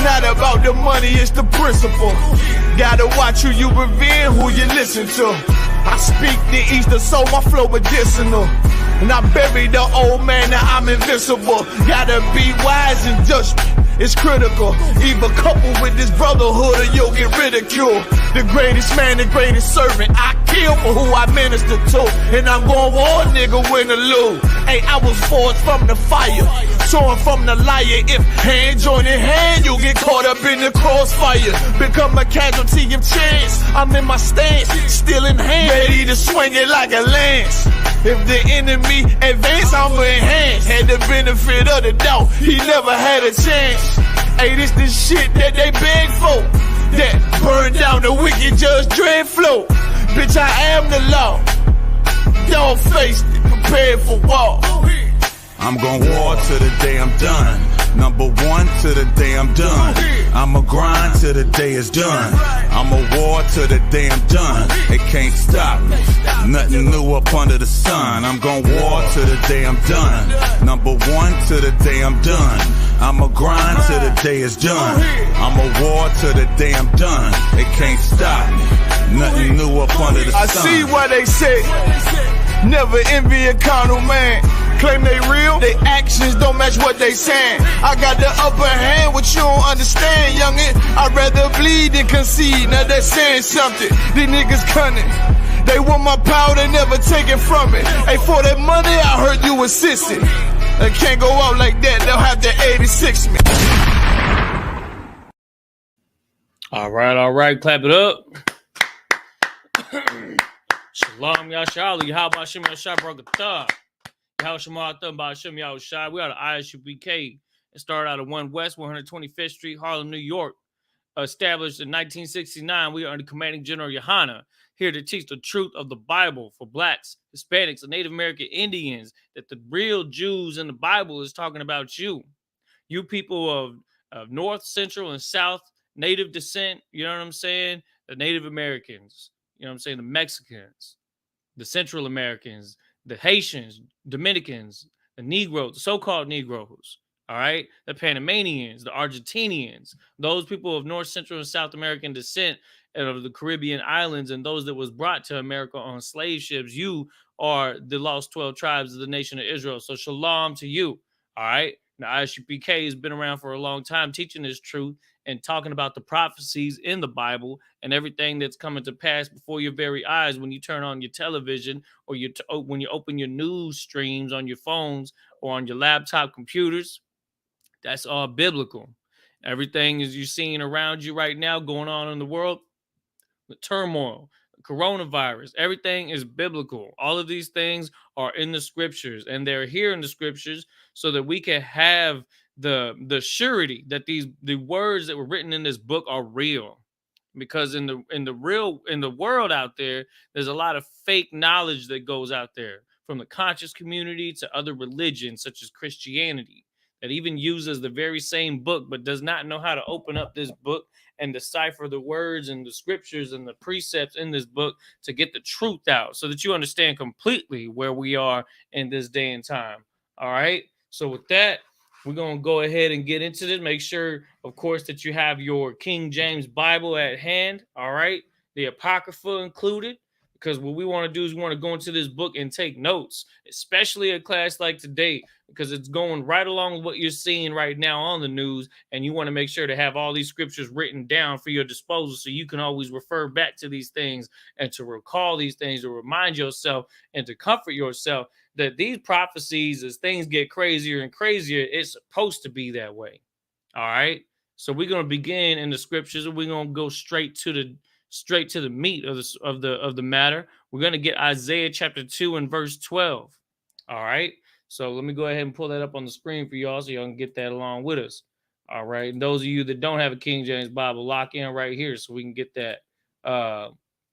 not about the money, it's the principle. Gotta watch who you revere, who you listen to. I speak the Eastern soul, my flow medicinal. And I bury the old man, now I'm invincible. Gotta be wise and just, it's critical. Either couple with this brotherhood or you'll get ridiculed. The greatest man, the greatest servant, I kill for who I minister to. And I'm going war, nigga, win or lose. Hey, I was forged from the fire, torn from the liar. If hand join in hand, you'll get caught up in the crossfire. Become a casualty of chance. I'm in my stance, still in hand, ready to swing it like a lance. If the enemy advance, I'ma enhance. Had the benefit of the doubt, he never had a chance. Hey, this the shit that they beg for, that burned down the wicked Judge Dredd flow. Bitch, I am the law. Dog faced it, prepared for war. I'm gon' war till the day I'm done. Number one till the day I'm done. I'ma grind till the day is done. I'ma war till the day I'm done. It can't stop me. Nothing new up under the sun. I'm gon' war till the day I'm done. Number one till the day I'm done. I'ma grind till the day is done. I'ma war till the day I'm done. It can't stop me. Nothing new up under the sun. I see what they say. Never envy a carnal man. Claim they real, they actions don't match what they saying. I got the upper hand, what you don't understand, youngin'. I'd rather bleed than concede, now they're saying something. These niggas cunning, they want my power, they never take it from me. Hey, for that money, I heard you insisting. They can't go out like that, they'll have to 86 me. All right, clap it up. Shalom, Yashali, how about Shem Yashai Barakatah? We are the I.S.U.P.K. It started out at 1 West 125th Street, Harlem, New York. Established in 1969, we are the Commanding General Yohana, here to teach the truth of the Bible for blacks, Hispanics, and Native American Indians, that the real Jews in the Bible is talking about you. You people of North, Central, and South Native descent, you know what I'm saying? The Native Americans, you know what I'm saying? The Mexicans, the Central Americans, the Haitians, Dominicans, the Negroes, the so-called Negroes, all right? The Panamanians, the Argentinians, those people of North, Central, and South American descent and of the Caribbean islands and those that was brought to America on slave ships. You are the lost 12 tribes of the nation of Israel. So shalom to you, all right? Now, I.S.U.P.K. has been around for a long time teaching this truth and talking about the prophecies in the Bible and everything that's coming to pass before your very eyes when you turn on your television or when you open your news streams on your phones or on your laptop computers. That's all biblical. Everything is you're seeing around you right now going on in the world, the turmoil, coronavirus, everything is biblical. All of these things are in the scriptures, and they're here in the scriptures so that we can have the surety that the words that were written in this book are real. Because in the world out there, there's a lot of fake knowledge that goes out there from the conscious community to other religions such as Christianity that even uses the very same book but does not know how to open up this book and decipher the words and the scriptures and the precepts in this book to get the truth out so that you understand completely where we are in this day and time. All right. So with that, we're going to go ahead and get into this. Make sure, of course, that you have your King James Bible at hand. All right. The Apocrypha included, because what we want to do is we want to go into this book and take notes, especially a class like today, because it's going right along with what you're seeing right now on the news. And you want to make sure to have all these scriptures written down for your disposal so you can always refer back to these things and to recall these things, to remind yourself and to comfort yourself that these prophecies, as things get crazier and crazier, it's supposed to be that way. All right. So we're going to begin in the scriptures, and we're going to go straight to the meat of the matter. We're going to get Isaiah chapter 2 and verse 12. All right. So let me go ahead and pull that up on the screen for y'all so y'all can get that along with us. All right. And those of you that don't have a King James Bible, lock in right here so we can get that,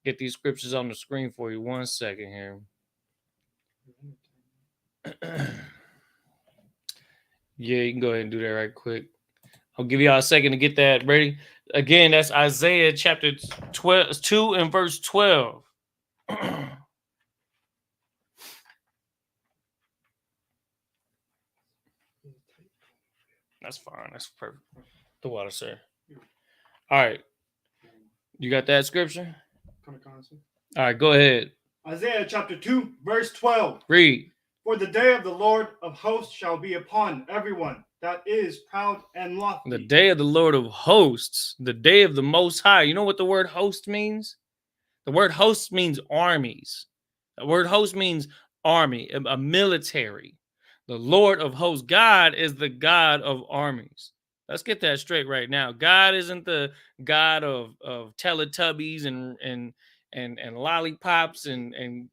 get these scriptures on the screen for you. 1 second here. Yeah, you can go ahead and do that right quick. I'll give y'all a second to get that ready. Again, that's Isaiah chapter 2 and verse 12. That's fine. That's perfect. The water, sir. All right. You got that scripture? All right, go ahead. Isaiah chapter 2, verse 12. Read. For the day of the Lord of hosts shall be upon everyone that is proud and lofty. The day of the Lord of hosts, the day of the Most High. You know what the word host means? The word host means armies. The word host means army, a military. The Lord of hosts. God is the God of armies. Let's get that straight right now. God isn't the God of Teletubbies and lollipops and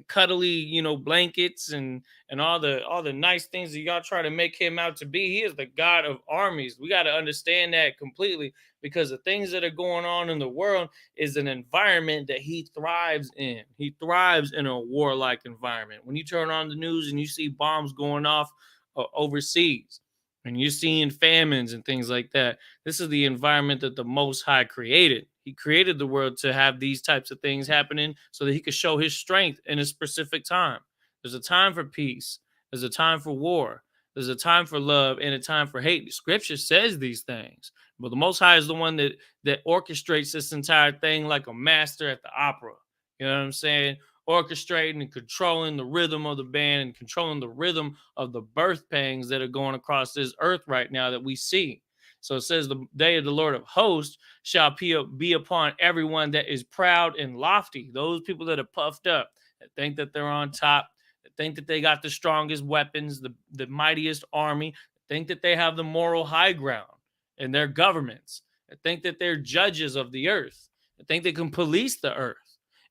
cuddly, blankets and all the nice things that y'all try to make him out to be. He is the God of armies. We got to understand that completely, because the things that are going on in the world is an environment that he thrives in. He thrives in a warlike environment. When you turn on the news and you see bombs going off overseas, and you're seeing famines and things like that, this is the environment that the Most High created. He created the world to have these types of things happening so that he could show his strength in a specific time. There's a time for peace. There's a time for war. There's a time for love and a time for hate. The scripture says these things. But the Most High is the one that orchestrates this entire thing like a master at the opera. You know what I'm saying? Orchestrating and controlling the rhythm of the band and controlling the rhythm of the birth pangs that are going across this earth right now that we see. So it says the day of the Lord of hosts shall be upon everyone that is proud and lofty. Those people that are puffed up, that think that they're on top, that think that they got the strongest weapons, the mightiest army, think that they have the moral high ground in their governments, that think that they're judges of the earth, that think they can police the earth.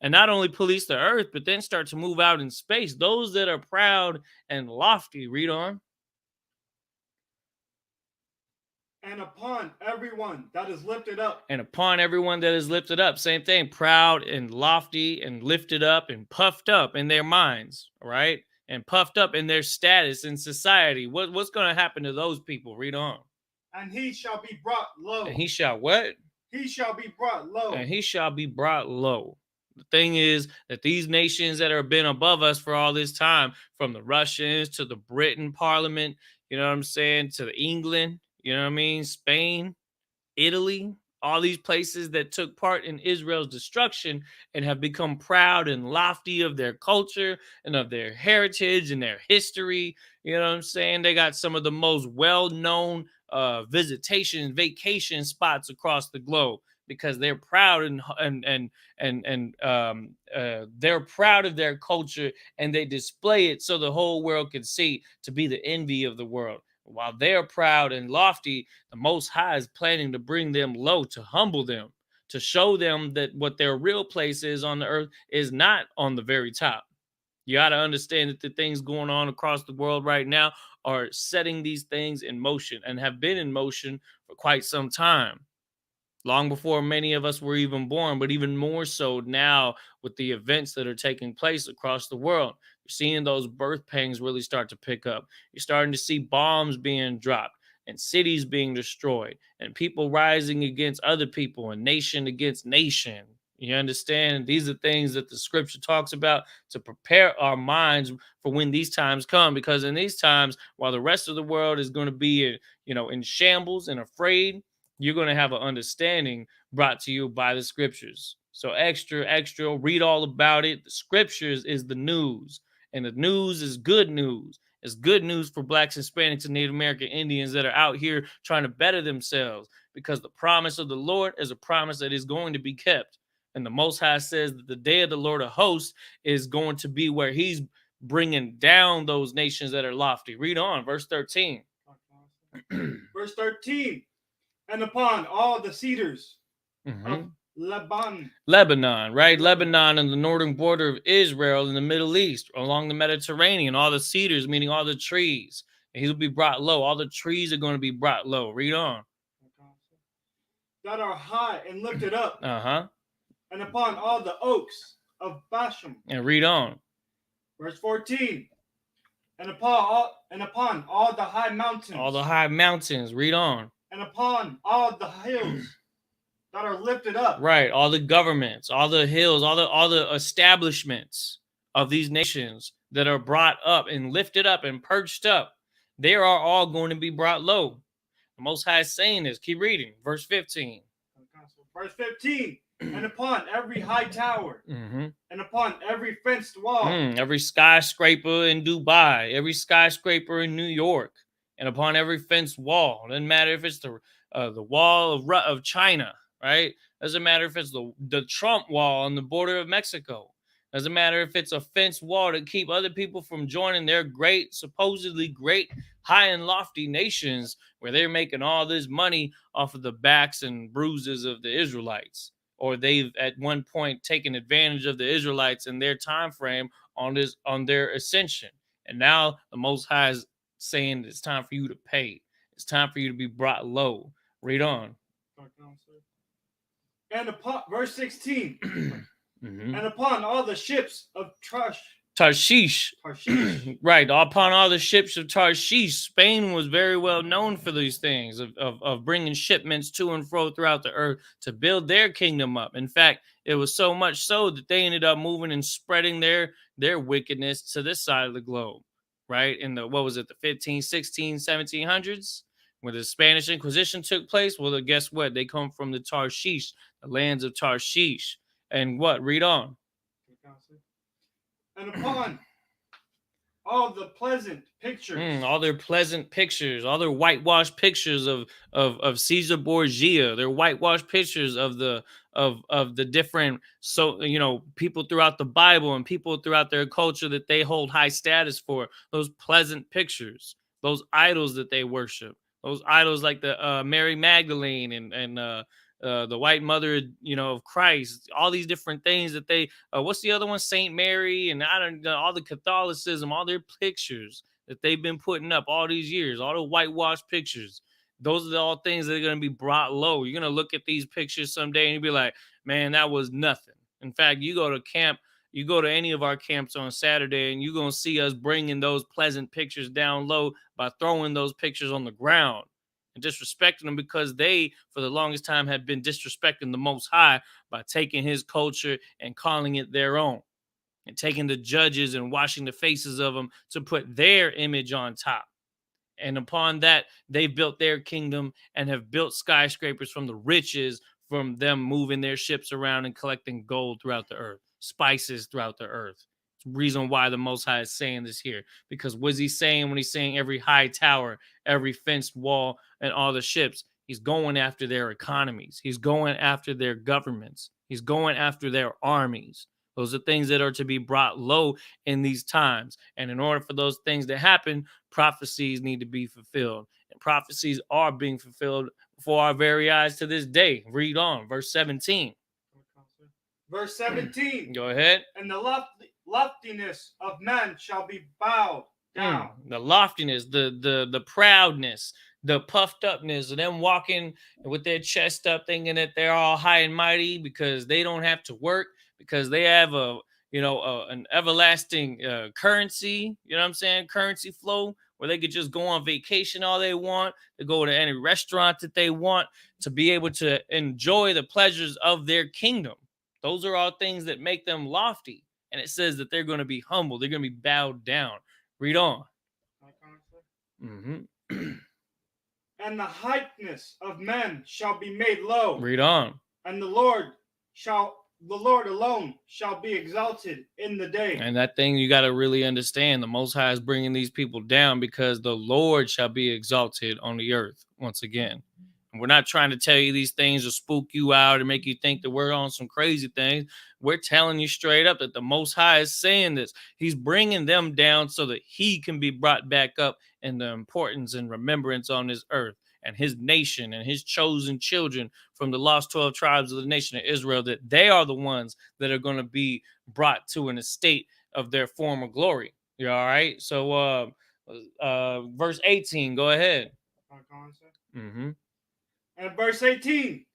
And not only police the earth, but then start to move out in space. Those that are proud and lofty. Read on. And upon everyone that is lifted up. And upon everyone that is lifted up. Same thing. Proud and lofty and lifted up and puffed up in their minds. Right? And puffed up in their status in society. What's going to happen to those people? Read on. And he shall be brought low. And he shall what? He shall be brought low. And he shall be brought low. The thing is that these nations that have been above us for all this time, from the Russians to the Britain Parliament, you know what I'm saying, to the England, you know what I mean, Spain, Italy, all these places that took part in Israel's destruction and have become proud and lofty of their culture and of their heritage and their history. You know what I'm saying? They got some of the most well-known vacation spots across the globe, because they're proud and they're proud of their culture, and they display it so the whole world can see, to be the envy of the world. While they're proud and lofty, the Most High is planning to bring them low, to humble them, to show them that what their real place is on the earth is not on the very top. You got to understand that the things going on across the world right now are setting these things in motion, and have been in motion for quite some time. Long before many of us were even born, but even more so now with the events that are taking place across the world. You're seeing those birth pangs really start to pick up. You're starting to see bombs being dropped and cities being destroyed and people rising against other people and nation against nation. You understand? These are things that the scripture talks about to prepare our minds for when these times come, because in these times, while the rest of the world is going to be, in shambles and afraid, you're going to have an understanding brought to you by the scriptures. So extra, read all about it. The scriptures is the news, and the news is good news. It's good news for Blacks, Hispanics, and Native American Indians that are out here trying to better themselves, because the promise of the Lord is a promise that is going to be kept. And the Most High says that the day of the Lord of hosts is going to be where he's bringing down those nations that are lofty. Read on, verse 13. Verse 13. And upon all the cedars of Lebanon, right? Lebanon and the northern border of Israel in the Middle East, along the Mediterranean, all the cedars, meaning all the trees. And he'll be brought low. All the trees are going to be brought low. Read on. That are high and lifted up. And upon all the oaks of Bashan. And read on. Verse 14. And upon all the high mountains. All the high mountains. Read on. And upon all the hills that are lifted up. Right. All the governments, all the hills, all the establishments of these nations that are brought up and lifted up and perched up, they are all going to be brought low. The Most High is saying this. Keep reading. Verse 15. Verse 15. And upon every high tower, Mm-hmm. and upon every fenced wall, every skyscraper in Dubai, every skyscraper in New York, and upon every fenced wall. Doesn't matter if it's the wall of China, right? Doesn't matter if it's the Trump wall on the border of Mexico. Doesn't matter if it's a fenced wall to keep other people from joining their supposedly great, high and lofty nations where they're making all this money off of the backs and bruises of the Israelites. Or they've at one point taken advantage of the Israelites in their time frame on their ascension. And now the Most High is saying it's time for you to pay. It's time for you to be brought low. Read on. And upon verse 16, and upon all the ships of Tarshish. Right. Upon all the ships of Tarshish. Spain was very well known for these things of bringing shipments to and fro throughout the earth to build their kingdom up. In fact, it was so much so that they ended up moving and spreading their wickedness to this side of the globe. Right. In the 15, 16, 1700s, where the Spanish Inquisition took place. Well, guess what? They come from the Tarshish, the lands of Tarshish. And what? Read on. And upon all the pleasant pictures, all their pleasant pictures, all their whitewashed pictures of Caesar Borgia, their whitewashed pictures of the different people throughout the Bible and people throughout their culture that they hold high status for. Those pleasant pictures, those idols that they worship, those idols like the Mary Magdalene and the white mother, of Christ, all these different things that they, what's the other one? Saint Mary, and all the Catholicism, all their pictures that they've been putting up all these years, all the whitewashed pictures. Those are all things that are going to be brought low. You're going to look at these pictures someday and you'll be like, man, that was nothing. In fact, you go to camp, you go to any of our camps on Saturday and you're going to see us bringing those pleasant pictures down low by throwing those pictures on the ground. Disrespecting them because they, for the longest time, have been disrespecting the Most High by taking his culture and calling it their own, and taking the judges and washing the faces of them to put their image on top. And upon that, they built their kingdom and have built skyscrapers from the riches from them moving their ships around and collecting gold throughout the earth, spices throughout the earth. Reason why the Most High is saying this here, because what's he saying when he's saying every high tower, every fenced wall, and all the ships? He's going after their economies. He's going after their governments. He's going after their armies. Those are things that are to be brought low in these times. And in order for those things to happen, prophecies need to be fulfilled. And prophecies are being fulfilled before our very eyes to this day. Read on, verse 17. Verse 17. Go ahead. And the loftiness of man shall be bowed down. The loftiness, the proudness, the puffed upness of them walking with their chest up, thinking that they're all high and mighty because they don't have to work, because they have an everlasting currency. You know what I'm saying? Currency flow where they could just go on vacation all they want, to go to any restaurant that they want, to be able to enjoy the pleasures of their kingdom. Those are all things that make them lofty. And it says that they're going to be humble. They're going to be bowed down. Read on. And the heightness of men shall be made low. Read on. And the Lord alone shall be exalted in the day. And that thing you got to really understand. The Most High is bringing these people down because the Lord shall be exalted on the earth once again. And we're not trying to tell you these things to spook you out or make you think that we're on some crazy things. We're telling you straight up that the Most High is saying this. He's bringing them down so that he can be brought back up in the importance and remembrance on this earth, and his nation and his chosen children from the lost 12 tribes of the nation of Israel, that they are the ones that are going to be brought to an estate of their former glory. You all right? So verse 18, go ahead. And verse 18,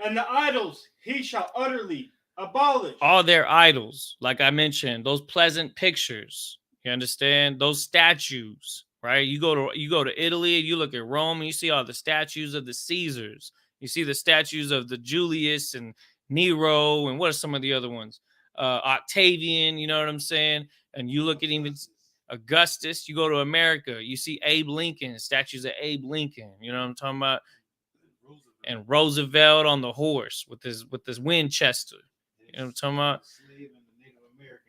and the idols he shall utterly abolish. All their idols, like I mentioned, those pleasant pictures. You understand? Those statues, right? You go to Italy and you look at Rome and you see all the statues of the Caesars. You see the statues of the Julius and Nero, and what are some of the other ones? Octavian, you know what I'm saying? And you look at even Augustus. You go to America, you see Abe Lincoln, statues of Abe Lincoln. You know what I'm talking about? And Roosevelt on the horse with his Winchester. You know what I'm talking about?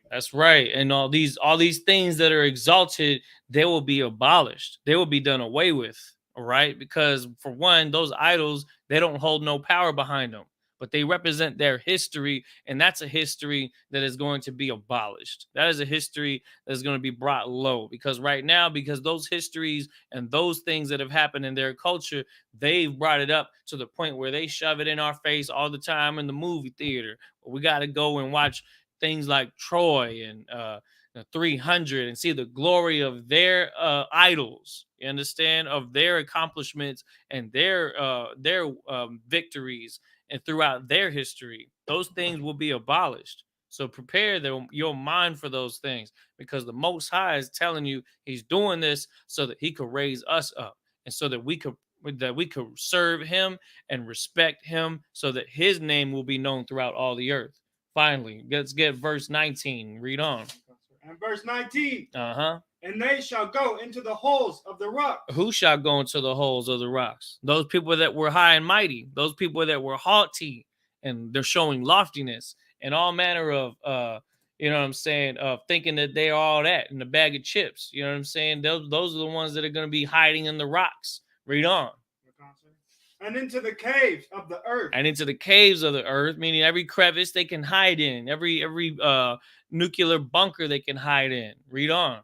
That's right. And all these things that are exalted, they will be abolished. They will be done away with. All right. Because for one, those idols, they don't hold no power behind them, but they represent their history. And that's a history that is going to be abolished. That is a history that is going to be brought low, because right now, because those histories and those things that have happened in their culture, they've brought it up to the point where they shove it in our face all the time in the movie theater. We got to go and watch things like Troy and the 300 and see the glory of their idols. You understand? Of their accomplishments and their victories and throughout their history. Those things will be abolished. So prepare your mind for those things, because the Most High is telling you he's doing this so that he could raise us up, and so that we could serve him and respect him, so that his name will be known throughout all the earth. Finally, let's get verse 19. Read on. And verse 19. Uh-huh. And they shall go into the holes of the rock. Who shall go into the holes of the rocks? Those people that were high and mighty, those people that were haughty, and they're showing loftiness and all manner of you know what I'm saying, of thinking that they are all that in a bag of chips. You know what I'm saying? Those are the ones that are going to be hiding in the rocks. Read on. And into the caves of the earth. And into the caves of the earth, meaning every crevice they can hide in, every nuclear bunker they can hide in. Read on.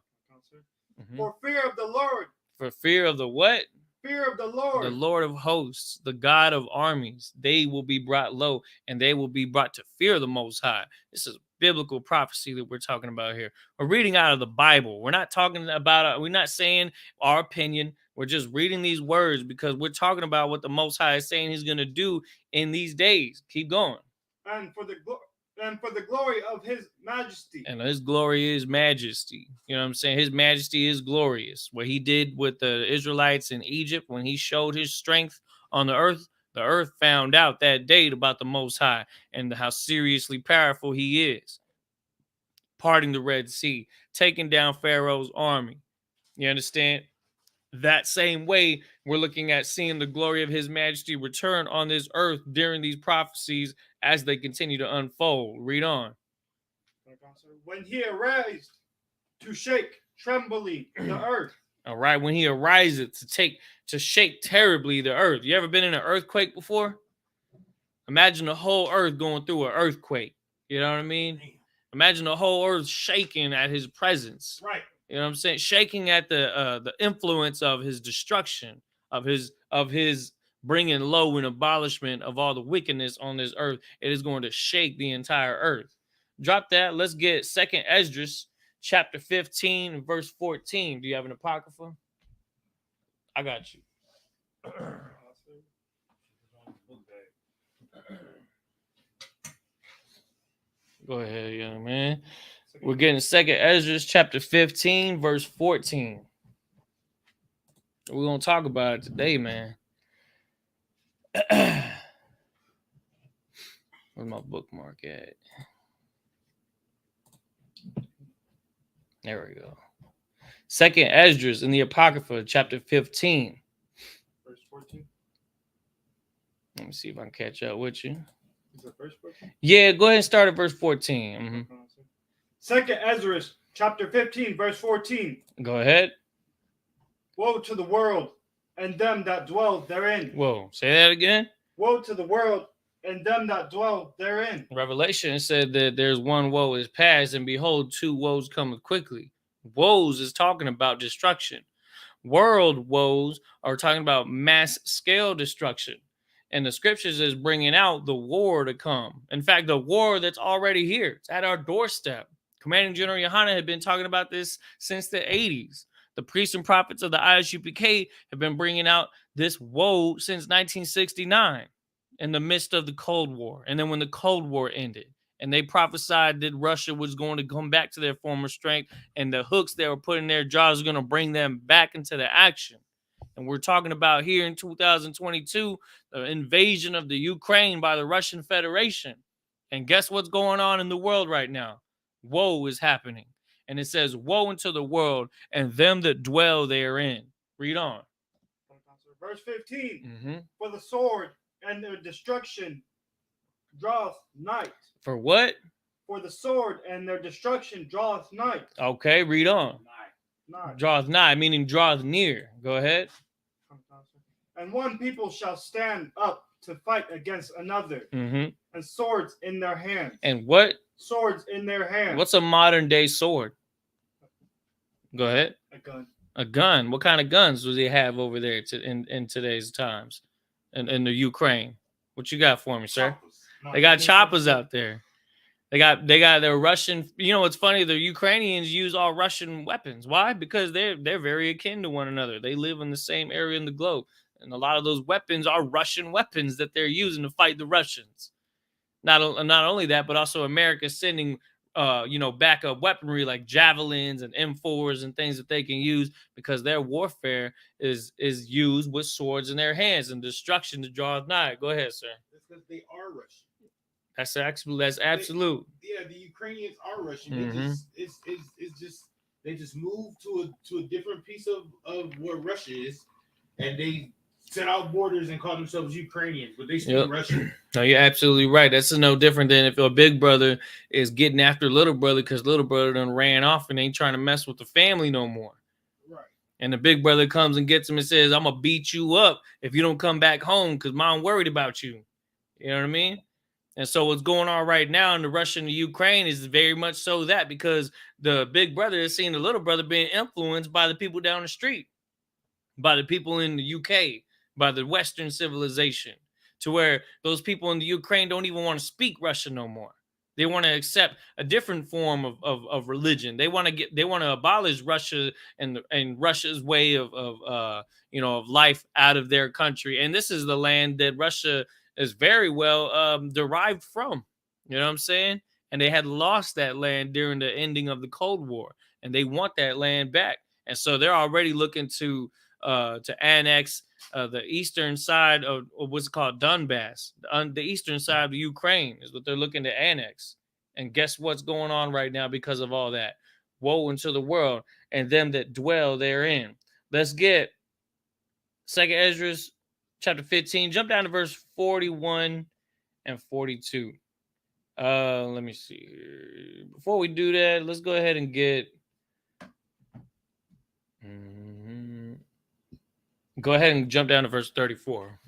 Mm-hmm. For fear of the Lord. For fear of the what? Fear of the Lord. The Lord of hosts, the God of armies. They will be brought low, and they will be brought to fear the Most High. This is biblical prophecy that we're talking about here. We're reading out of the Bible. We're not talking about, we're not saying our opinion. We're just reading these words because we're talking about what the Most High is saying he's going to do in these days. Keep going. And for the glory of his majesty. And his glory is majesty. You know what I'm saying? His majesty is glorious. What he did with the Israelites in Egypt when he showed his strength on the earth found out that day about the Most High and how seriously powerful he is. Parting the Red Sea, taking down Pharaoh's army. You understand? That same way, we're looking at seeing the glory of his majesty return on this earth during these prophecies as they continue to unfold. Read on. When he arises to shake trembly the earth. All right, when he arises to shake terribly the earth. You ever been in an earthquake before? Imagine the whole earth going through an earthquake. You know what I mean? Imagine the whole earth shaking at his presence. Right. You know what I'm saying? Shaking at the influence of his destruction, of his bringing low and abolishment of all the wickedness on this earth. It is going to shake the entire earth. Drop that. Let's get 2nd Esdras chapter 15 and verse 14. Do you have an apocrypha? I got you. Go ahead, young man. We're getting 2nd Esdras chapter 15, verse 14. We're going to talk about it today, man. Where's my bookmark at? There we go. 2nd Esdras in the Apocrypha, chapter 15. Verse 14. Let me see if I can catch up with you. Is it verse 14? Yeah, go ahead and start at verse 14. Mm-hmm. 2nd Esdras, chapter 15, verse 14. Go ahead. Woe to the world and them that dwell therein. Whoa, say that again. Woe to the world and them that dwell therein. Revelation said that there's one woe is past, and behold, 2 woes cometh quickly. Woes is talking about destruction. World woes are talking about mass scale destruction. And the scriptures is bringing out the war to come. In fact, the war that's already here. It's at our doorstep. Commanding General Yohana had been talking about this since the 80s. The priests and prophets of the I.S.U.P.K have been bringing out this woe since 1969 in the midst of the Cold War. And then when the Cold War ended, and they prophesied that Russia was going to come back to their former strength, and the hooks they were putting in their jaws are going to bring them back into the action. And we're talking about here in 2022, the invasion of the Ukraine by the Russian Federation. And guess what's going on in the world right now? Woe is happening. And it says, woe unto the world and them that dwell therein. Read on. Verse 15. Mm-hmm. For the sword and their destruction draweth night. For what? For the sword and their destruction draweth night. Okay, read on. Night. Draweth nigh, meaning draweth near. Go ahead. And one people shall stand up to fight against another, Mm-hmm. and swords in their hands. And what? Swords in their hands. What's a modern day sword? Go ahead. A gun. A gun. What kind of guns do they have over there in today's times in the Ukraine? What you got for me, sir? They got choppers out there. They got their Russian. You know what's funny? The Ukrainians use all Russian weapons. Why? Because they're very akin to one another. They live in the same area in the globe, and a lot of those weapons are Russian weapons that they're using to fight the Russians. Not only that, but also America sending backup weaponry like javelins and M4s and things that they can use, because their warfare is used with swords in their hands and destruction to draw nigh. Go ahead, sir. That's because they are Russian. That's absolute. The Ukrainians are Russian. Mm-hmm. They just moved to a different piece of where Russia is, and they set out borders and call themselves Ukrainians, but they speak Russian. No, you're absolutely right. That's no different than if a big brother is getting after little brother because little brother done ran off and ain't trying to mess with the family no more. Right. And the big brother comes and gets him and says, I'm going to beat you up if you don't come back home because mom worried about you. You know what I mean? And so what's going on right now in the Russia and the Ukraine is very much so that, because the big brother is seeing the little brother being influenced by the people down the street, by the people in the UK, by the Western civilization, to where those people in the Ukraine don't even want to speak Russian no more. They want to accept a different form of religion. They want to abolish Russia and Russia's way of life out of their country. And this is the land that Russia is very well derived from. You know what I'm saying? And they had lost that land during the ending of the Cold War, and they want that land back. And so they're already looking to annex the eastern side of what's called Donbass. The eastern side of Ukraine is what they're looking to annex. And guess what's going on right now because of all that? Woe unto the world and them that dwell therein. Let's get 2nd Ezra chapter 15. Jump down to verse 41 and 42. Let me see here. Before we do that, let's go ahead and get... Go ahead and jump down to verse 34.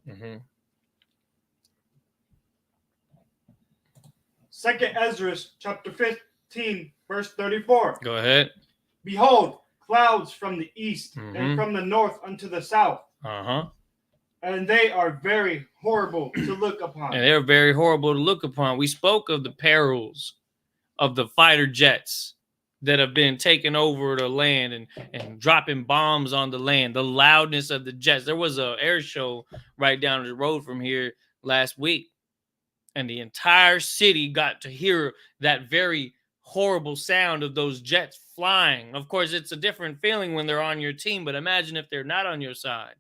Mm-hmm. 2nd Ezra chapter 15, verse 34. Go ahead. Behold, clouds from the east and from the north unto the south. Uh-huh. And they are very horrible to look upon. And they're very horrible to look upon. We spoke of the perils of the fighter jets that have been taking over the land and dropping bombs on the land, the loudness of the jets. There was an air show right down the road from here last week, and the entire city got to hear that very horrible sound of those jets flying. Of course, it's a different feeling when they're on your team, but imagine if they're not on your side.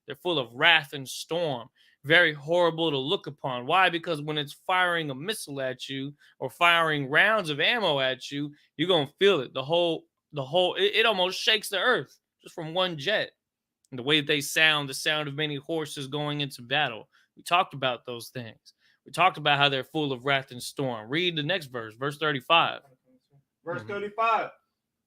They're full of wrath and storm. Very horrible to look upon. Why? Because when it's firing a missile at you or firing rounds of ammo at you, you're going to feel it. It almost shakes the earth just from one jet. And the way that they sound, the sound of many horses going into battle. We talked about those things. We talked about how they're full of wrath and storm. Read the next verse, verse 35. Verse 35.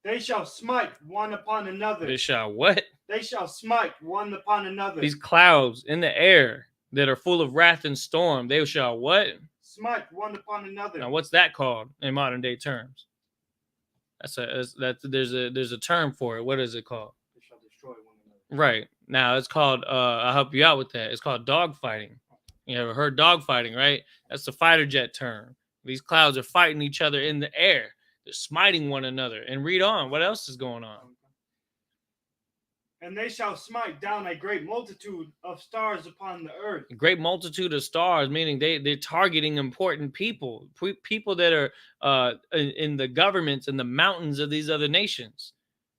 They shall smite one upon another. They shall what? They shall smite one upon another. These clouds in the air that are full of wrath and storm, they shall what? Smite one upon another. Now, what's that called in modern day terms? There's a term for it. What is it called? They shall destroy one another. Right. Now it's called I'll help you out with that. It's called dogfighting. You ever heard dogfighting, right? That's the fighter jet term. These clouds are fighting each other in the air. They're smiting one another. And read on. What else is going on? And they shall smite down a great multitude of stars upon the earth. A great multitude of stars, meaning they're targeting important people, people that are in the governments and the mountains of these other nations.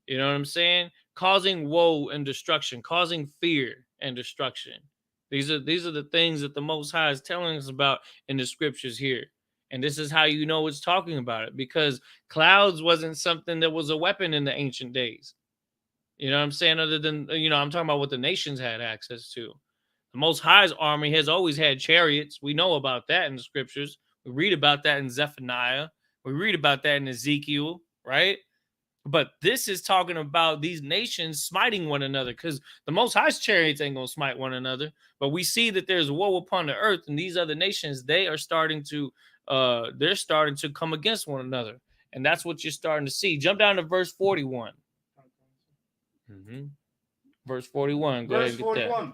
You know what I'm saying? Causing woe and destruction, causing fear and destruction. These are the things that the Most High is telling us about in the scriptures here. And this is how you know it's talking about it, because clouds wasn't something that was a weapon in the ancient days. You know what I'm saying? Other than, I'm talking about what the nations had access to. The Most High's army has always had chariots. We know about that in the scriptures. We read about that in Zephaniah. We read about that in Ezekiel, right? But this is talking about these nations smiting one another, because the Most High's chariots ain't going to smite one another. But we see that there's woe upon the earth, and these other nations, they're starting to come against one another. And that's what you're starting to see. Jump down to verse 41. Verse 41. Go ahead and get that.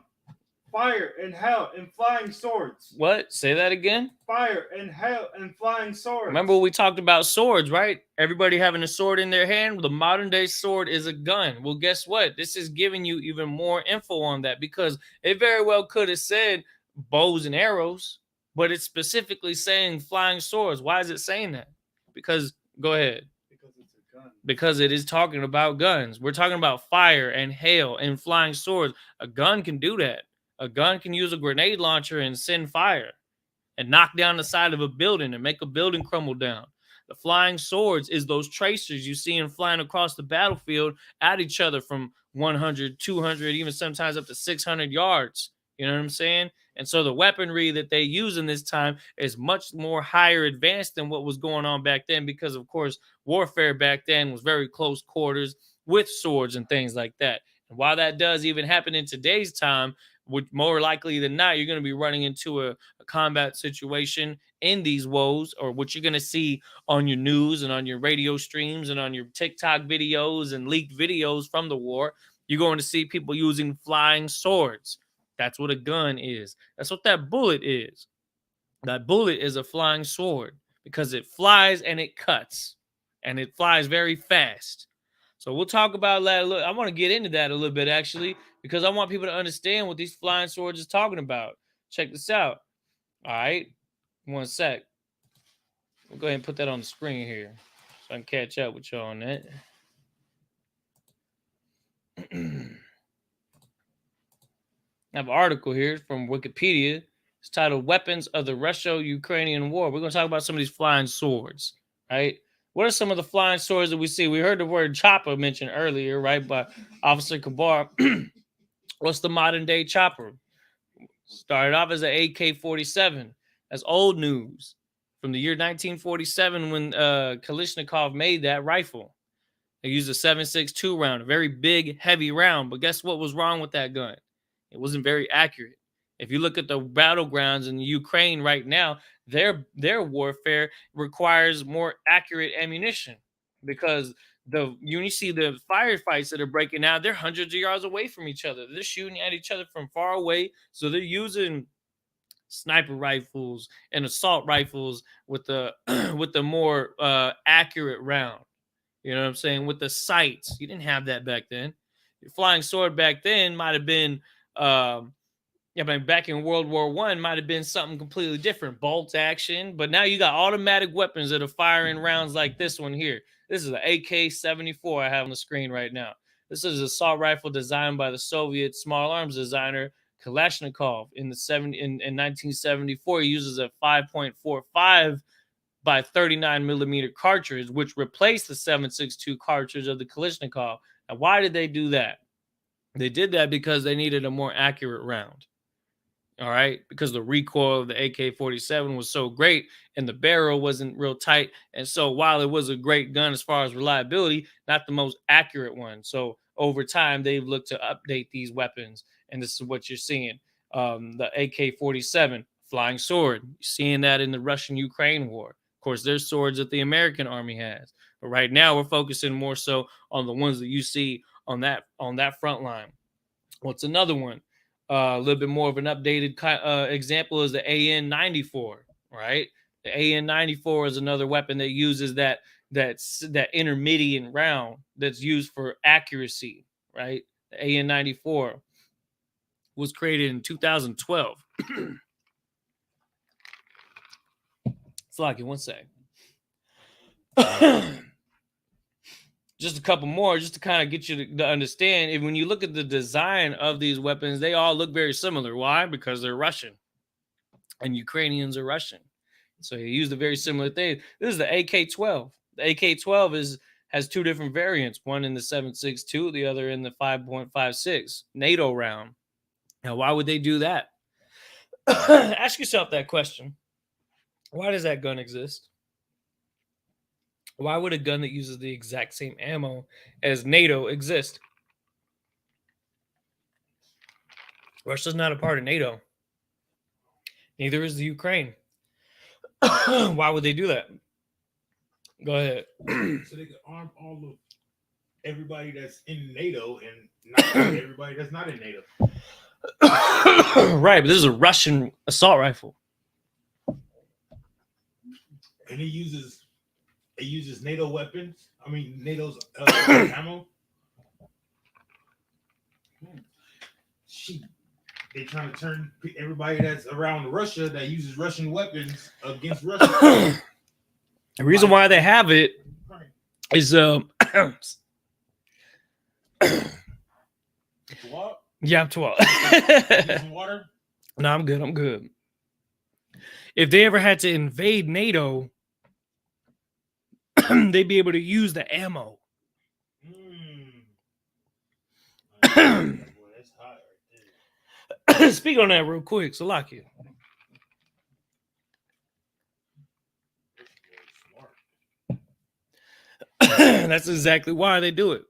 Fire and hell and flying swords. What? Say that again. Fire and hell and flying swords. Remember we talked about swords, right? Everybody having a sword in their hand. The modern day sword is a gun. Well, guess what? This is giving you even more info on that, because it very well could have said bows and arrows, but it's specifically saying flying swords. Why is it saying that? Because, go ahead. Because it's a gun. Because it is talking about guns. We're talking about fire and hail and flying swords. A gun can do that. A gun can use a grenade launcher and send fire and knock down the side of a building and make a building crumble down. The flying swords is those tracers you see them flying across the battlefield at each other from 100, 200, even sometimes up to 600 yards. You know what I'm saying? And so the weaponry that they use in this time is much more higher advanced than what was going on back then, because, of course, warfare back then was very close quarters with swords and things like that. And while that does even happen in today's time, more likely than not, you're going to be running into a combat situation in these woes, or what you're going to see on your news and on your radio streams and on your TikTok videos and leaked videos from the war. You're going to see people using flying swords. That's what a gun is. That's what that bullet is. That bullet is a flying sword, because it flies and it cuts, and it flies very fast. So we'll talk about that a little. I want to get into that a little bit, actually, because I want people to understand what these flying swords is talking about. Check this out. All right. 1 sec. We'll go ahead and put that on the screen here so I can catch up with y'all on that. I have an article here from Wikipedia. It's titled Weapons of the Russo-Ukrainian War. We're going to talk about some of these flying swords, right? What are some of the flying swords that we see? We heard the word chopper mentioned earlier, right, by Officer Kabar. What's the modern day chopper? Started off as an AK-47. That's old news from the year 1947 when Kalashnikov made that rifle. They used a 7.62 round, a very big, heavy round. But guess what was wrong with that gun? It wasn't very accurate. If you look at the battlegrounds in Ukraine right now, their warfare requires more accurate ammunition, because you see the firefights that are breaking out, they're hundreds of yards away from each other. They're shooting at each other from far away. So they're using sniper rifles and assault rifles with the with the more accurate round. You know what I'm saying? With the sights. You didn't have that back then. Your flying sword back then might have been back in World War I might have been something completely different, bolt action. But now you got automatic weapons that are firing rounds like this one here. This is an AK-74 I have on the screen right now. This is an assault rifle designed by the Soviet small arms designer Kalashnikov in 1974. He uses a 5.45 by 39 millimeter cartridge, which replaced the 7.62 cartridge of the Kalashnikov. Now, why did they do that? They did that because they needed a more accurate round. All right, because the recoil of the AK-47 was so great and the barrel wasn't real tight. And so while it was a great gun as far as reliability, not the most accurate one. So over time, they've looked to update these weapons. And this is what you're seeing. The AK-47, flying sword. You're seeing that in the Russian-Ukraine war. Of course, there's swords that the American army has. But right now, we're focusing more so on the ones that you see on that front line. What's another one? A little bit more of an updated example is the AN-94, right? The AN-94 is another weapon that uses that intermediate round that's used for accuracy, right? The AN-94 was created in 2012. It's like in 1 second. Just a couple more, just to kind of get you to understand. And when you look at the design of these weapons, they all look very similar. Why? Because they're Russian, and Ukrainians are Russian. So he used a very similar thing. This is the AK-12. The AK-12 has two different variants, one in the 7.62, the other in the 5.56 NATO round. Now, why would they do that? Ask yourself that question. Why does that gun exist? Why would a gun that uses the exact same ammo as NATO exist? Russia's not a part of NATO. Neither is the Ukraine. Why would they do that? Go ahead. So they can arm all of everybody that's in NATO and not everybody that's not in NATO. Right, but this is a Russian assault rifle. And it uses NATO weapons. I mean NATO's ammo. They trying to turn everybody that's around Russia that uses Russian weapons against Russia. The reason why they have it is yeah, I'm 12. Some water? No, I'm good. I'm good. If they ever had to invade NATO, they'd be able to use the ammo. Boy, that's hot right there. Speak on that real quick, Salakia. That's exactly why they do it.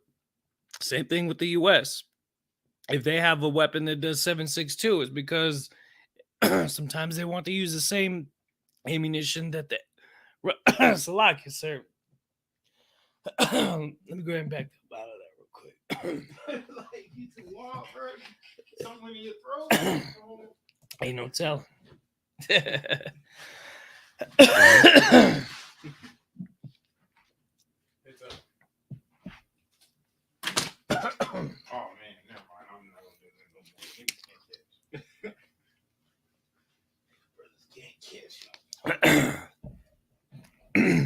Same thing with the U.S. If they have a weapon that does 7.62, it's because sometimes they want to use the same ammunition that the Salakia, sir. Let me go ahead and back up out of that real quick. Like you too long, bro. Something in your throat. Ain't no telling. Oh man, never mind. I'm not gonna do that no more. Brothers can't catch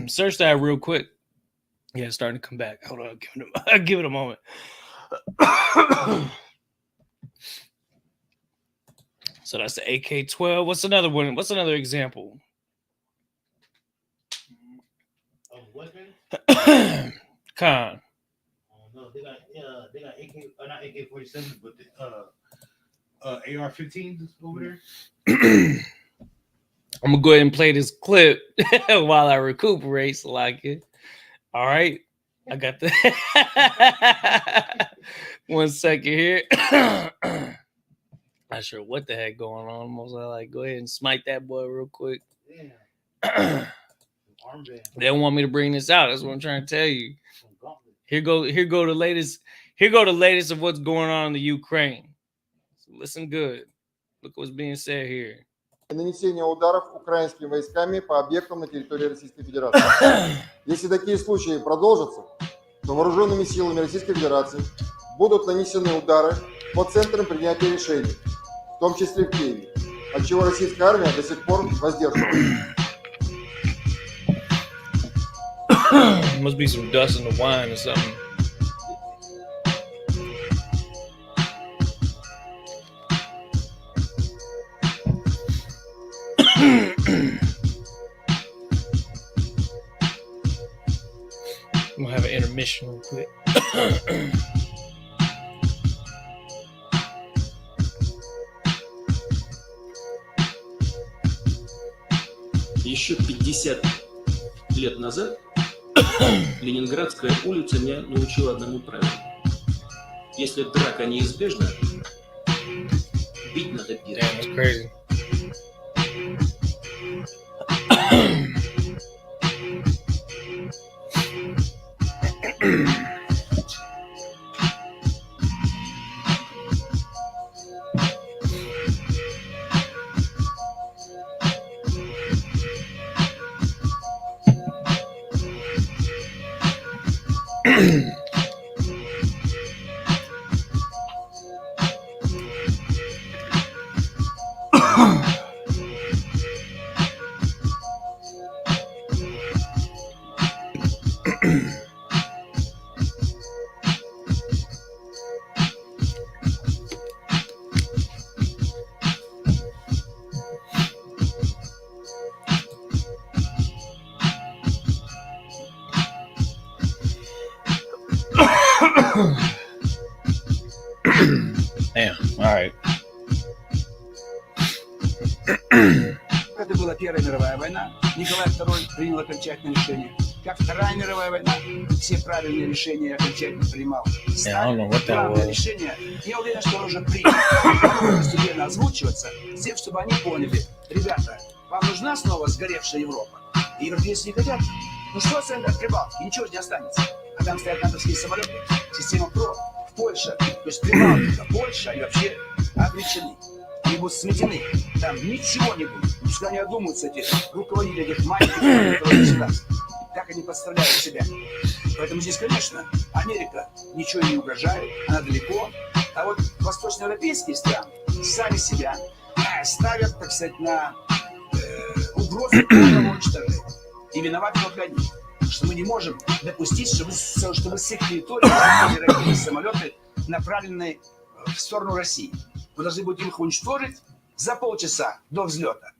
you. Search that real quick. Yeah, it's starting to come back. Hold on, give it a moment. So that's the AK-12. What's another one? What's another example? Of weapons? Khan. No, they got AK, not AK-47, but the AR-15s over there. I'm gonna go ahead and play this clip while I recuperate, so like it. All right, I got the 1 second here. Not sure what the heck going on. Almost like go ahead and smite that boy real quick. Armband. They don't want me to bring this out. That's what I'm trying to tell you. Here go the latest. Here go the latest of what's going on in the Ukraine. So listen good. Look what's being said here. Нанесения ударов украинскими войсками по объектам на территории Российской Федерации. Если такие случаи продолжатся, то вооруженными силами Российской Федерации будут нанесены удары по центрам принятия решений, в том числе в Киеве, от чего российская армия до сих пор воздерживалась. Must be some dust in the wine or something. I'm gonna have an intermission real quick. Еще 50 лет назад Ленинградская улица меня научила одному правилу. Если драка неизбежна, бить надо первым. Damn, that's crazy. Это была Первая мировая война. Николай II принял окончательное решение. Как Вторая мировая война, все правильные решения окончательно принимал. Главное решение, я уверен, что он уже принял. Оно постепенно озвучиваться, с тем, чтобы они поняли. Ребята, вам нужна снова сгоревшая Европа? И европейцы не хотят. Ну что с от Прибалтики? Ничего же не останется. А там стоят натовские самолеты, система ПРО, в Польше. То есть Прибалтика, Польша, они вообще обречены. Они будут сметены. Там ничего не будет. Пускай они одумаются, эти руководители этих маленьких государств. Как они подставляют себя. Поэтому здесь, конечно, Америка ничего не угрожает, она далеко. А вот восточноевропейские страны сами себя ставят, так сказать, на угрозу полного уничтожения. И виноваты только они. Что мы не можем допустить, чтобы с их территории летели ракеты, самолеты, направленные в сторону России. Мы должны будем их уничтожить за полчаса до взлета.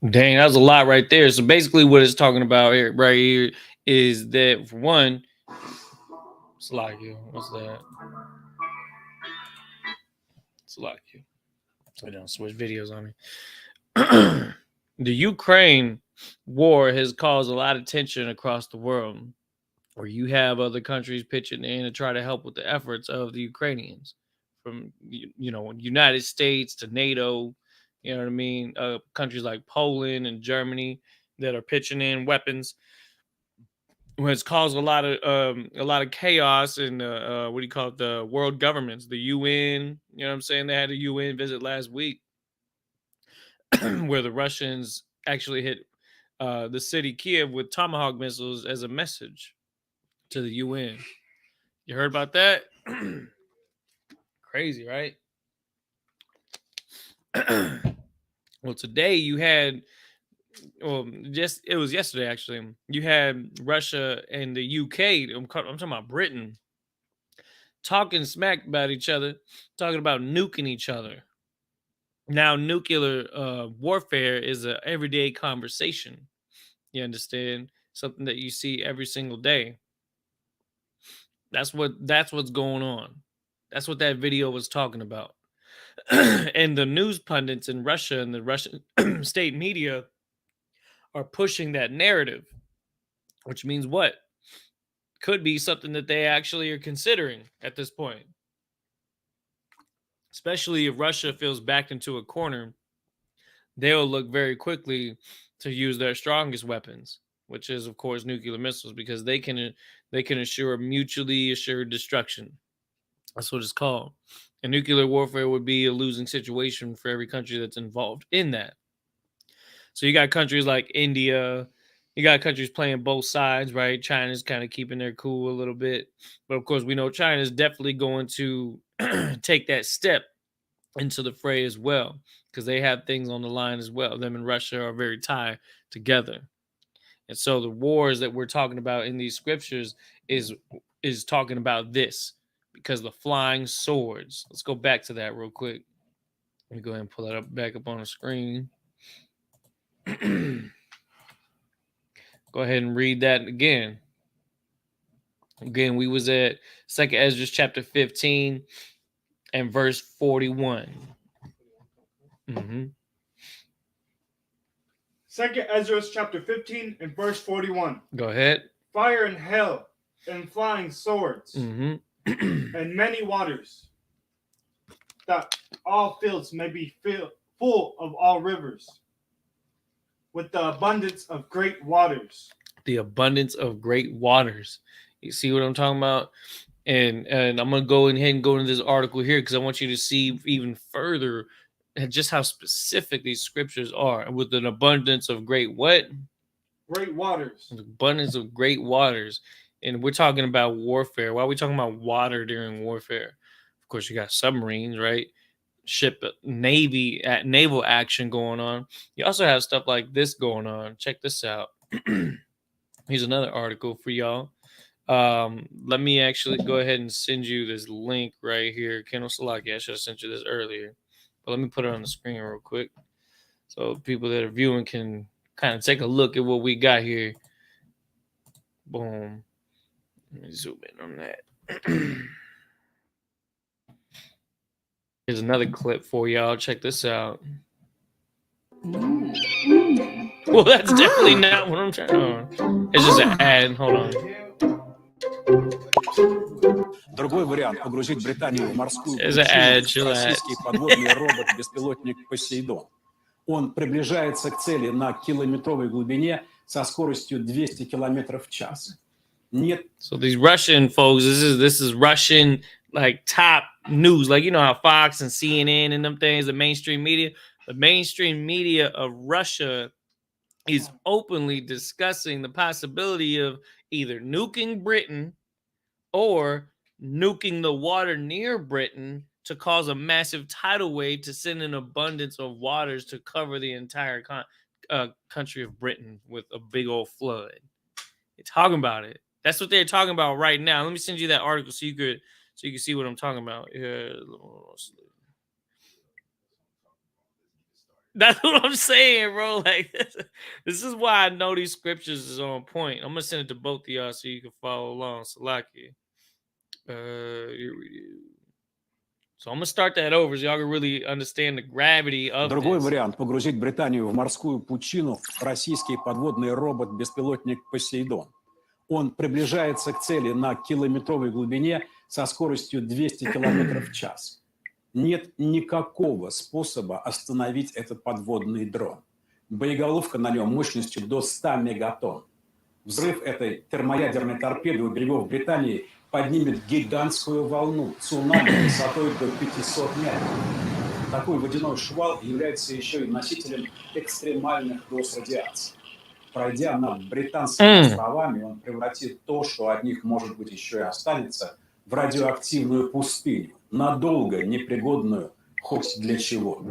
Dang, that's a lot right there. So basically what it's talking about here, right here, is that for one, it's like you. What's that? It's like you. So don't switch videos on me. The Ukraine war has caused a lot of tension across the world, where you have other countries pitching in to try to help with the efforts of the Ukrainians, from United States to NATO. You know what I mean? Countries like Poland and Germany that are pitching in weapons. It's caused a lot of chaos in what do you call it? The world governments, the UN. You know what I'm saying? They had a UN visit last week where the Russians actually hit the city Kiev with Tomahawk missiles as a message to the UN. You heard about that? Crazy, right? Well, today you had, it was yesterday actually. You had Russia and the UK. I'm talking about Britain, talking smack about each other, talking about nuking each other. Now, nuclear warfare is an everyday conversation. You understand? Something that you see every single day. That's what's going on. That's what that video was talking about. And the news pundits in Russia and the Russian state media are pushing that narrative, which means what? Could be something that they actually are considering at this point. Especially if Russia feels backed into a corner, they'll look very quickly to use their strongest weapons, which is, of course, nuclear missiles, because they can assure mutually assured destruction. That's what it's called. And nuclear warfare would be a losing situation for every country that's involved in that. So you got countries like India, you got countries playing both sides, right? China's kind of keeping their cool a little bit. But of course, we know China's definitely going to take that step into the fray as well, because they have things on the line as well. Them and Russia are very tied together. And so the wars that we're talking about in these scriptures is talking about this, because the flying swords. Let's go back to that real quick. Let me go ahead and pull that back up on the screen. Go ahead and read that again. Again, we was at 2nd Ezra chapter 15 and verse 41. 2nd Ezra chapter 15 and verse 41. Go ahead. Fire and hail and flying swords and many waters, that all fields may be full of all rivers, with the abundance of great waters. The abundance of great waters. You see what I'm talking about? And I'm going to go ahead and go into this article here, because I want you to see even further just how specific these scriptures are. With an abundance of great what? Great waters. An abundance of great waters. And we're talking about warfare. Why are we talking about water during warfare? Of course, you got submarines, right? Naval action going on. You also have stuff like this going on. Check this out. Here's another article for y'all. Let me actually go ahead and send you this link right here. Kendall Salaki, I should have sent you this earlier, but let me put it on the screen real quick so people that are viewing can kind of take a look at what we got here. Boom. Let me zoom in on that. Here's another clip for y'all. Check this out. Well, that's definitely not what I'm trying to. It's just an ad. Hold on. Другой вариант – погрузить Британию в морскую There's an ad. пучину. Российский подводный робот-беспилотник «Посейдон». Он приближается к цели на километровой глубине со скоростью 200 километров в час. Нет. So these Russian folks, this is Russian like top news, like you know how Fox and CNN and them things, the mainstream media of Russia is openly discussing the possibility of either nuking Britain or nuking the water near Britain to cause a massive tidal wave to send an abundance of waters to cover the entire country of Britain with a big old flood. They're talking about it. That's what they're talking about right now. Let me send you that article so you can see what I'm talking about. That's what I'm saying, bro. Like this is why I know these scriptures is on point. I'm gonna send it to both of y'all so you can follow along. Salaki. Here we go. So I'm gonna start that over so y'all can really understand the gravity of Другой this. вариант – погрузить Британию в морскую пучину российский подводный робот-беспилотник «Посейдон». Он приближается к цели на километровой глубине со скоростью 200 километров в час. Нет никакого способа остановить этот подводный дрон. Боеголовка на нем мощностью до 100 мегатонн. Взрыв этой термоядерной торпеды у берегов Британии поднимет гигантскую волну, цунами высотой до 500 метров. Такой водяной шквал является еще и носителем экстремальных доз радиации. Пройдя над британскими островами, он превратит то, что от них, может быть, еще и останется, в радиоактивную пустыню, надолго непригодную хоть для чего.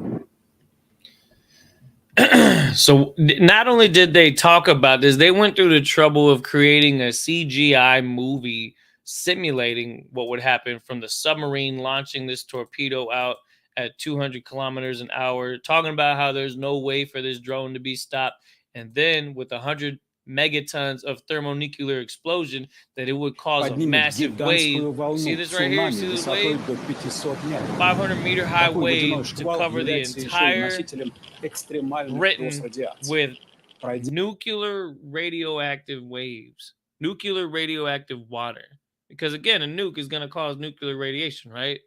So not only did they talk about this, they went through the trouble of creating a CGI movie simulating what would happen from the submarine launching this torpedo out at 200 kilometers an hour, talking about how there's no way for this drone to be stopped. And then with 100 megatons of thermonuclear explosion, that it would cause a massive wave. See this right here? See this wave? 500-meter high wave to cover the entire Britain with nuclear radioactive waves, nuclear radioactive water. Because again, a nuke is going to cause nuclear radiation, right?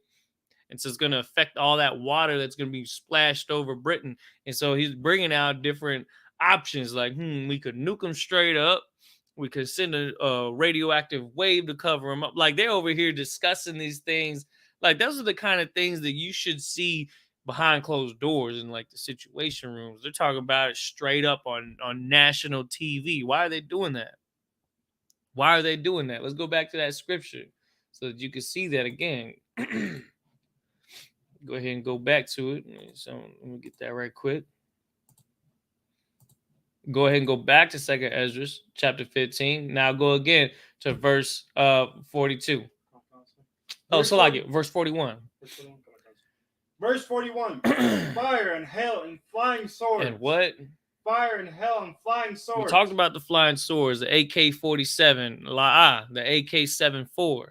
And so it's going to affect all that water that's going to be splashed over Britain. And so he's bringing out different options like, we could nuke them straight up. We could send a radioactive wave to cover them up. Like they're over here discussing these things. Like those are the kind of things that you should see behind closed doors in like the situation rooms. They're talking about it straight up on national TV. Why are they doing that? Why are they doing that? Let's go back to that scripture so that you can see that again. Go ahead and go back to it. So let me get that right quick. Go ahead and go back to 2nd Ezra, chapter 15. Now go again to verse 42. Oh, so like it, verse 41. Verse 41. Fire and hell and flying swords. And what? Fire and hell and flying swords. We talked about the flying swords, the AK-47, the AK-74,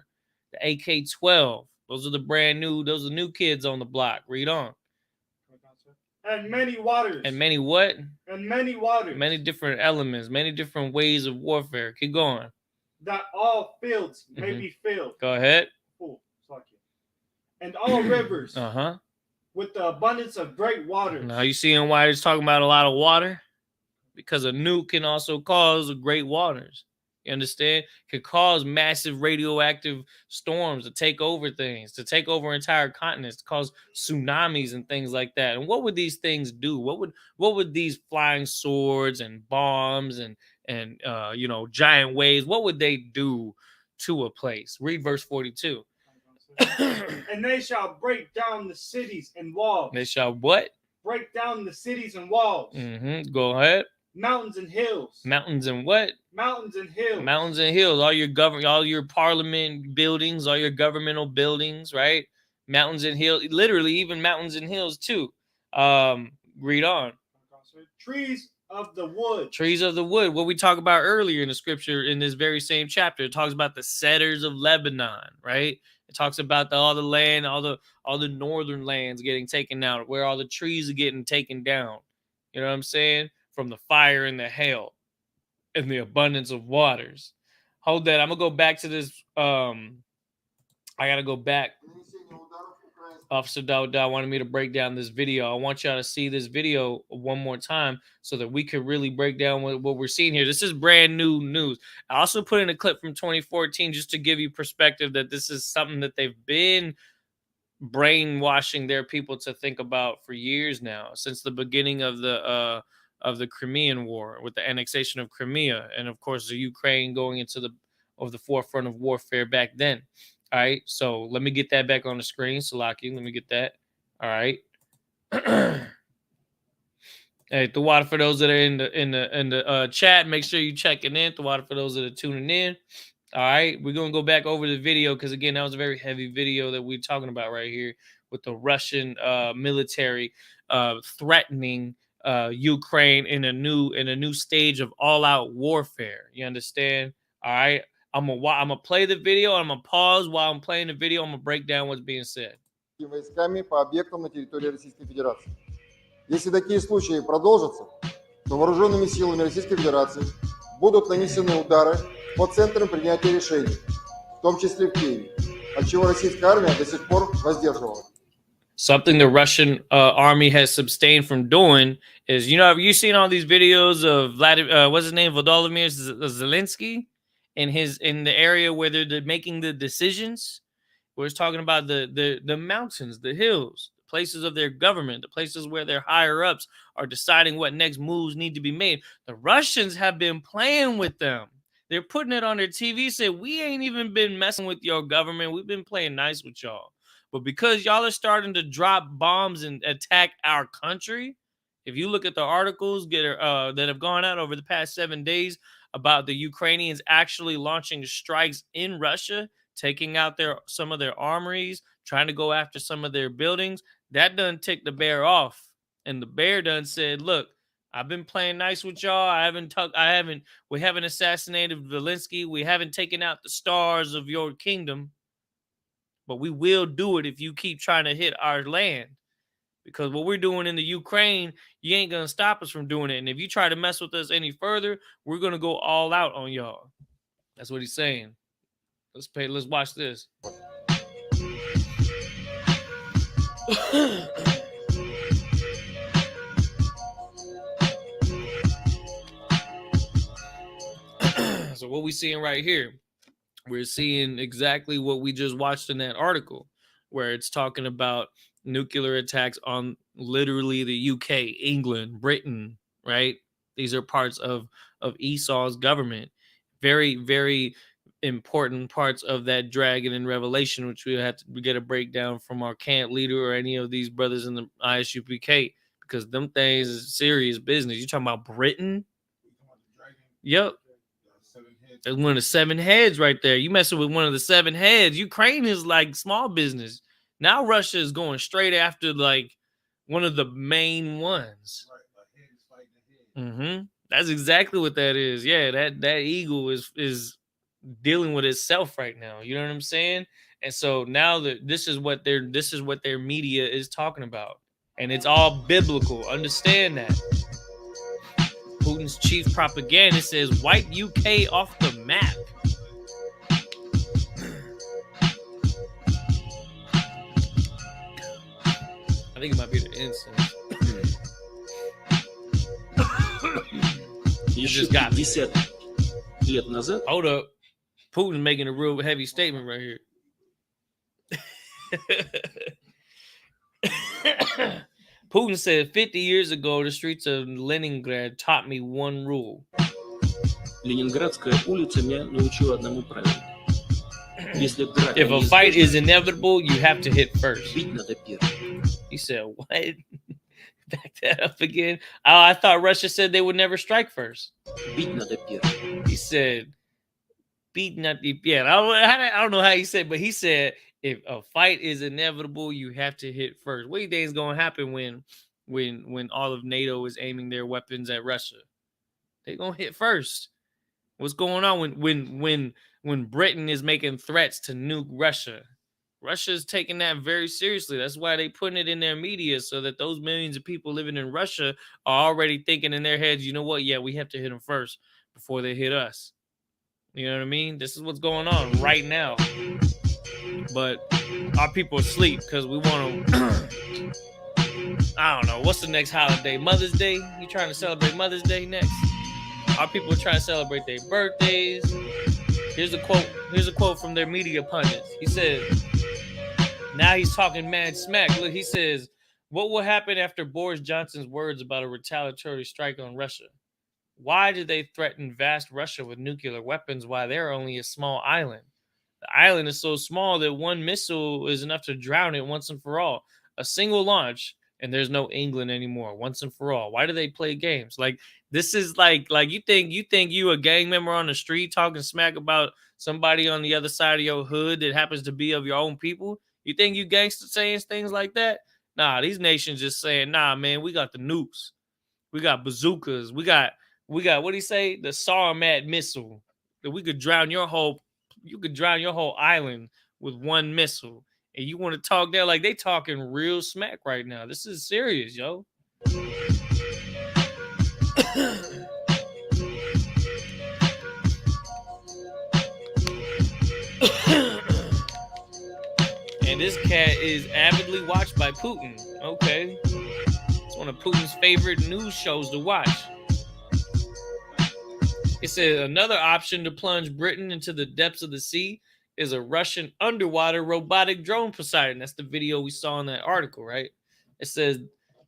the AK-12. Those are the brand new, those are new kids on the block. Read on. And many waters. And many what? And many waters. Many different elements, many different ways of warfare. Keep going. That all fields may be filled. Go ahead. And all rivers. Uh-huh. With the abundance of great waters. Now you seeing why he's talking about a lot of water? Because a nuke can also cause great waters. You understand? Could cause massive radioactive storms to take over things, to take over entire continents, to cause tsunamis and things like that. And what would these things do? What would these flying swords and bombs and giant waves, what would they do to a place? Read verse 42. And they shall break down the cities and walls. They shall what? Break down the cities and walls. Go ahead. Mountains and hills. Mountains and what? Mountains and hills. Mountains and hills. All your parliament buildings, all your governmental buildings, right? Mountains and hills. Literally, even mountains and hills too. Read on. Trees of the wood. Trees of the wood. What we talked about earlier in the scripture in this very same chapter. It talks about the cedars of Lebanon, right? It talks about all the land, all the northern lands getting taken out, where all the trees are getting taken down. You know what I'm saying? From the fire and the hail and the abundance of waters. Hold that. I'm gonna go back to this. I gotta go back. Officer Dawda wanted me to break down this video. I want y'all to see this video one more time so that we could really break down what we're seeing here. This is brand new news. I also put in a clip from 2014 just to give you perspective that this is something that they've been brainwashing their people to think about for years now, since the beginning of the Crimean War, with the annexation of Crimea, and of course the Ukraine going into the forefront of warfare back then. All right, so let me get that back on the screen, Salaki. Let me get that. All right. Hey, the water for those that are in the chat. Make sure you checking in. The water for those that are tuning in. All right, we're gonna go back over the video because again, that was a very heavy video that we're talking about right here with the Russian military threatening Ukraine in a new stage of all-out warfare. You understand? All right. I'm gonna play the video. I'm gonna pause while I'm playing the video. I'm gonna break down what's being said. Войсками по объектам на территории Российской Федерации. Если такие случаи продолжатся, то вооруженными силами Российской Федерации будут нанесены удары по центрам принятия решений, в том числе в Киеве, от чего российская армия до сих пор воздерживалась. Something the Russian army has abstained from doing is, have you seen all these videos of what's his name, Volodymyr Zelensky? In the area where they're making the decisions, where it's talking about the mountains, the hills, the places of their government, the places where their higher ups are deciding what next moves need to be made. The Russians have been playing with them. They're putting it on their TV, say, we ain't even been messing with your government. We've been playing nice with y'all. But because y'all are starting to drop bombs and attack our country, if you look at the articles that have gone out over the past 7 days about the Ukrainians actually launching strikes in Russia, taking out some of their armories, trying to go after some of their buildings, that done ticked the bear off. And the bear done said, look, I've been playing nice with y'all. We haven't assassinated Zelensky. We haven't taken out the stars of your kingdom. But we will do it if you keep trying to hit our land. Because what we're doing in the Ukraine, you ain't going to stop us from doing it. And if you try to mess with us any further, we're going to go all out on y'all. That's what he's saying. Let's watch this. So what we seeing right here, we're seeing exactly what we just watched in that article, where it's talking about nuclear attacks on literally the UK, England, Britain, right? These are parts of Esau's government. Very, very important parts of that dragon in Revelation, which we get a breakdown from our camp leader or any of these brothers in the I.S.U.P.K, because them things is serious business. You talking about Britain? Yep. That's one of the 7 heads right there. You messing with one of the 7 heads. Ukraine is like small business. Now Russia is going straight after like one of the main ones. That's exactly what that is. Yeah, that eagle is dealing with itself right now. You know what I'm saying? And so now that this is what their media is talking about, and it's all biblical. Understand that. Putin's chief propagandist says wipe UK off the map. I think it might be the incense. You just got 50 лет назад. Hold up. Putin's making a real heavy statement right here. Putin said 50 years ago, the streets of Leningrad taught me one rule. Ленинградская улица меня научила одному правилу. If a fight is inevitable, you have to hit first. Бить надо первым. He said, what? Back that up again. Oh, I thought Russia said they would never strike first. Бить надо первым. He said, beat not the... Yeah, I don't know how he said, but he said, if a fight is inevitable, you have to hit first. What do you think is going to happen when all of NATO is aiming their weapons at Russia? They're going to hit first. What's going on when Britain is making threats to nuke Russia? Russia's taking that very seriously. That's why they putting it in their media, so that those millions of people living in Russia are already thinking in their heads, you know what? Yeah, we have to hit them first before they hit us. You know what I mean? This is what's going on right now. But our people are asleep because we want to... I don't know. What's the next holiday? Mother's Day? You trying to celebrate Mother's Day next? Our people are trying to celebrate their birthdays. Here's a quote from their media pundits. He said, now he's talking mad smack. Look, he says, what will happen after Boris Johnson's words about a retaliatory strike on Russia? Why did they threaten vast Russia with nuclear weapons while they're only a small island? The island is so small that one missile is enough to drown it once and for all. A single launch, and there's no England anymore, once and for all. Why do they play games? Like, this is like you think you a gang member on the street talking smack about somebody on the other side of your hood that happens to be of your own people? You think you gangsters saying things like that? Nah, these nations just saying, nah, man, we got the nukes. We got bazookas. We got, what do you say? The Sarmat missile. That we could drown your whole island with one missile. And you want to talk there like they talking real smack right now. This is serious, yo. And this cat is avidly watched by Putin. Okay. It's one of Putin's favorite news shows to watch. It says another option to plunge Britain into the depths of the sea is a Russian underwater robotic drone Poseidon. That's the video we saw in that article, right? It says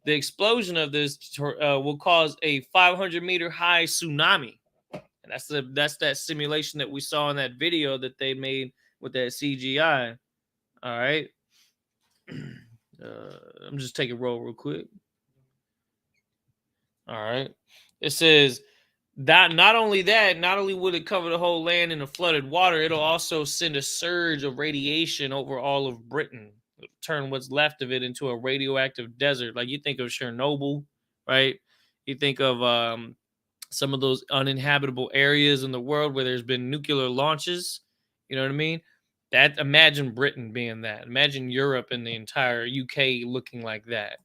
the explosion of this will cause a 500-meter high tsunami. And that's that simulation that we saw in that video that they made with that CGI. All right. I'm just taking a roll real quick. All right. It says that not only would it cover the whole land in a flooded water, it'll also send a surge of radiation over all of Britain. It'll turn what's left of it into a radioactive desert. Like you think of Chernobyl, right? You think of some of those uninhabitable areas in the world where there's been nuclear launches. You know what I mean? Imagine Britain being that. Imagine Europe and the entire UK looking like that.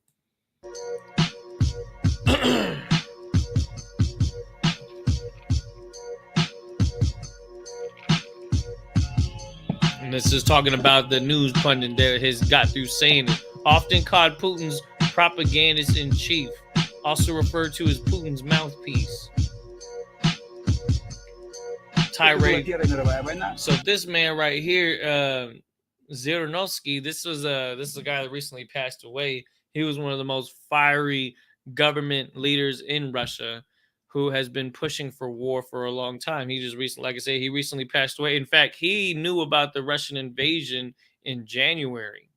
And this is talking about the news pundit there has got through saying it. Often called Putin's propagandist in chief, also referred to as Putin's mouthpiece. Tirade. So this man right here, Zhirinovsky, this is a guy that recently passed away. He was one of the most fiery government leaders in Russia, who has been pushing for war for a long time. He just recently, like I say, he recently passed away. In fact, he knew about the Russian invasion in January,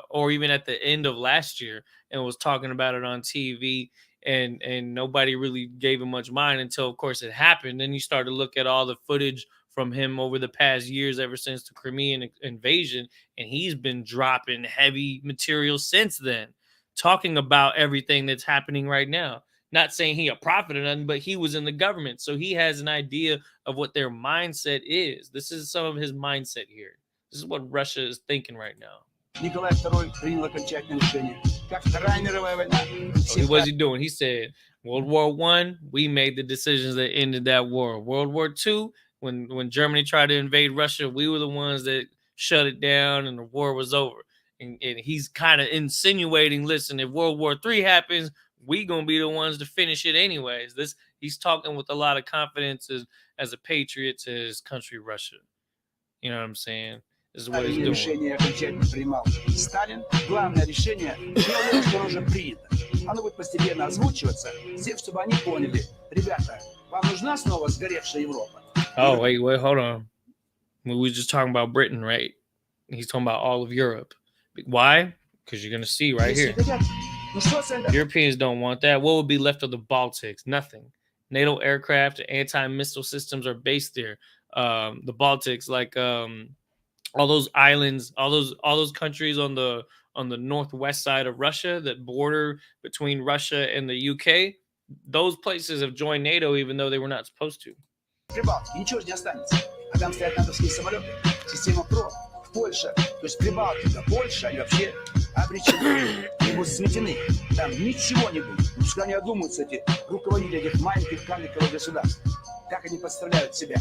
or even at the end of last year, and was talking about it on TV. And nobody really gave him much mind until, of course, it happened. Then you start to look at all the footage from him over the past years, ever since the Crimean invasion, and he's been dropping heavy material since then, talking about everything that's happening right now. Not saying he a prophet or nothing, but he was in the government, so he has an idea of what their mindset is. This is some of his mindset here. This is what Russia is thinking right now. Николай II принял окончательное решение. Как Вторая мировая война. So what's he doing? He said, World War I, we made the decisions that ended that war. World War II, when Germany tried to invade Russia, we were the ones that shut it down and the war was over. And he's kind of insinuating, listen, if World War III happens, we gonna be the ones to finish it anyways. He's talking with a lot of confidence as a patriot to his country, Russia. You know what I'm saying? This is what he's doing. Решение окончательно принимал Сталин. Главное решение, я уверен, что оно уже принято. Оно будет постепенно озвучиваться, чтобы они поняли, ребята, вам нужна снова сгоревшая Европа. Oh, wait, hold on. We were just talking about Britain, right? He's talking about all of Europe. Why? Because you're gonna see right here. Europeans don't want that. What would be left of the Baltics? Nothing. NATO aircraft and anti-missile systems are based there. The Baltics, like all those islands, all those countries on the northwest side of Russia that border between Russia and the UK, those places have joined NATO even though they were not supposed to. Ничего же не останется. А там стоят натовские самолеты, система ПРО. Польша, то есть Прибалтика, Польша, они вообще обречены, они будут сметены. Там ничего не будет. Пускай они одумаются, эти руководители этих маленьких карликовых государств, как они подставляют себя.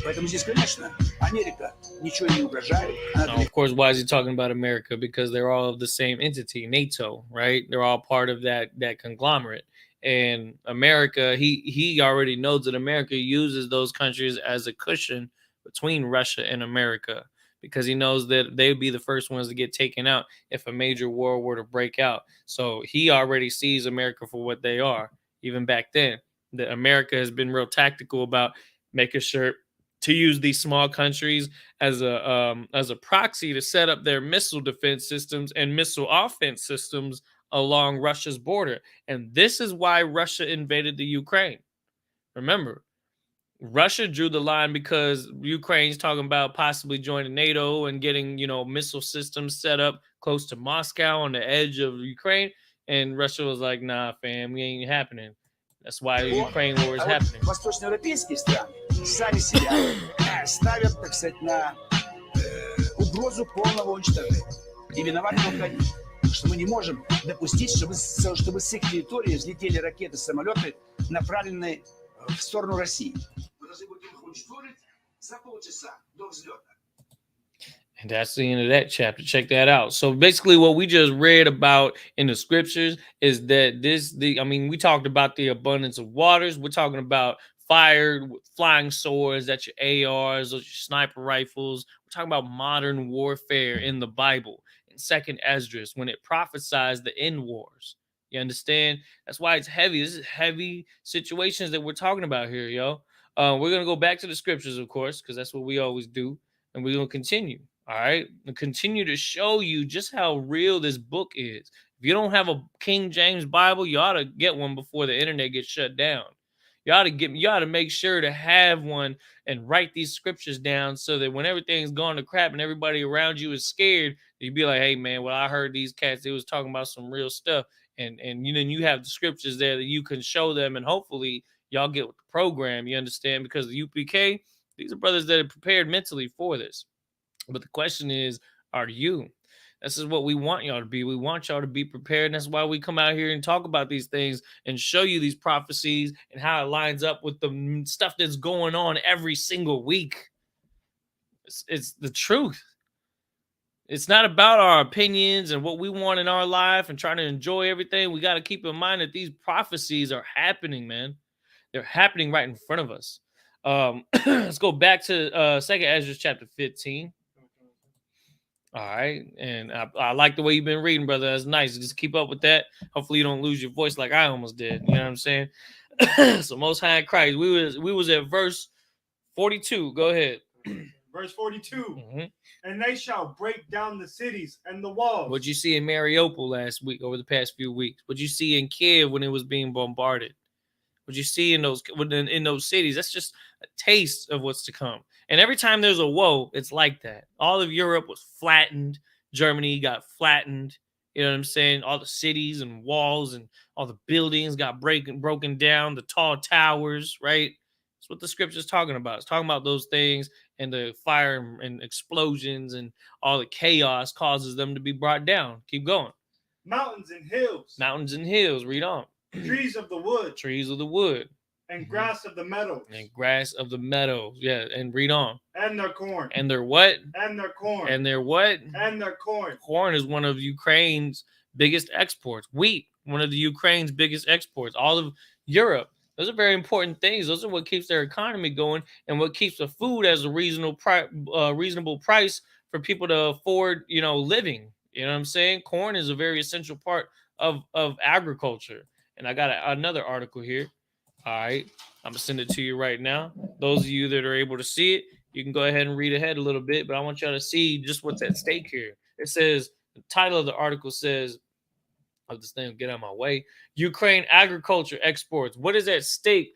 Поэтому здесь, конечно, Америка ничего не угрожает. Of course, why is he talking about America? Because they're all of the same entity, NATO, right? They're all part of that conglomerate. And America, he already knows that America uses those countries as a cushion between Russia and America, because he knows that they'd be the first ones to get taken out if a major war were to break out. So he already sees America for what they are. Even back then, that America has been real tactical about making sure to use these small countries as a proxy to set up their missile defense systems and missile offense systems along Russia's border. And this is why Russia invaded the Ukraine. Remember, Russia drew the line because Ukraine's talking about possibly joining NATO and getting, missile systems set up close to Moscow on the edge of Ukraine. And Russia was like, nah, fam, we ain't happening. That's why the Ukraine war is happening. Восточноевропейские страны сами себя ставят, так сказать, на угрозу полного уничтожения. И виноваты только они. Что мы не можем допустить, чтобы с их территории взлетели ракеты, самолеты, направленные в сторону России. Мы должны будем их уничтожить за полчаса до взлета. And that's the end of that chapter. Check that out. So basically what we just read about in the scriptures is that we talked about the abundance of waters. We're talking about fire, flying swords, that's your ARs, those your sniper rifles. We're talking about modern warfare in the Bible. In 2nd Esdras, when it prophesies the end wars. You understand? That's why it's heavy. This is heavy situations that we're talking about here, yo. We're going to go back to the scriptures, of course, because that's what we always do. And we're going to continue. All right, and continue to show you just how real this book is. If you don't have a King James Bible, you ought to get one before the internet gets shut down. You ought to make sure to have one and write these scriptures down so that when everything's gone to crap and everybody around you is scared, you'd be like, hey man, well, I heard these cats, they was talking about some real stuff. And you have the scriptures there that you can show them, and hopefully y'all get with the program, you understand? Because the I.S.U.P.K, these are brothers that are prepared mentally for this. But the question is, are you? This is what we want y'all to be. We want y'all to be prepared. And that's why we come out here and talk about these things and show you these prophecies and how it lines up with the stuff that's going on every single week. It's the truth. It's not about our opinions and what we want in our life and trying to enjoy everything. We got to keep in mind that these prophecies are happening, man. They're happening right in front of us. Let's go back to 2nd Esdras chapter 15. All right. And I like the way you've been reading, brother. That's nice. Just keep up with that. Hopefully you don't lose your voice like I almost did. You know what I'm saying? So Most High in Christ. We was at verse 42. Go ahead. Verse 42. Mm-hmm. And they shall break down the cities and the walls. What'd you see in Mariupol last week, over the past few weeks? What'd you see in Kiev when it was being bombarded? What'd you see in those cities? That's just a taste of what's to come. And every time there's a woe, it's like that. All of Europe was flattened. Germany got flattened. You know what I'm saying? All the cities and walls and all the buildings got broken down. The tall towers, right? That's what the scripture's talking about. It's talking about those things, and the fire and explosions and all the chaos causes them to be brought down. Keep going. Mountains and hills. Mountains and hills. Read on. Trees of the wood. Trees of the wood. And grass of the meadows. And grass of the meadows. Yeah, and read on. And their corn. And their what? And their corn. And their what? And their corn. Corn is one of Ukraine's biggest exports. Wheat, one of the Ukraine's biggest exports. All of Europe. Those are very important things. Those are what keeps their economy going and what keeps the food as a reasonable price for people to afford, living. You know what I'm saying? Corn is a very essential part of agriculture. And I got another article here. All right. I'm going to send it to you right now. Those of you that are able to see it, you can go ahead and read ahead a little bit, but I want y'all to see just what's at stake here. It says, the title of the article says, oh, this thing will get out of my way. Ukraine agriculture exports. What is at stake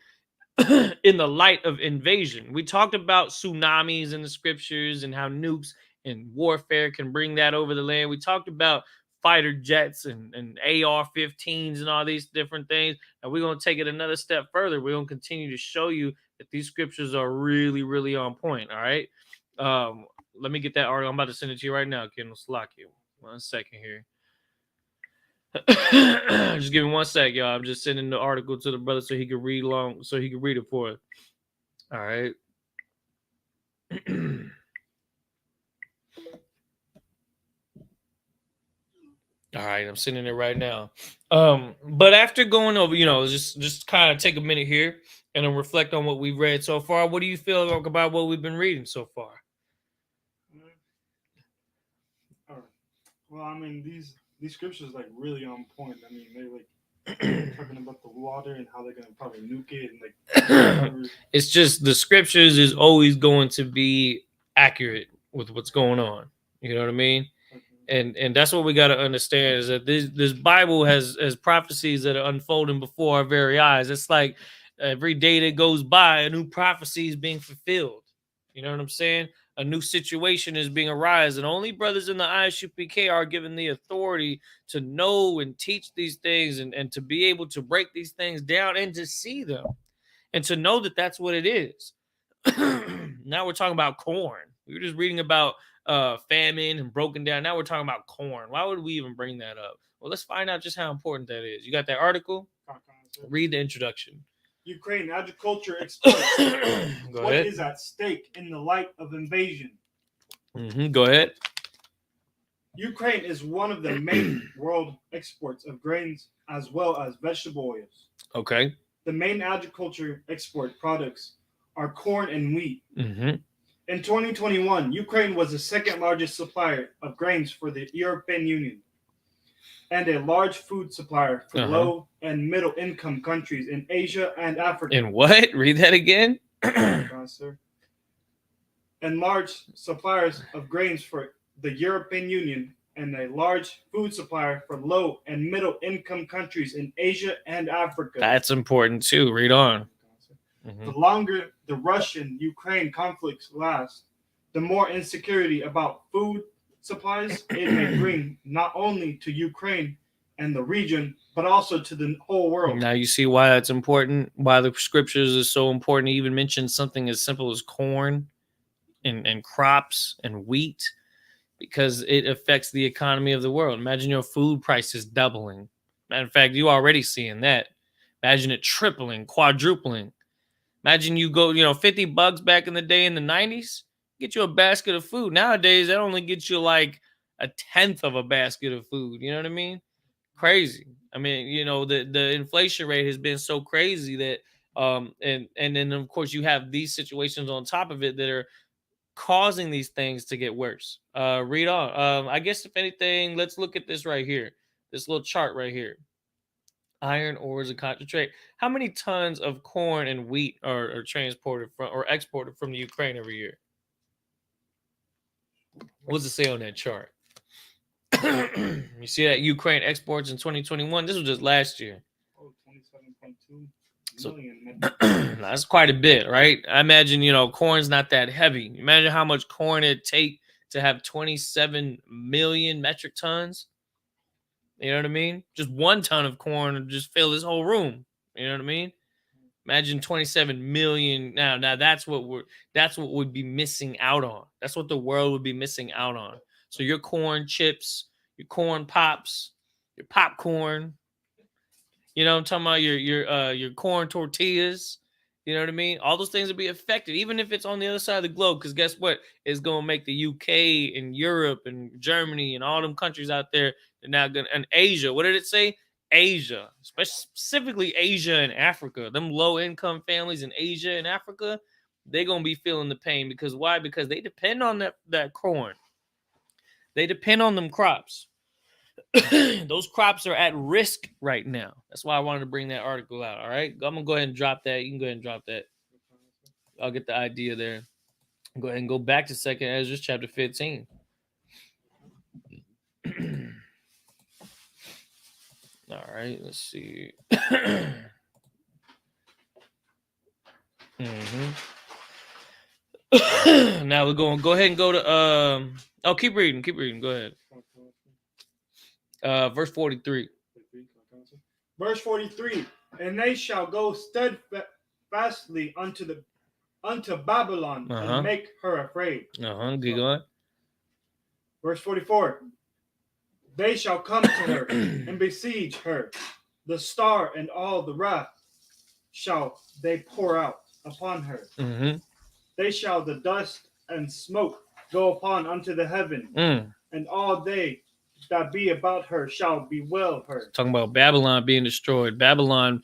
in the light of invasion? We talked about tsunamis in the scriptures and how nukes and warfare can bring that over the land. We talked about fighter jets and AR-15s and all these different things. And we're going to take it another step further. We're going to continue to show you that these scriptures are really, really on point. All right. Let me get that article. I'm about to send it to you right now, Kendall. Slack you. 1 second here. Just give me 1 sec, y'all. I'm just sending the article to the brother so he can read along, so he can read it for us. All right. All right, I'm sending it right now. But after going over, just kind of take a minute here and then reflect on what we've read so far. What do you feel about what we've been reading so far? All right. Well, I mean, these scriptures like really on point. I mean, they're like talking about the water and how they're gonna probably nuke it and like. It's just the scriptures is always going to be accurate with what's going on. You know what I mean? And that's what we got to understand is that this Bible has prophecies that are unfolding before our very eyes. It's like every day that goes by, a new prophecy is being fulfilled. You know what I'm saying? A new situation is being arise, and only brothers in the I.S.U.P.K are given the authority to know and teach these things and to be able to break these things down and to see them and to know that that's what it is. Now we're talking about corn. We were just reading about famine and broken down. Now we're talking about corn. Why would we even bring that up? Well, let's find out just how important that is. You got that article? Read the introduction. Ukraine agriculture exports. Go what ahead. is at stake in the light of invasion? Go ahead. Ukraine is one of the main world exports of grains as well as vegetable oils. Okay. The main agriculture export products are corn and wheat. In 2021, Ukraine was the second largest supplier of grains for the European Union and a large food supplier for low and middle income countries in Asia and Africa. And what? Read that again. Sir. And large suppliers of grains for the European Union and a large food supplier for low and middle income countries in Asia and Africa. That's important too. Read on. The longer the Russian-Ukraine conflicts last, the more insecurity about food supplies it may bring not only to Ukraine and the region, but also to the whole world. Now you see why that's important, why the scriptures is so important to even mention something as simple as corn and crops and wheat, because it affects the economy of the world. Imagine your food prices doubling. Matter of fact, you're already seeing that. Imagine it tripling, quadrupling. Imagine you go, $50 back in the day in the 90s, get you a basket of food. Nowadays, that only gets you like a tenth of a basket of food. You know what I mean? Crazy. I mean, the inflation rate has been so crazy that, and then of course you have these situations on top of it that are causing these things to get worse. Read on. I guess if anything, let's look at this right here. This little chart right here. Iron ores and concentrate. How many tons of corn and wheat are transported from or exported from the Ukraine every year? What does it say on that chart? You see that Ukraine exports in 2021? This was just last year. 27.2 million. That's quite a bit, right? I imagine, corn's not that heavy. Imagine how much corn it'd take to have 27 million metric tons. You know what I mean? Just 1 ton of corn would just fill this whole room. You know what I mean? Imagine 27 million. Now that's what we'd be missing out on. That's what the world would be missing out on. So your corn chips, your corn pops, your popcorn. I'm talking about your corn tortillas. You know what I mean? All those things would be affected, even if it's on the other side of the globe. Because guess what? It's going to make the UK and Europe and Germany and all them countries out there. They're now going to, and Asia. What did it say? Asia, specifically Asia and Africa. Them low-income families in Asia and Africa, they're going to be feeling the pain. Because why? Because they depend on that corn. They depend on them crops. Those crops are at risk right now. That's why I wanted to bring that article out. All right, I'm gonna go ahead and drop that. You can go ahead and drop that. I'll get the idea there. Go ahead and go back to 2nd Ezra chapter 15. All right, let's see. Now we're going. Go ahead and go to. Keep reading. Go ahead. Verse 43. Verse 43. And they shall go steadfastly unto the unto Babylon and make her afraid. Keep going. Verse 44. They shall come to her and besiege her. The star and all the wrath shall they pour out upon her. They shall the dust and smoke go upon unto the heaven, and all they that be about her shall bewail her. Talking about Babylon being destroyed. Babylon,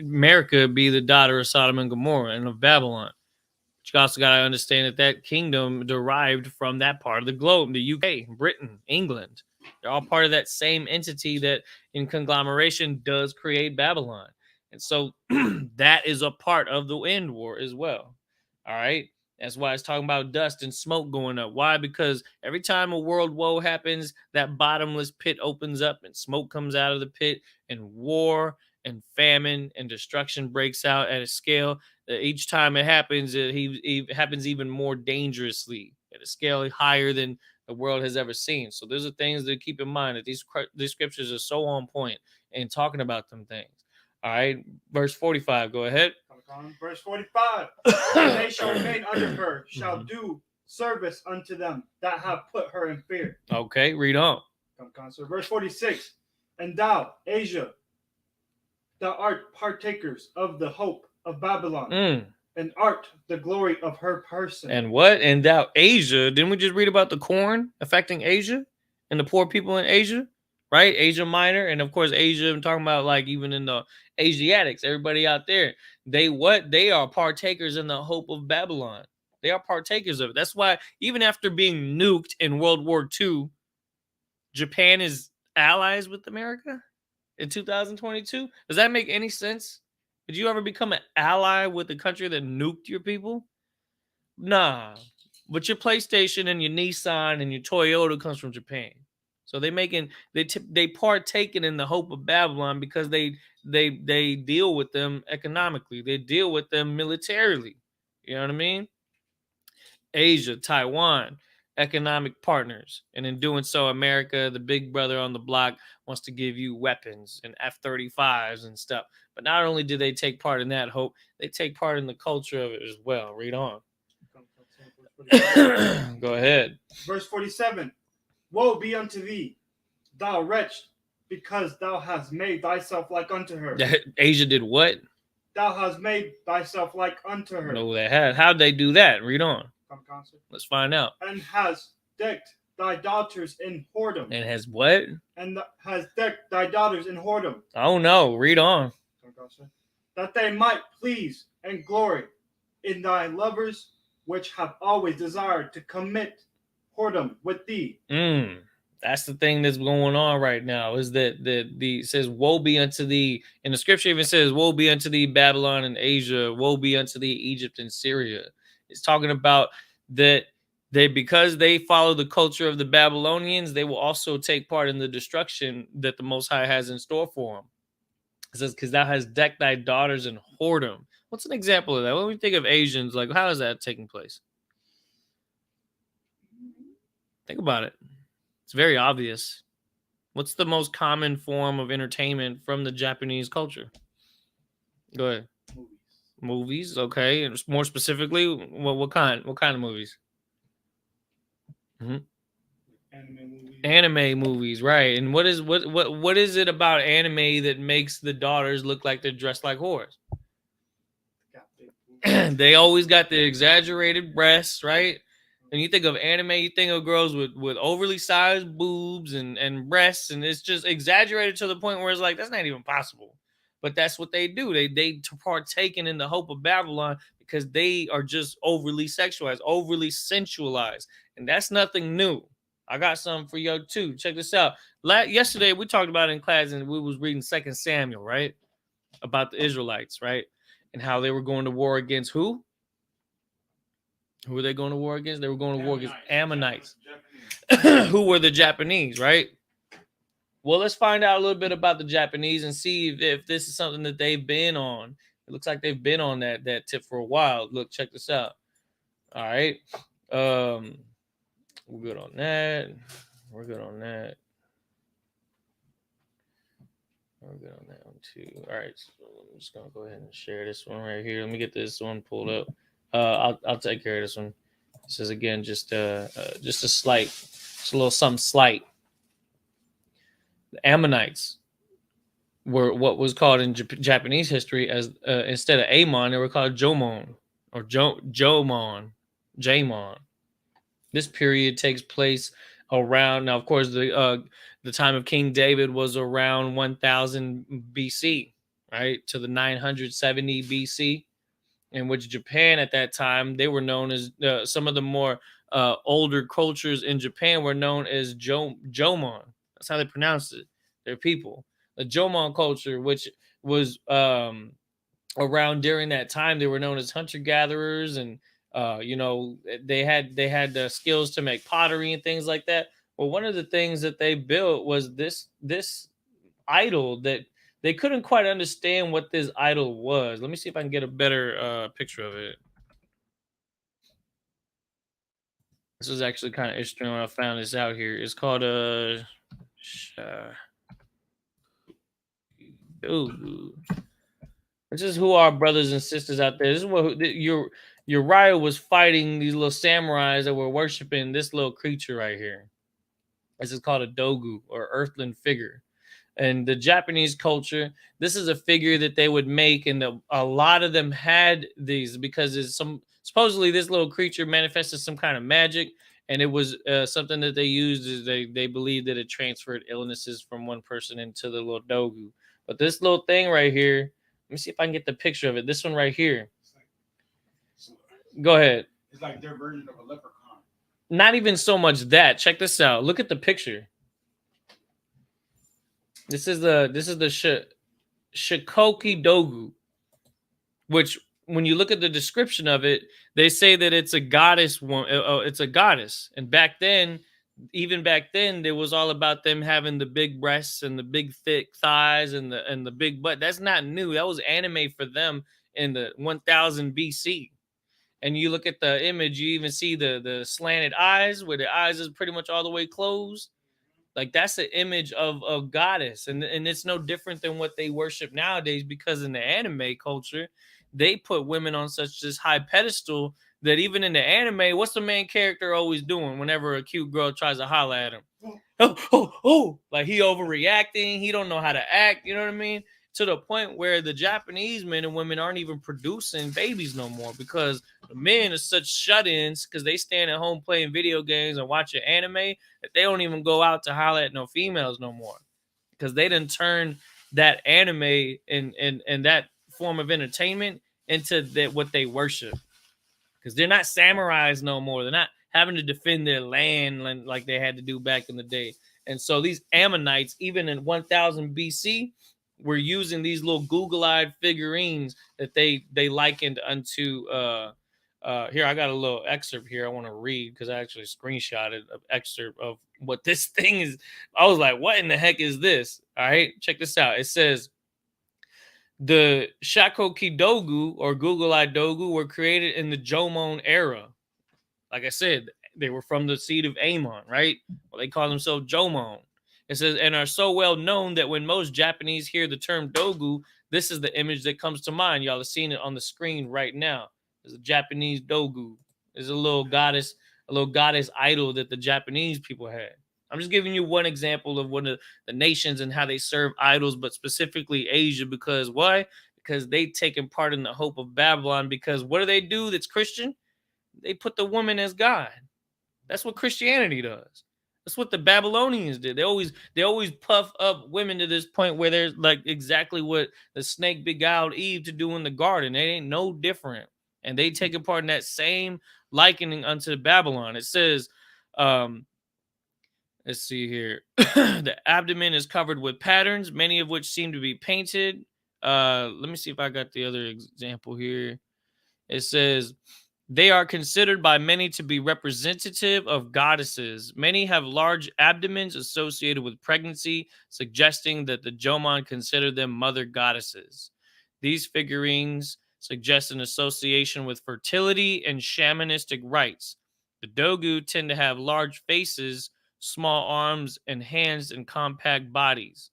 America be the daughter of Sodom and Gomorrah and of Babylon. But you also got to understand that that kingdom derived from that part of the globe, the UK, Britain, England. They're all part of that same entity that in conglomeration does create Babylon. And so that is a part of the end war as well. All right. That's why it's talking about dust and smoke going up. Why? Because every time a world woe happens, that bottomless pit opens up and smoke comes out of the pit, and war and famine and destruction breaks out at a scale that each time it happens, it happens even more dangerously at a scale higher than the world has ever seen. So those are things to keep in mind, that these scriptures are so on point in talking about them things. All right, verse 45, go ahead. Verse 45, they shall remain under her, shall do service unto them that have put her in fear. Okay, read on. So verse 46, and thou, Asia, thou art partakers of the hope of Babylon, and art the glory of her person. And what? And thou, Asia, didn't we just read about the corn affecting Asia and the poor people in Asia? Right? Asia Minor. And of course, Asia, I'm talking about like even in the Asiatics, everybody out there. They are partakers in the hope of Babylon. They are partakers of it. That's why even after being nuked in World War II, Japan is allies with America in 2022. Does that make any sense? Did you ever become an ally with a country that nuked your people? Nah. But your PlayStation and your Nissan and your Toyota comes from Japan. So they partaking in the hope of Babylon because they deal with them economically. They deal with them militarily. You know what I mean? Asia, Taiwan, economic partners. And in doing so, America, the big brother on the block, wants to give you weapons and F-35s and stuff. But not only do they take part in that hope, they take part in the culture of it as well. Read on. Go ahead. Verse 47. Woe be unto thee, thou wretch, because thou hast made thyself like unto her. Asia did what? Thou hast made thyself like unto her. No, they had. How'd they do that? Read on. Let's find out. And has decked thy daughters in whoredom. And has what? And has decked thy daughters in whoredom. Oh no, read on. That they might please and glory in thy lovers, which have always desired to commit whoredom with thee. That's the thing that's going on right now, is that it says, woe be unto thee. And the scripture even says, woe be unto thee, Babylon and Asia, woe be unto thee, Egypt and Syria. It's talking about that because they follow the culture of the Babylonians, they will also take part in the destruction that the Most High has in store for them. It says, because thou hast decked thy daughters in whoredom. What's an example of that? When we think of Asians, like, how is that taking place? Think about it. It's very obvious. What's the most common form of entertainment from the Japanese culture? Go ahead. Movies, okay. And more specifically, what kind? What kind of movies? Anime movies, right? And what is it about anime that makes the daughters look like they're dressed like whores? They always got the exaggerated breasts, right? And you think of anime, you think of girls with overly sized boobs and breasts, and it's just exaggerated to the point where it's like, that's not even possible. But that's what they do. They partake in the hope of Babylon because they are just overly sexualized, overly sensualized. And that's nothing new. I got something for you too. Check this out. Yesterday, we talked about it in class, and we was reading 2 Samuel, right? About the Israelites, right? And how they were going to war against who? Who were they going to war against? They were going to war against Ammonites. Who were the Japanese, right? Well, let's find out a little bit about the Japanese and see if this is something that they've been on. It looks like they've been on that tip for a while. Look, check this out. All right. We're good on that. We're good on that. We're good on that one too. All right. So I'm just going to go ahead and share this one right here. Let me get this one pulled up. I'll take care of this one. This is again just a slight, just a little something slight. The Ammonites were what was called in Japanese history as instead of Amon, they were called Jomon or Jomon. This period takes place around, now of course the time of King David was around 1000 BC, right, to the 970 BC, in which Japan at that time, they were known as some of the more older cultures in Japan were known as Jomon. That's how they pronounced it. Their people, the Jomon culture, which was around during that time, they were known as hunter gatherers, and they had the skills to make pottery and things like that. Well, one of the things that they built was this idol that they couldn't quite understand what this idol was. Let me see if I can get a better picture of it. This is actually kind of interesting when I found this out here. It's called this is who our brothers and sisters out there. This is what Uriah was fighting these little samurais that were worshiping this little creature right here. This is called a dogu, or earthling figure. And the Japanese culture, this is a figure that they would make, and a lot of them had these because supposedly this little creature manifested some kind of magic, and it was something that they used. Is they believed that it transferred illnesses from one person into the little dogu. But this little thing right here, let me see if I can get the picture of it. This one right here. Go ahead. It's like their version of a leprechaun. Not even so much that. Check this out. Look at the picture. This is the Shikoki Dogu, which when you look at the description of it, they say that it's a goddess. It's a goddess, and even back then, it was all about them having the big breasts and the big thick thighs and the big butt. That's not new. That was anime for them in the 1000 BC. And you look at the image, you even see the slanted eyes, where the eyes is pretty much all the way closed. Like that's an image of a goddess, and it's no different than what they worship nowadays, because in the anime culture, they put women on such this high pedestal that even in the anime, what's the main character always doing whenever a cute girl tries to holler at him? Oh, like he overreacting. He don't know how to act. You know what I mean? To the point where the Japanese men and women aren't even producing babies no more, because the men are such shut-ins because they stand at home playing video games and watching anime that they don't even go out to holler at no females no more, because they done turn that anime and that form of entertainment into what they worship, because they're not samurais no more. They're not having to defend their land like they had to do back in the day. And so these Ammonites, even in 1000 BC, were using these little Google-eyed figurines that they likened unto here. I got a little excerpt here I want to read, because I actually screenshotted an excerpt of what this thing is. I was like, what in the heck is this? All right, check this out. It says the Shakoki Dogu, or Google-eyed Dogu, were created in the Jomon era. Like I said, they were from the seed of Amon, right? Well, they call themselves Jomon. It says, and are so well known that when most Japanese hear the term dogu, this is the image that comes to mind. Y'all are seeing it on the screen right now. There's a Japanese dogu. There's a little goddess idol that the Japanese people had. I'm just giving you one example of one of the nations and how they serve idols, but specifically Asia. Because why? Because they taken part in the hope of Babylon. Because what do that's Christian? They put the woman as God. That's what Christianity does. That's what the Babylonians did. They always puff up women to this point where they're like exactly what the snake beguiled Eve to do in the garden. They ain't no different. And they take part in that same likening unto Babylon. It says, let's see here. The abdomen is covered with patterns, many of which seem to be painted. Let me see if I got the other example here. It says, they are considered by many to be representative of goddesses. Many have large abdomens associated with pregnancy, suggesting that the Jomon consider them mother goddesses. These figurines suggest an association with fertility and shamanistic rites. The Dogu tend to have large faces, small arms and hands, and compact bodies.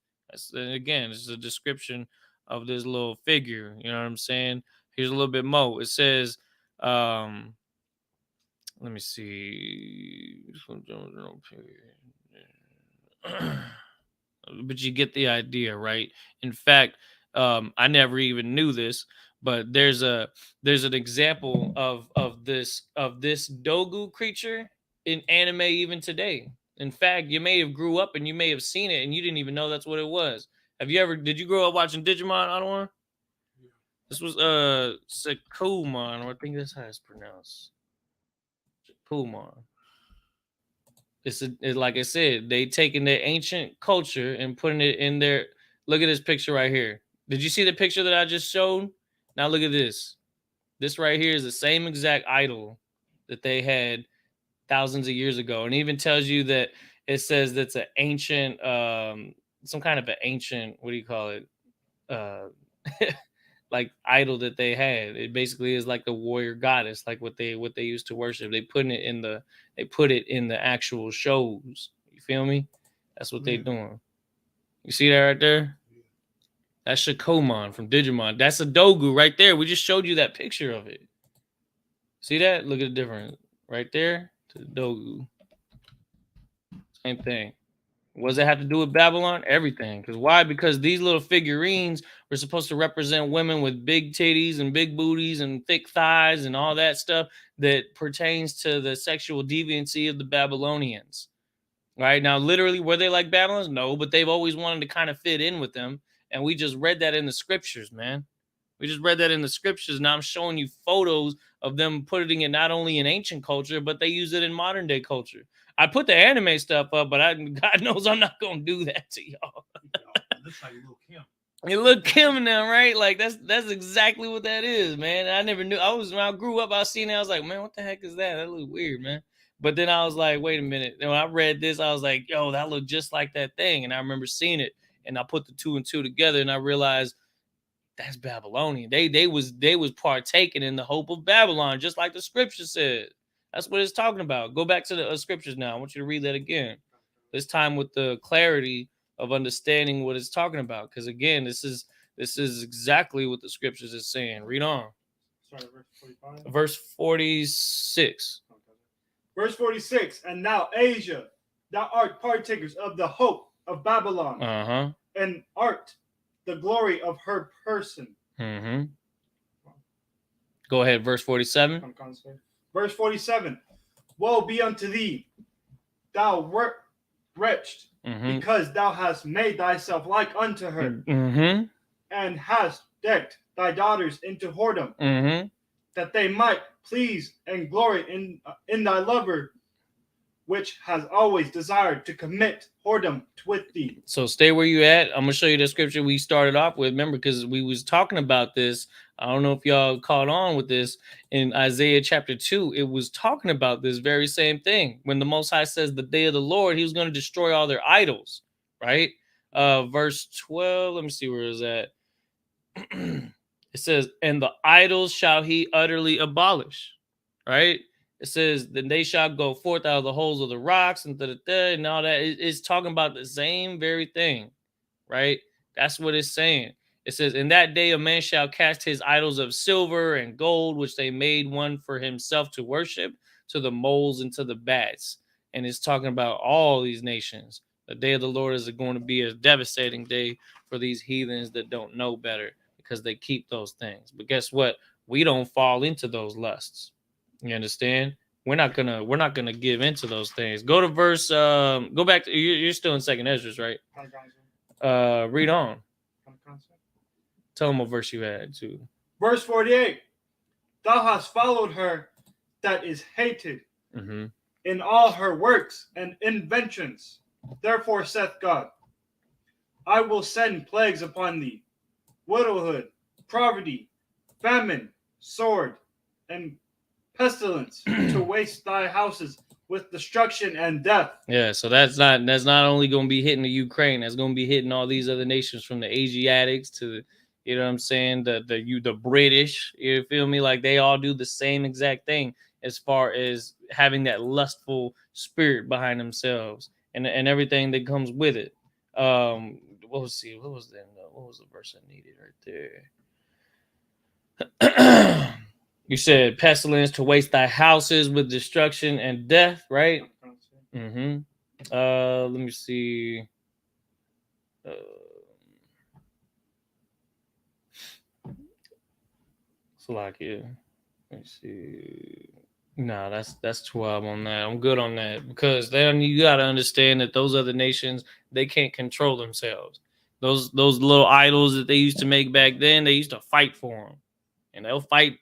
Again, this is a description of this little figure. You know what I'm saying? Here's a little bit more. It says, Let me see. But you get the idea, right? In fact, I never even knew this, but there's an example of this dogu creature in anime even today. In fact, you may have grew up and you may have seen it and you didn't even know that's what it was. Did you grow up watching Digimon, Anwar? This was Sakumon, or I think that's how it's pronounced. Sakumon. It's like I said, they taking their ancient culture and putting it in their. Look at this picture right here. Did you see the picture that I just showed? Now look at this. This right here is the same exact idol that they had thousands of years ago, and it even tells you that it says that's an ancient, some kind of an ancient. What do you call it? Like idol that they had. It basically is like the warrior goddess, like what they used to worship. They put it in the actual shows. You feel me? That's what they doing. You see that right there? That's Shakomon from Digimon. That's a Dogu right there. We just showed you that picture of it. See that? Look at the difference right there to the Dogu. Same thing. What does it have to do with Babylon? Everything. Because why? Because these little figurines were supposed to represent women with big titties and big booties and thick thighs and all that stuff that pertains to the sexual deviancy of the Babylonians. Right? Now, literally, were they like Babylonians? No, but they've always wanted to kind of fit in with them. And we just read that in the scriptures, man. We just read that in the scriptures. Now I'm showing you photos of them putting it not only in ancient culture, but they use it in modern day culture. I put the anime stuff up, but God knows I'm not gonna do that to y'all. Looks like Lil Kim. You look Kim now, right? Like that's exactly what that is, man. I never knew. When I grew up, I seen it. I was like, man, what the heck is that? That looks weird, man. But then I was like, wait a minute. And when I read this, I was like, yo, that looked just like that thing. And I remember seeing it, and I put the two and two together, and I realized that's Babylonian. They was partaking in the hope of Babylon, just like the scripture said. That's what it's talking about. Go back to the scriptures now. I want you to read that again. This time with the clarity of understanding what it's talking about. Because again, this is exactly what the scriptures is saying. Read on. Sorry, verse 45. Verse 46. Verse 46. And now Asia, thou art partakers of the hope of Babylon, and art the glory of her person. Go ahead, verse 47. Verse 47. Woe be unto thee, thou wert wretched, because thou hast made thyself like unto her, and hast decked thy daughters into whoredom, that they might please and glory in thy lover, which has always desired to commit whoredom with thee. So stay where you at. I'm gonna show you the scripture we started off with. Remember, because we was talking about this. I don't know if y'all caught on with this in Isaiah chapter 2. It was talking about this very same thing. When the Most High says the day of the Lord, he was going to destroy all their idols, right? Verse 12. Let me see where it's at. It says, and the idols shall he utterly abolish, right? It says, then they shall go forth out of the holes of the rocks and and all that. It's talking about the same very thing, right? That's what it's saying. It says, in that day a man shall cast his idols of silver and gold, which they made one for himself to worship, to the moles and to the bats. And it's talking about all these nations. The day of the Lord is going to be a devastating day for these heathens that don't know better, because they keep those things. But guess what? We don't fall into those lusts. You understand? We're not gonna give into those things. Go to verse. Go back to you're still in Second Ezra, right? Read on. Tell them what verse you had too. Verse 48. Thou hast followed her that is hated in all her works and inventions. Therefore saith God, I will send plagues upon thee, widowhood, poverty, famine, sword, and pestilence to waste thy houses with destruction and death. Yeah, so that's not only going to be hitting the Ukraine, that's going to be hitting all these other nations, from the Asiatics to the, you know what I'm saying, the British, you feel me? Like they all do the same exact thing as far as having that lustful spirit behind themselves and everything that comes with it. What was the verse I needed right there? You said pestilence to waste thy houses with destruction and death, right? Mm-hmm. Let me see. Slovakia. Let me see. No, that's 12 on that. I'm good on that because then you got to understand that those other nations, they can't control themselves. Those little idols that they used to make back then, they used to fight for them, and they'll fight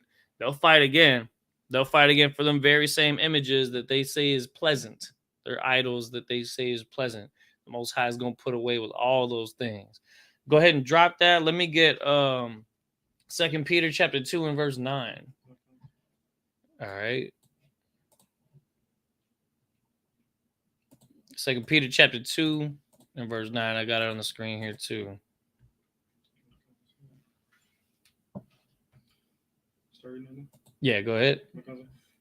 again. They'll fight again for them very same images that they say is pleasant. They're idols that they say is pleasant. The Most High is gonna put away with all those things. Go ahead and drop that. Let me get 2 Peter chapter 2 and verse 9. All right. 2 Peter chapter 2 and verse 9. I got it on the screen here too. Yeah, go ahead.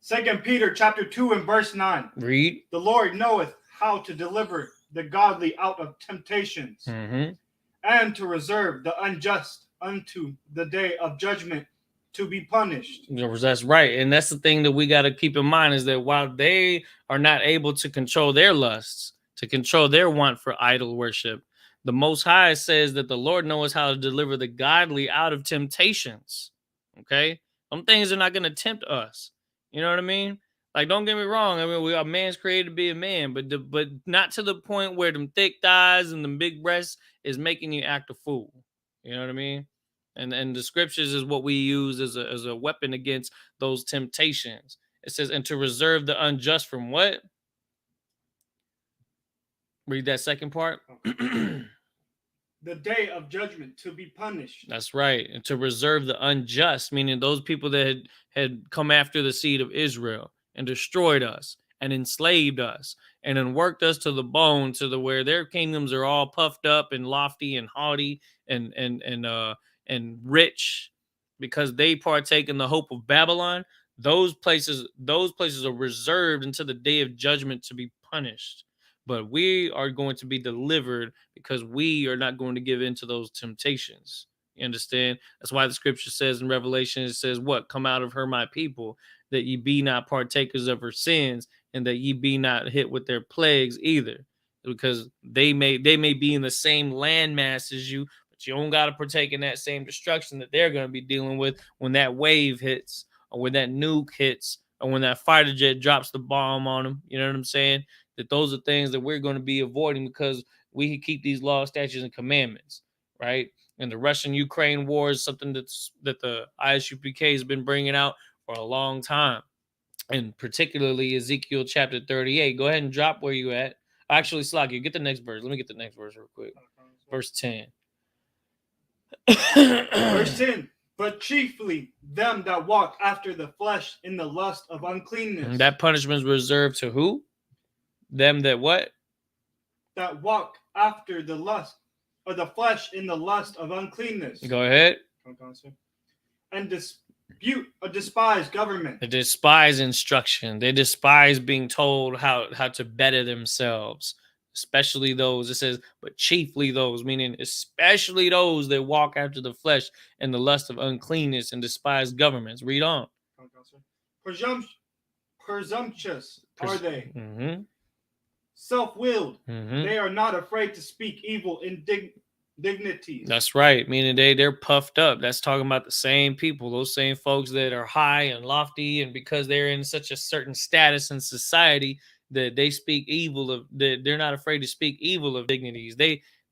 2 Peter chapter 2 and verse 9. Read. The Lord knoweth how to deliver the godly out of temptations, and to reserve the unjust unto the day of judgment to be punished. That's right. And that's the thing that we got to keep in mind is that while they are not able to control their lusts, to control their want for idol worship, the Most High says that the Lord knows how to deliver the godly out of temptations. Okay? Some things are not going to tempt us. You know what I mean? Like, don't get me wrong. I mean, a man's created to be a man, but not to the point where them thick thighs and them big breasts is making you act a fool. You know what I mean? And the scriptures is what we use as a weapon against those temptations. It says, and to reserve the unjust from what? Read that second part. The day of judgment to be punished. That's right. And to reserve the unjust, meaning those people that had come after the seed of Israel and destroyed us and enslaved us and then worked us to the bone to the where their kingdoms are all puffed up and lofty and haughty and rich because they partake in the hope of Babylon. Those places are reserved until the day of judgment to be punished. But we are going to be delivered because we are not going to give in to those temptations. You understand? That's why the scripture says in Revelation, it says, what? Come out of her, my people, that ye be not partakers of her sins, and that ye be not hit with their plagues either. Because they may be in the same landmass as you, but you don't got to partake in that same destruction that they're going to be dealing with when that wave hits, or when that nuke hits, or when that fighter jet drops the bomb on them. You know what I'm saying? That those are things that we're going to be avoiding because we can keep these laws, statutes, and commandments, right? And the Russian-Ukraine war is something that the I.S.U.P.K has been bringing out for a long time, and particularly Ezekiel Chapter 38. Go ahead and drop where you at. Actually, Slocky, get the next verse. Let me get the next verse real quick. Verse 10. Verse 10. But chiefly them that walk after the flesh in the lust of uncleanness. And that punishment is reserved to who? Them that what? That walk after the lust or the flesh in the lust of uncleanness. Go ahead. And despise government. They despise instruction. They despise being told how to better themselves. Especially those, it says, but chiefly those, meaning especially those that walk after the flesh and the lust of uncleanness and despise governments. Read on. Presumptuous are they. Mm-hmm. Self-willed. Mm-hmm. They are not afraid to speak evil indignities. That's right. Meaning they're puffed up. That's talking about the same people, those same folks that are high and lofty, and because they're in such a certain status in society that they speak evil of. They're not afraid to speak evil of dignities.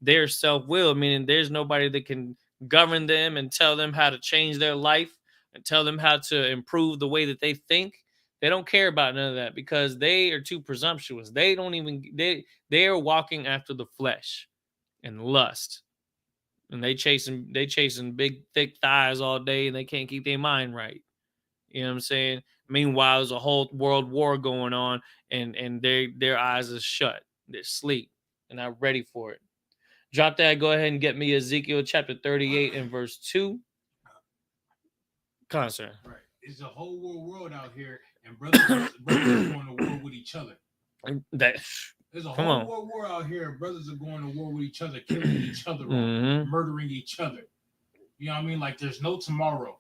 They're self-willed, meaning there's nobody that can govern them and tell them how to change their life and tell them how to improve the way that they think. They don't care about none of that because they are too presumptuous. They are walking after the flesh and lust. And they chasing big, thick thighs all day, and they can't keep their mind right. You know what I'm saying? Meanwhile, there's a whole world war going on, and their eyes are shut. They're asleep. They're not ready for it. Drop that. Go ahead and get me Ezekiel chapter 38 and verse 2. Concert. Right. It's a whole world out here, and brothers are going to war with each other. There's a whole war out here, and brothers are going to war with each other, killing each other, murdering each other. You know what I mean? Like there's no tomorrow.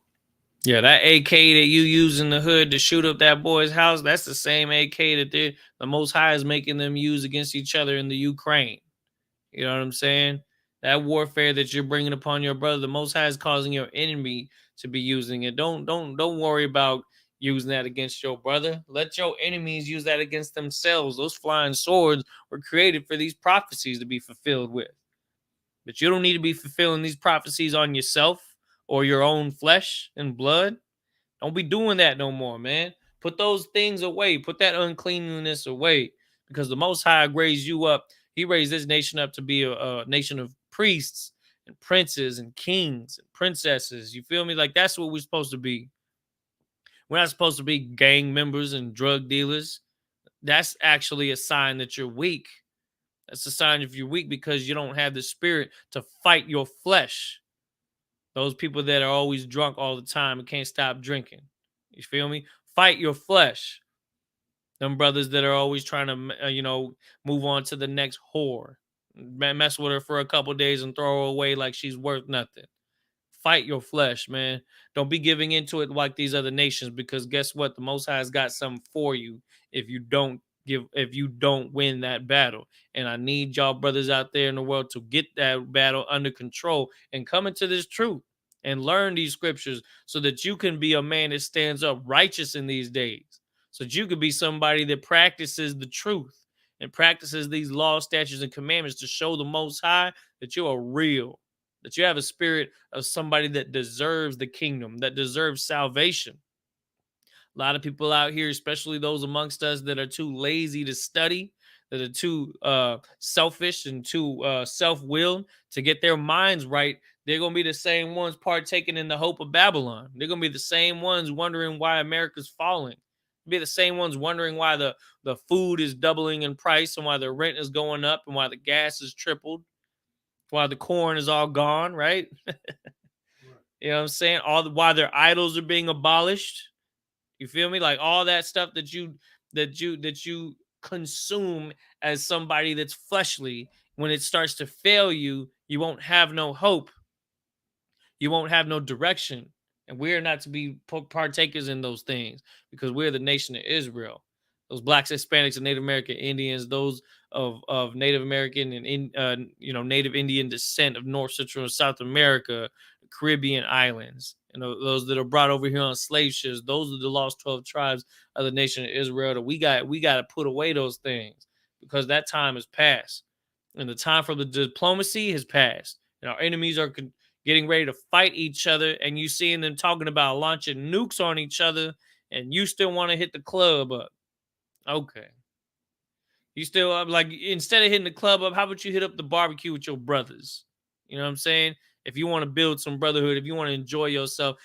Yeah, that AK that you use in the hood to shoot up that boy's house, that's the same AK that the Most High is making them use against each other in the Ukraine. You know what I'm saying? That warfare that you're bringing upon your brother, the Most High is causing your enemy to be using it. Don't worry about using that against your brother. Let your enemies use that against themselves. Those flying swords were created for these prophecies to be fulfilled with. But you don't need to be fulfilling these prophecies on yourself or your own flesh and blood. Don't be doing that no more, man. Put those things away. Put that uncleanliness away, because the Most High raised you up. He raised this nation up to be a nation of priests and princes and kings and princesses. You feel me? Like, that's what we're supposed to be. We're not supposed to be gang members and drug dealers. That's actually a sign that you're weak. That's a sign if you're weak, because you don't have the spirit to fight your flesh. Those people that are always drunk all the time and can't stop drinking. You feel me? Fight your flesh. Them brothers that are always trying to, move on to the next whore. Mess with her for a couple days and throw her away like she's worth nothing. Fight your flesh, man. Don't be giving into it like these other nations, because guess what? The Most High has got something for you if you don't win that battle. And I need y'all brothers out there in the world to get that battle under control and come into this truth and learn these scriptures, so that you can be a man that stands up righteous in these days, so that you could be somebody that practices the truth and practices these laws, statutes, and commandments to show the Most High that you are real, that you have a spirit of somebody that deserves the kingdom, that deserves salvation. A lot of people out here, especially those amongst us that are too lazy to study, that are too selfish and too self-willed to get their minds right, they're going to be the same ones partaking in the hope of Babylon. They're going to be the same ones wondering why America's falling. They'll be the same ones wondering why the food is doubling in price, and why the rent is going up, and why the gas is tripled, why the corn is all gone, right? You know what I'm saying? Why their idols are being abolished. You feel me? Like, all that stuff that you consume as somebody that's fleshly, when it starts to fail you, you won't have no hope. You won't have no direction. And we're not to be partakers in those things, because we're the nation of Israel. Those blacks, Hispanics, and Native American Indians, those of Native American and Native Indian descent of North, Central, and South America, the Caribbean islands, and those that are brought over here on slave ships, those are the lost 12 tribes of the nation of Israel. That we got to put away those things, because that time has passed, and the time for the diplomacy has passed, and our enemies are getting ready to fight each other, and you seeing them talking about launching nukes on each other, and you still want to hit the club up. Okay. You still up, like, instead of hitting the club up, how about you hit up the barbecue with your brothers? You know what I'm saying? If you want to build some brotherhood, if you want to enjoy yourself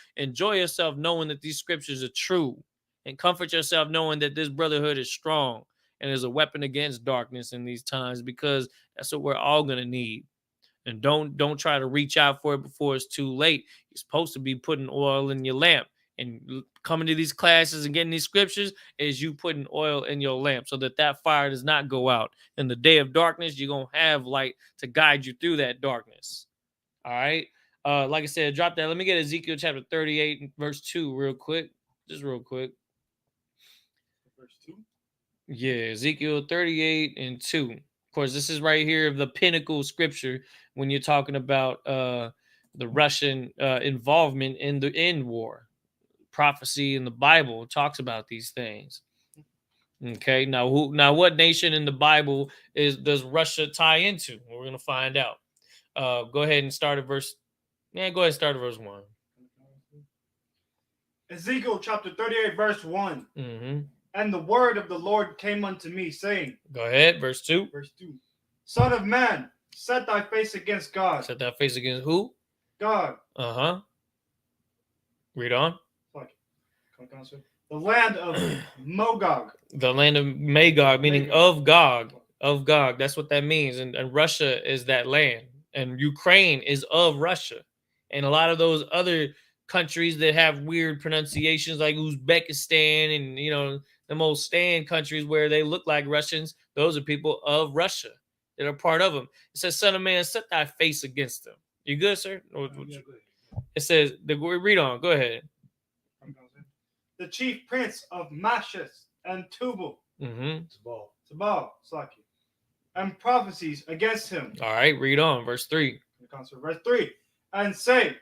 knowing that these scriptures are true, and comfort yourself knowing that this brotherhood is strong and is a weapon against darkness in these times, because that's what we're all going to need. And don't try to reach out for it before it's too late. You're supposed to be putting oil in your lamp. And coming to these classes and getting these scriptures is you putting oil in your lamp, so that fire does not go out. In the day of darkness, you're going to have light to guide you through that darkness. All right. Like I said, drop that. Let me get Ezekiel chapter 38 verse 2 real quick. Just real quick. Verse 2? Yeah, Ezekiel 38 and 2. Of course, this is right here of the pinnacle scripture when you're talking about the Russian involvement in the end war. Prophecy in the Bible talks about these things. Okay, now what nation in the Bible does Russia tie into? We're gonna find out. Go ahead and start at verse. Yeah, go ahead and start at verse 1. Ezekiel chapter 38, verse 1. Mm-hmm. And the word of the Lord came unto me, saying. Go ahead, verse 2. Verse 2. Son of man, set thy face against God. Set thy face against who? God. Uh-huh. Read on. The land of Magog. The land of Magog, meaning of Gog. Of Gog. That's what that means. And Russia is that land. And Ukraine is of Russia. And a lot of those other countries that have weird pronunciations, like Uzbekistan and, the most stand countries where they look like Russians, those are people of Russia that are part of them. It says, son of man, set thy face against them. You good, sir? Yeah, good. It says, read on. Go ahead. the chief prince of Mashus and Tubal, Tabal, and prophecies against him. All right, read on, verse 3. Verse 3, and say,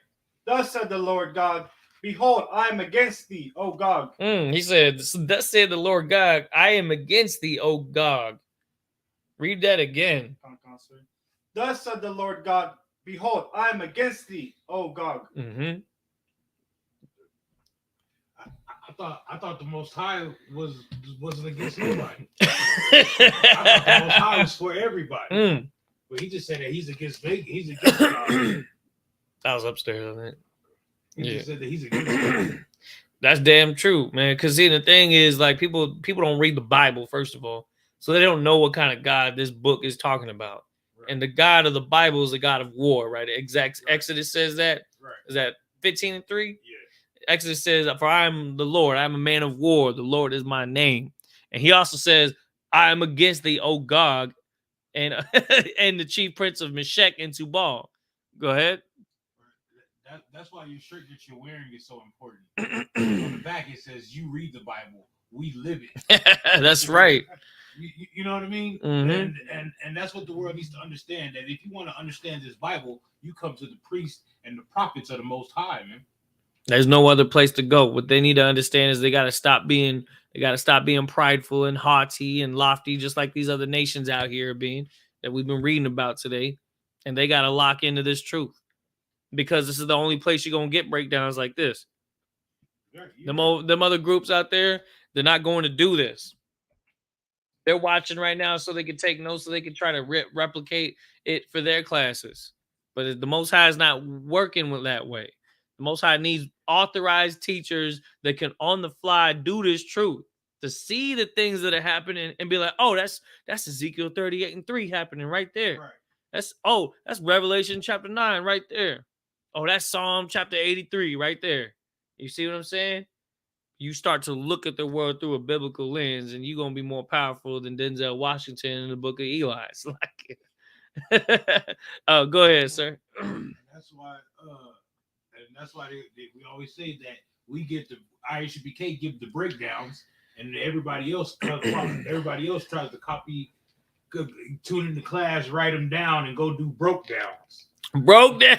thus said the Lord God, behold, I am against thee, O Gog. He said, thus said the Lord God, I am against thee, O Gog. Read that again. Thus said the Lord God, behold, I am against thee, O Gog. I thought the Most High wasn't against nobody. I thought the Most High was for everybody. But he just said that he's against God. That was upstairs, I think. He just said that he's against God. That's damn true, man. Because see, the thing is, like, people don't read the Bible, first of all, so they don't know what kind of God this book is talking about. Right. And the God of the Bible is the God of war, right? Right. Exodus says that. Right. Is that 15:3? Yeah. Exodus says, for I am the Lord, I am a man of war, the Lord is my name. And he also says, I am against thee, O Gog, and and the chief prince of Meshech and Tubal. Go ahead. That's why your shirt that you're wearing is so important. On the back it says, you read the Bible, we live it. That's right. You know what I mean? And that's what the world needs to understand, that if you want to understand this Bible, you come to the priests and the prophets of the Most High, man. There's no other place to go. What they need to understand is they got to stop being prideful and haughty and lofty, just like these other nations out here are being, that we've been reading about today. And they got to lock into this truth, because this is the only place you're going to get breakdowns like this. Them other groups out there, they're not going to do this. They're watching right now so they can take notes, so they can try to replicate it for their classes. But the Most High is not working with that way. The Most High needs authorized teachers that can on the fly do this truth, to see the things that are happening and be like, oh, that's Ezekiel 38:3 happening right there. Right. That's Revelation chapter 9 right there. Oh, that's Psalm chapter 83 right there. You see what I'm saying? You start to look at the world through a biblical lens, and you're going to be more powerful than Denzel Washington in the book of Eli. It's like, oh, go ahead, sir. That's why we always say that we get the I.S.U.P.K give the breakdowns, and everybody else tries to copy, tune in the class, write them down, and go do broke downs. Broke down.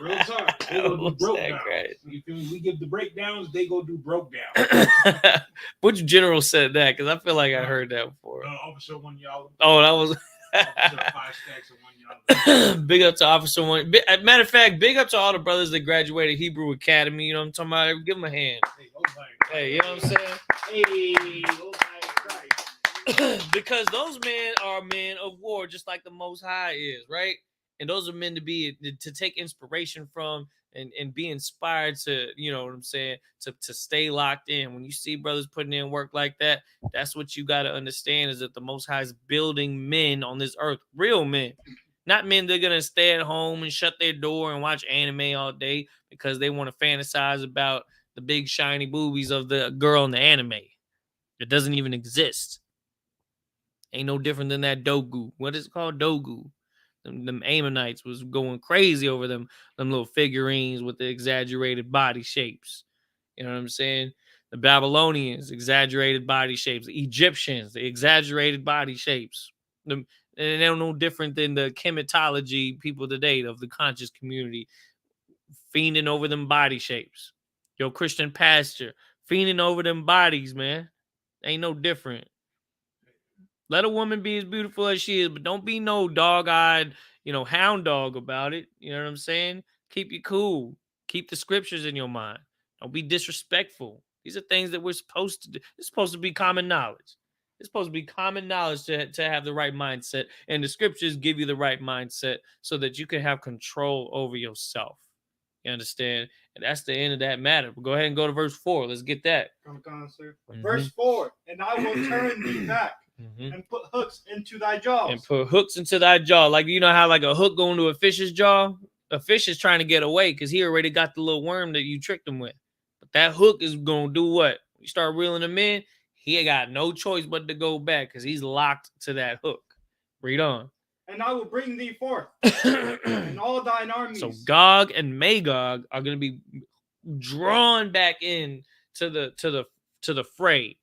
Real talk. They go do broke downs. You feel me? We give the breakdowns, they go do broke downs. Which general said that? Because I feel like I heard that before. Officer One Y'all. Oh, that was. Officer 5 Stacks and 1 Y'all. Big up to Officer One. Matter of fact, big up to all the brothers that graduated Hebrew Academy. You know what I'm talking about? Give them a hand. Hey, you know what I'm saying? Hey, because those men are men of war, just like the Most High is, right? And those are men to take inspiration from and be inspired to, you know what I'm saying, to stay locked in. When you see brothers putting in work like that, that's what you got to understand, is that the Most High is building men on this earth, real men, not men that are going to stay at home and shut their door and watch anime all day because they want to fantasize about the big shiny boobies of the girl in the anime. It doesn't even exist. Ain't no different than that Dogu. What is it called? Dogu. Them Ammonites was going crazy over them little figurines with the exaggerated body shapes. You know what I'm saying? The Babylonians, exaggerated body shapes. The Egyptians, the exaggerated body shapes. And they're no different than the chematology people today of the conscious community, fiending over them body shapes. Your Christian pastor, fiending over them bodies, man. Ain't no different. Let a woman be as beautiful as she is, but don't be no dog-eyed, hound dog about it. You know what I'm saying? Keep you cool. Keep the scriptures in your mind. Don't be disrespectful. These are things that we're supposed to do. It's supposed to be common knowledge. It's supposed to be common knowledge to have the right mindset. And the scriptures give you the right mindset so that you can have control over yourself. You understand? And that's the end of that matter. But go ahead and go to verse 4. Let's get that. Verse 4, and I will turn thee back. And put hooks into thy jaws. And put hooks into thy jaw. Like, you know how like a hook going to a fish's jaw? A fish is trying to get away because he already got the little worm that you tricked him with. But that hook is going to do what? You start reeling him in, he ain't got no choice but to go back because he's locked to that hook. Read on. And I will bring thee forth and all thine armies. So Gog and Magog are going to be drawn back in to the fray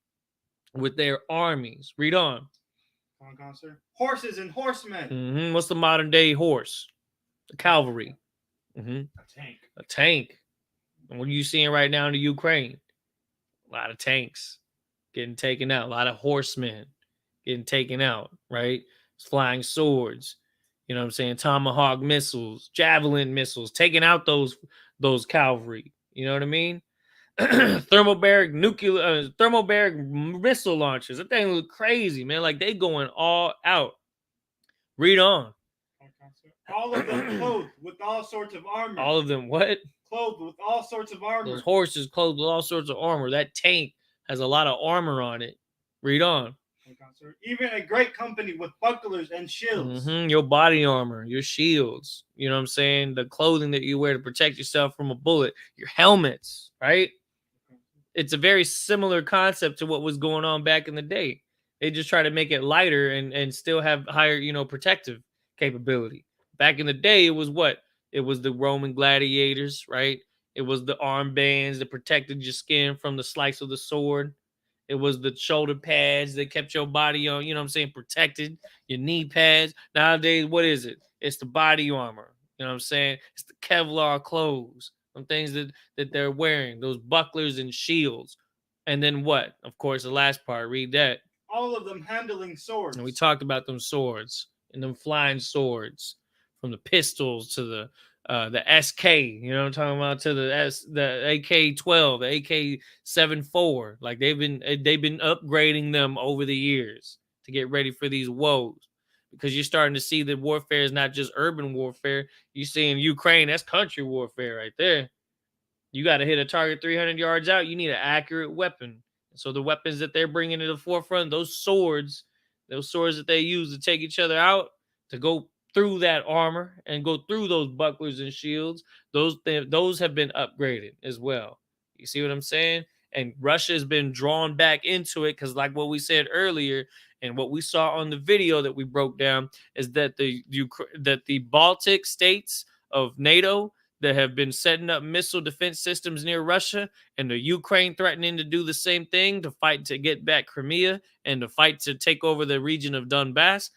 with their armies. Read on. Horses and horsemen. What's the modern day horse? The cavalry. A tank. A tank. And what are you seeing right now in the Ukraine? A lot of tanks getting taken out. A lot of horsemen getting taken out, right? Flying swords. You know what I'm saying? Tomahawk missiles, javelin missiles, taking out those cavalry. You know what I mean? Thermobaric missile launchers. That thing look crazy, man. Like they going all out. Read on. All of them clothed with all sorts of armor. All of them what? Clothed with all sorts of armor. Those horses clothed with all sorts of armor. That tank has a lot of armor on it. Read on. Even a great company with bucklers and shields. Your body armor, your shields. You know what I'm saying? The clothing that you wear to protect yourself from a bullet. Your helmets, right? It's a very similar concept to what was going on back in the day. They just try to make it lighter and still have higher, protective capability. Back in the day, it was what? It was the Roman gladiators, right? It was the armbands that protected your skin from the slice of the sword. It was the shoulder pads that kept your body on, protected. Your knee pads. Nowadays, what is it? It's the body armor. You know what I'm saying? It's the Kevlar clothes. Some things that they're wearing. Those bucklers and shields. And then what? Of course, the last part. Read that. All of them handling swords. And we talked about them swords and them flying swords, from the pistols to the SK, you know what I'm talking about, to the AK-12, the AK-74. Like they've been upgrading them over the years to get ready for these woes, because you're starting to see that warfare is not just urban warfare. You see in Ukraine, that's country warfare right there. You got to hit a target 300 yards out. You need an accurate weapon. So the weapons that they're bringing to the forefront, those swords that they use to take each other out, to go through that armor and go through those bucklers and shields, those have been upgraded as well. You see what I'm saying? And Russia has been drawn back into it because, like what we said earlier, and what we saw on the video that we broke down, is that the Baltic states of NATO that have been setting up missile defense systems near Russia, and the Ukraine threatening to do the same thing to fight to get back Crimea and to fight to take over the region of Donbass.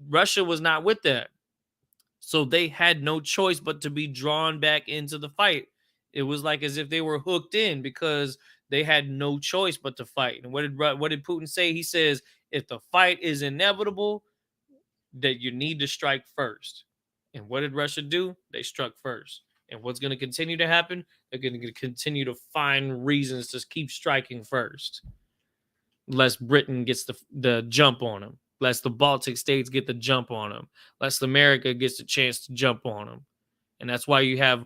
Russia was not with that. So they had no choice but to be drawn back into the fight. It was like as if they were hooked in, because they had no choice but to fight. And what did Putin say? He says, if the fight is inevitable, that you need to strike first. And what did Russia do? They struck first. And what's going to continue to happen? They're going to continue to find reasons to keep striking first, lest Britain gets the jump on them, lest the Baltic states get the jump on them, lest America gets a chance to jump on them. And that's why you have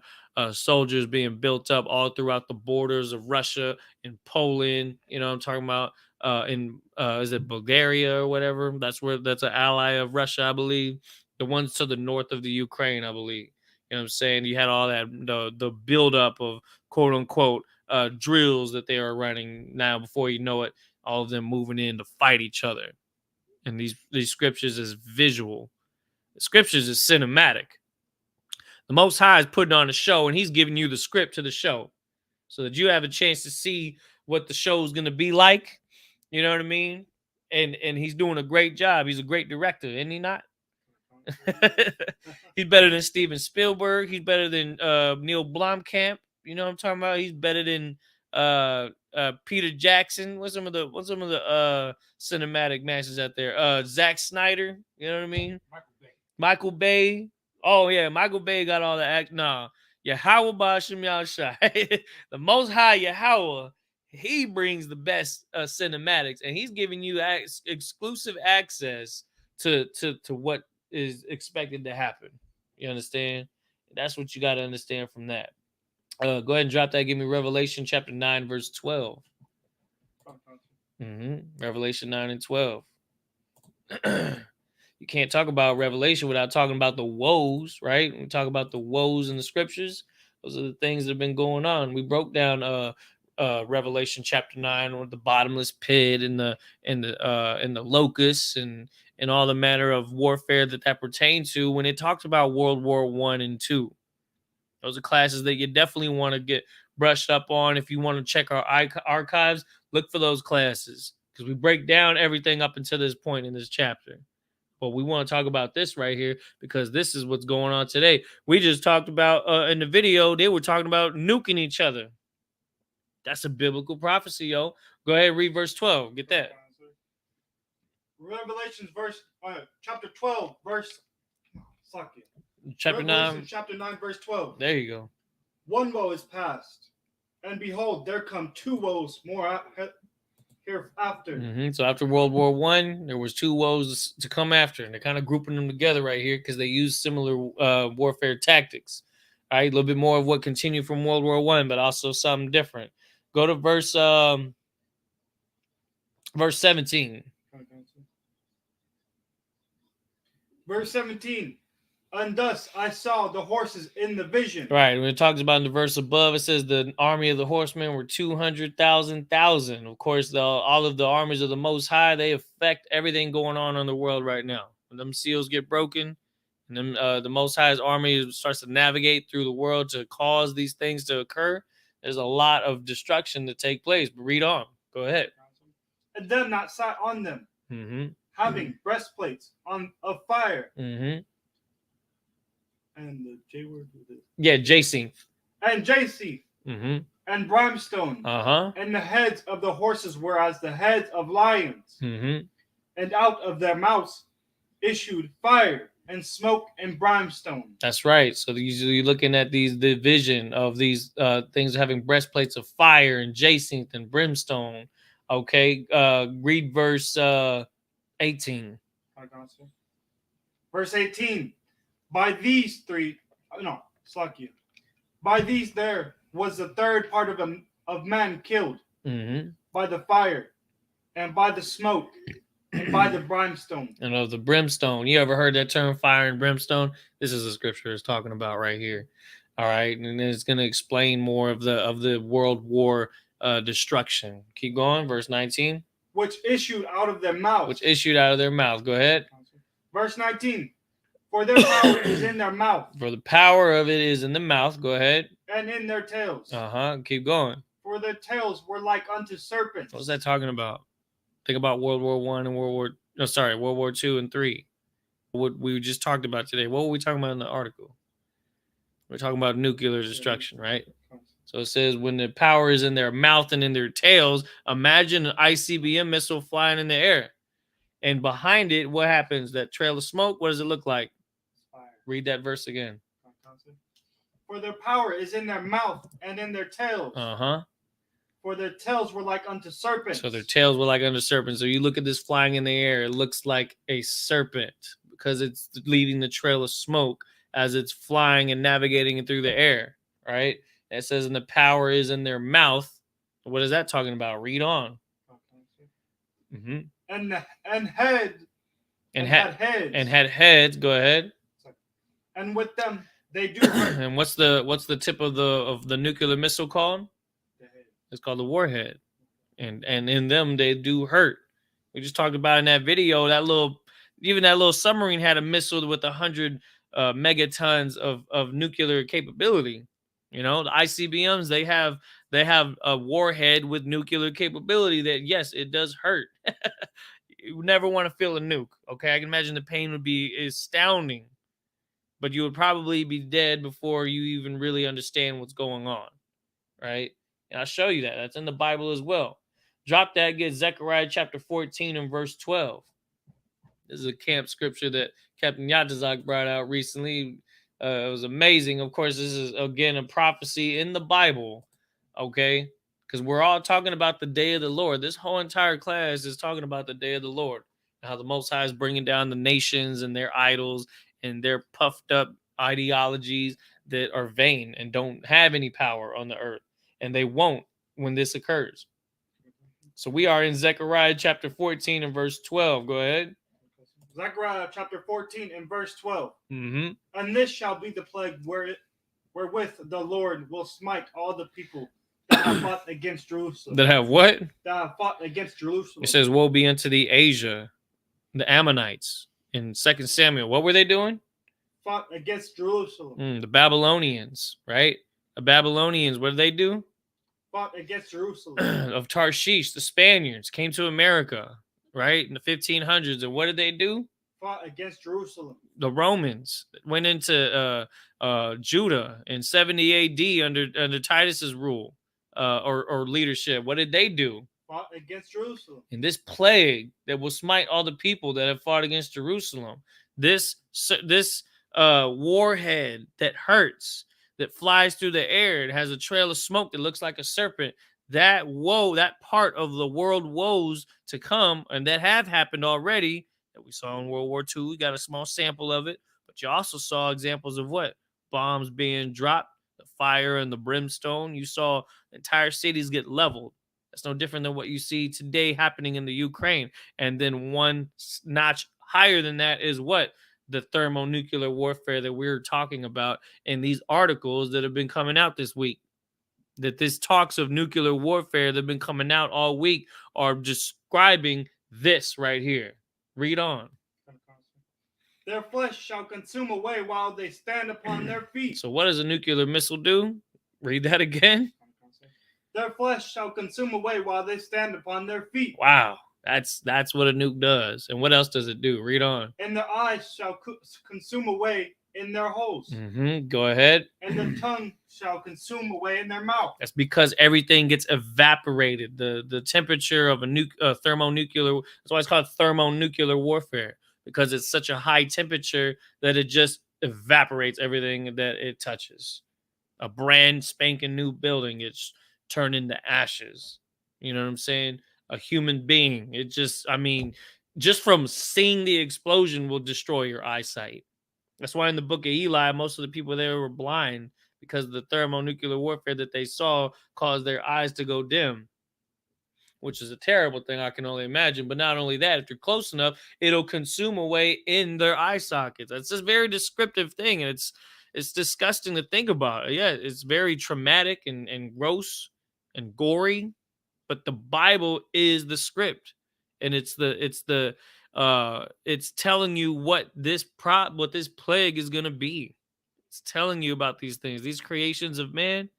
soldiers being built up all throughout the borders of Russia and Poland. You know what I'm talking about? Is it Bulgaria or whatever? That's an ally of Russia, I believe. The ones to the north of the Ukraine, I believe. You know what I'm saying? You had all that, the buildup of quote unquote drills that they are running now. Before you know it, all of them moving in to fight each other. And these scriptures is visual. The scriptures is cinematic. The Most High is putting on a show, and he's giving you the script to the show so that you have a chance to see what the show is going to be like. You know what I mean? And he's doing a great job. He's a great director, isn't he not? He's better than Steven Spielberg. He's better than Neil Blomkamp. You know what I'm talking about? He's better than Peter Jackson. What's some of the cinematic masters out there? Zack Snyder. You know what I mean? Michael Bay. Oh yeah, Michael Bay got all the act. Nah, Yahweh Ba'Shem Yahushai, the Most High Yahweh. He brings the best cinematics, and he's giving you exclusive access to what is expected to happen. You understand? That's what you got to understand from that. Go ahead and drop that. Give me Revelation chapter 9, verse 12. Revelation 9 and 12. You can't talk about Revelation without talking about the woes, right? When we talk about the woes in the scriptures, those are the things that have been going on. We broke down Revelation chapter 9 with the bottomless pit and the locusts and all the manner of warfare that pertains to when it talks about World War I and II. Those are classes that you definitely want to brushed up on. If you want to check our archives, look for those classes because we break down everything up until this point in this chapter. But we want to talk about this right here because this is what's going on today. We just talked about in the video, they were talking about nuking each other. That's a biblical prophecy, yo. Go ahead and read verse 12. Get that. Revelations chapter 12, verse chapter 9. Chapter 9, verse 12. There you go. One woe is past, and behold, there come two woes more hereafter. So after World War I, there was two woes to come after, and they're kind of grouping them together right here because they use similar warfare tactics. All right, a little bit more of what continued from World War I, but also something different. Go to verse 17. Verse 17. And thus I saw the horses in the vision. Right. When it talks about in the verse above, it says the army of the horsemen were 200,000. Of course, all of the armies of the Most High, they affect everything going on in the world right now. When them seals get broken, and then the Most High's army starts to navigate through the world to cause these things to occur, there's a lot of destruction to take place. But read on. Go ahead. And them that sat on them, having breastplates of fire. And the J word with it. Yeah, Jacinth. And Jacinth. And brimstone. And the heads of the horses were as the heads of lions. And out of their mouths issued fire and smoke and brimstone. That's right. So you're looking at the vision of these things having breastplates of fire and jacinth and brimstone. Okay. Read verse 18. Verse 18. By these there was the third part of men killed by the fire and by the smoke and by the brimstone. And of the brimstone. You ever heard that term, fire and brimstone? This is the scripture it's talking about right here. All right. And it's going to explain more of the World War destruction. Keep going. Verse 19. Which issued out of their mouth. Go ahead. Verse 19. For their power is in their mouth. For the power of it is in the mouth. Go ahead. And in their tails. Keep going. For their tails were like unto serpents. What's that talking about? Think about World War I and World War II and III. What we just talked about today. What were we talking about in the article? We're talking about nuclear destruction, right? So it says when the power is in their mouth and in their tails, imagine an ICBM missile flying in the air. And behind it, what happens? That trail of smoke, what does it look like? Fire. Read that verse again. For their power is in their mouth and in their tails. For their tails were like unto serpents. So their tails were like unto serpents. So you look at this flying in the air, it looks like a serpent because it's leaving the trail of smoke as it's flying and navigating through the air, right? It says, and the power is in their mouth. What is that talking about? Read on. And had heads. Go ahead. And with them they do hurt. And what's the tip of the nuclear missile called? It's called the warhead. And in them they do hurt. We just talked about in that video that little submarine had a missile with 100 megatons of nuclear capability. You know, the ICBMs, they have a warhead with nuclear capability that, yes, it does hurt. You would never want to feel a nuke. Okay, I can imagine the pain would be astounding, but you would probably be dead before you even really understand what's going on, right? And I'll show you that. That's in the Bible as well. Drop that, get Zechariah chapter 14 and verse 12. This is a camp scripture that Captain Yatazak brought out recently. It was amazing. Of course, this is, again, a prophecy in the Bible, okay? Because we're all talking about the day of the Lord. This whole entire class is talking about the day of the Lord, and how the Most High is bringing down the nations and their idols and their puffed up ideologies that are vain and don't have any power on the earth, and they won't when this occurs. So we are in Zechariah chapter 14 and verse 12. Go ahead. Zechariah chapter 14 and verse 12. Mm-hmm. And this shall be the plague wherewith the Lord will smite all the people that have fought against Jerusalem. That have what? That have fought against Jerusalem. It says, woe be unto the Asia, the Ammonites. In 2 Samuel, what were they doing? Fought against Jerusalem. The Babylonians, right? The Babylonians, what did they do? Fought against Jerusalem. Of Tarshish, the Spaniards came to America, right? In the 1500s. And what did they do? Fought against Jerusalem. The Romans went into Judah in 70 AD under Titus's rule or leadership. What did they do? Fought against Jerusalem. And this plague that will smite all the people that have fought against Jerusalem, this warhead that hurts, that flies through the air, it has a trail of smoke that looks like a serpent. That part of the world woes to come, and that have happened already, that we saw in World War II. We got a small sample of it, but you also saw examples of what? Bombs being dropped, the fire and the brimstone. You saw entire cities get leveled. That's no different than what you see today happening in the Ukraine. And then one notch higher than that is what? The thermonuclear warfare that we're talking about in these articles that have been coming out this week. That this talks of nuclear warfare that have been coming out all week are describing this right here. Read on. Their flesh shall consume away while they stand upon their feet. So what does a nuclear missile do? Read that again. Their flesh shall consume away while they stand upon their feet. Wow. That's what a nuke does. And what else does it do? Read on. And their eyes shall consume away in their holes. Go ahead. And their tongue shall consume away in their mouth. That's because everything gets evaporated. The temperature of a thermonuclear, that's why it's called thermonuclear warfare, because it's such a high temperature that it just evaporates everything that it touches. A brand spanking new building, it's turned into ashes. You know what I'm saying? A human being. It just from seeing the explosion will destroy your eyesight. That's why in the book of Eli, most of the people there were blind because the thermonuclear warfare that they saw caused their eyes to go dim, which is a terrible thing, I can only imagine. But not only that, if you're close enough, it'll consume away in their eye sockets. That's a very descriptive thing, and it's disgusting to think about. Yeah, it's very traumatic and gross and gory, but the Bible is the script, and it's telling you what this plague is going to be. It's telling you about these things. These creations of man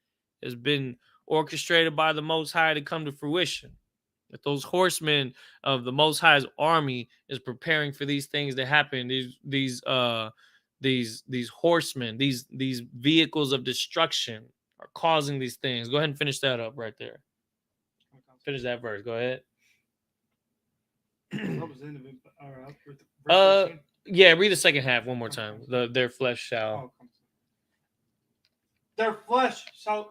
has been orchestrated by the Most High to come to fruition. That those horsemen of the Most High's army is preparing for these things to happen. These horsemen, these vehicles of destruction are causing these things. Go ahead and finish that up right there. Finish that verse. Go ahead. Yeah, read the second half one more time. Their flesh shall. Their flesh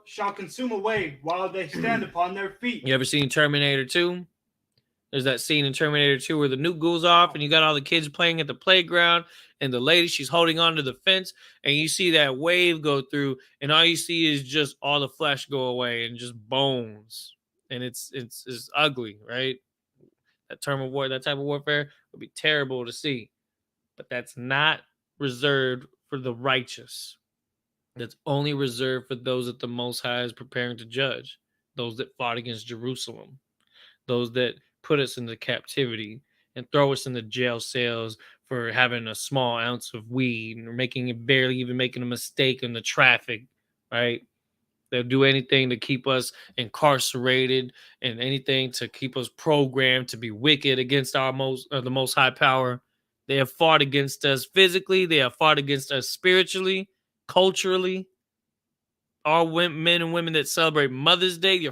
shall consume away while they stand upon their feet. You ever seen Terminator 2? There's that scene in Terminator 2 where the nuke goes off and you got all the kids playing at the playground and the lady, she's holding onto the fence and you see that wave go through and all you see is just all the flesh go away and just bones. And it's ugly, right? That type of warfare would be terrible to see. But that's not reserved for the righteous. That's only reserved for those that the Most High is preparing to judge. Those that fought against Jerusalem. Those that put us into captivity and throw us into jail cells for having a small ounce of weed or barely even making a mistake in the traffic, right? They'll do anything to keep us incarcerated and anything to keep us programmed to be wicked against the Most High power. They have fought against us physically. They have fought against us spiritually, culturally. All men and women that celebrate Mother's Day,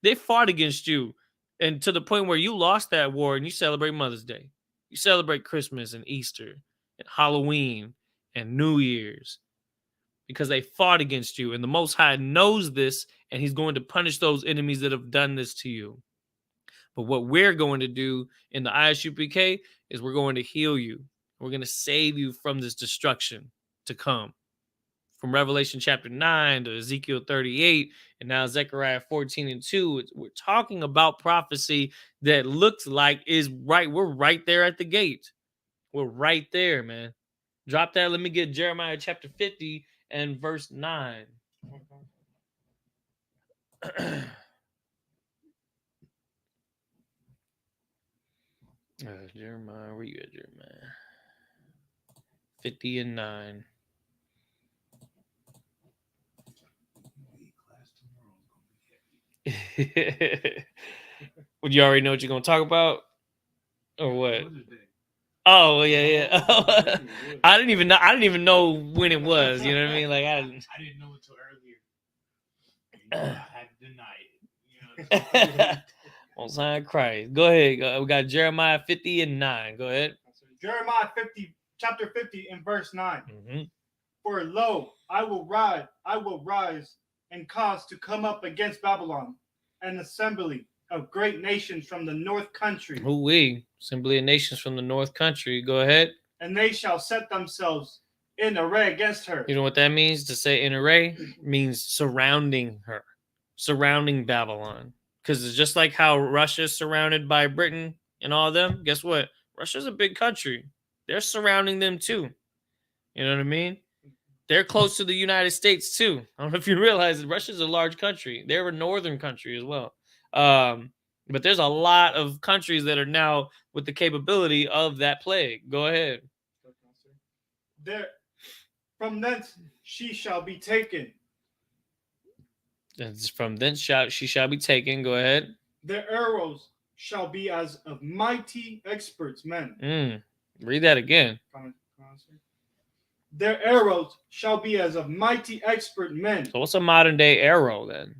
they fought against you. And to the point where you lost that war and you celebrate Mother's Day. You celebrate Christmas and Easter and Halloween and New Year's. Because they fought against you. And the Most High knows this, and he's going to punish those enemies that have done this to you. But what we're going to do in the I.S.U.P.K is we're going to heal you. We're going to save you from this destruction to come. From Revelation chapter 9 to Ezekiel 38, and now Zechariah 14:2, we're talking about prophecy that looks like is right. We're right there at the gate. We're right there, man. Drop that. Let me get Jeremiah chapter 50 and verse 9. Jeremiah, where you at, Jeremiah? 50 and 9. Would you already know what you're gonna talk about, or what? Oh yeah. I didn't even know. I didn't even know when it was. You know what I mean? Like I didn't know until earlier. I had to deny it. You know, on sign Christ. Go ahead. We got Jeremiah 50:9. Go ahead. Jeremiah 50, chapter 50, and verse 9. Mm-hmm. For lo, I will rise and cause to come up against Babylon an assembly of great nations from the north country. Assembly of nations from the north country. Go ahead. And they shall set themselves in array against her. You know what that means? To say in array means surrounding her, surrounding Babylon. Because it's just like how Russia's surrounded by Britain and all of them. Guess what? Russia's a big country. They're surrounding them too. You know what I mean? They're close to the United States too. I don't know if you realize that Russia's a large country. They're a northern country as well. But there's a lot of countries that are now with the capability of that plague. Go ahead. From thence she shall be taken. From thence she shall be taken. Go ahead. Their arrows shall be as of mighty experts men. Read that again. Their arrows shall be as of mighty expert men. So what's a modern day arrow then?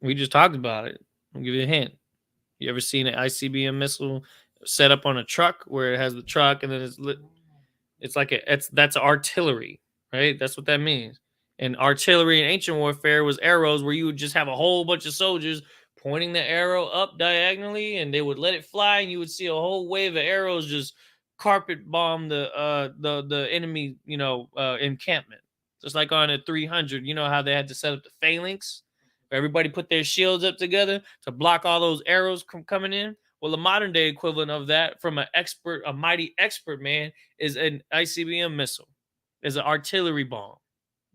We just talked about it. I'll give you a hint. You ever seen an ICBM missile set up on a truck where it has the truck and then it's lit? That's artillery, right? That's what that means. And artillery in ancient warfare was arrows where you would just have a whole bunch of soldiers pointing the arrow up diagonally and they would let it fly and you would see a whole wave of arrows just carpet bomb the enemy, encampment. Just like on a 300, you know how they had to set up the phalanx? Everybody put their shields up together to block all those arrows coming in. Well, the modern day equivalent of that from a mighty expert man is an ICBM missile, is an artillery bomb.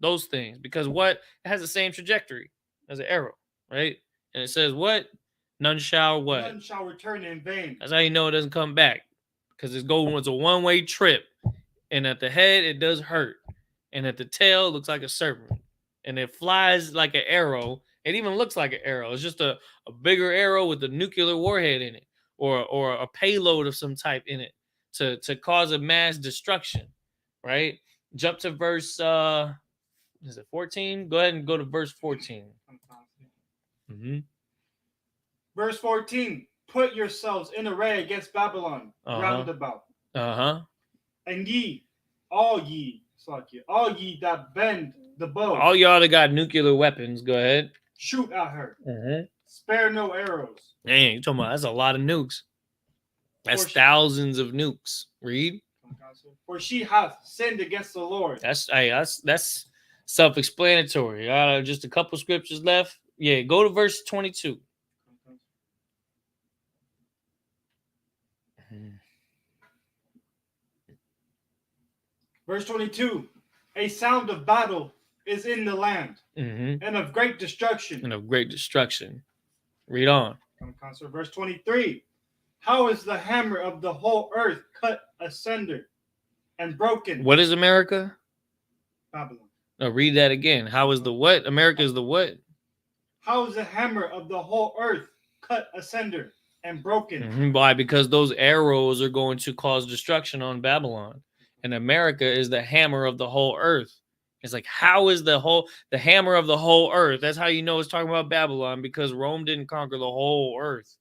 Those things, because it has the same trajectory as an arrow, right? And it says what? None shall what? None shall return in vain. That's how you know it doesn't come back, because it's a one-way trip, and at the head it does hurt, and at the tail it looks like a serpent, and it flies like an arrow. It even looks like an arrow. It's just a bigger arrow with a nuclear warhead in it, or a payload of some type in it to cause a mass destruction, right? Jump to verse is it 14? Go ahead and go to verse 14. Mm-hmm. Verse 14. Put yourselves in array against Babylon, round about. And all ye that bend the bow. All y'all that got nuclear weapons, go ahead. Shoot at her. Spare no arrows. Dang, you talking about that's a lot of nukes. That's thousands of nukes. Read. For she hath sinned against the Lord. That's self-explanatory. Just a couple scriptures left. Yeah, go to verse 22. Verse 22. A sound of battle is in the land, and of great destruction. Read on. Verse 23. How is the hammer of the whole earth cut asunder and broken? What is America? Babylon. No, read that again. How is the what? America is the what? How is the hammer of the whole earth cut asunder and broken? Why? Because those arrows are going to cause destruction on Babylon. And America is the hammer of the whole earth. It's like, how is the hammer of the whole earth? That's how you know it's talking about Babylon, because Rome didn't conquer the whole earth.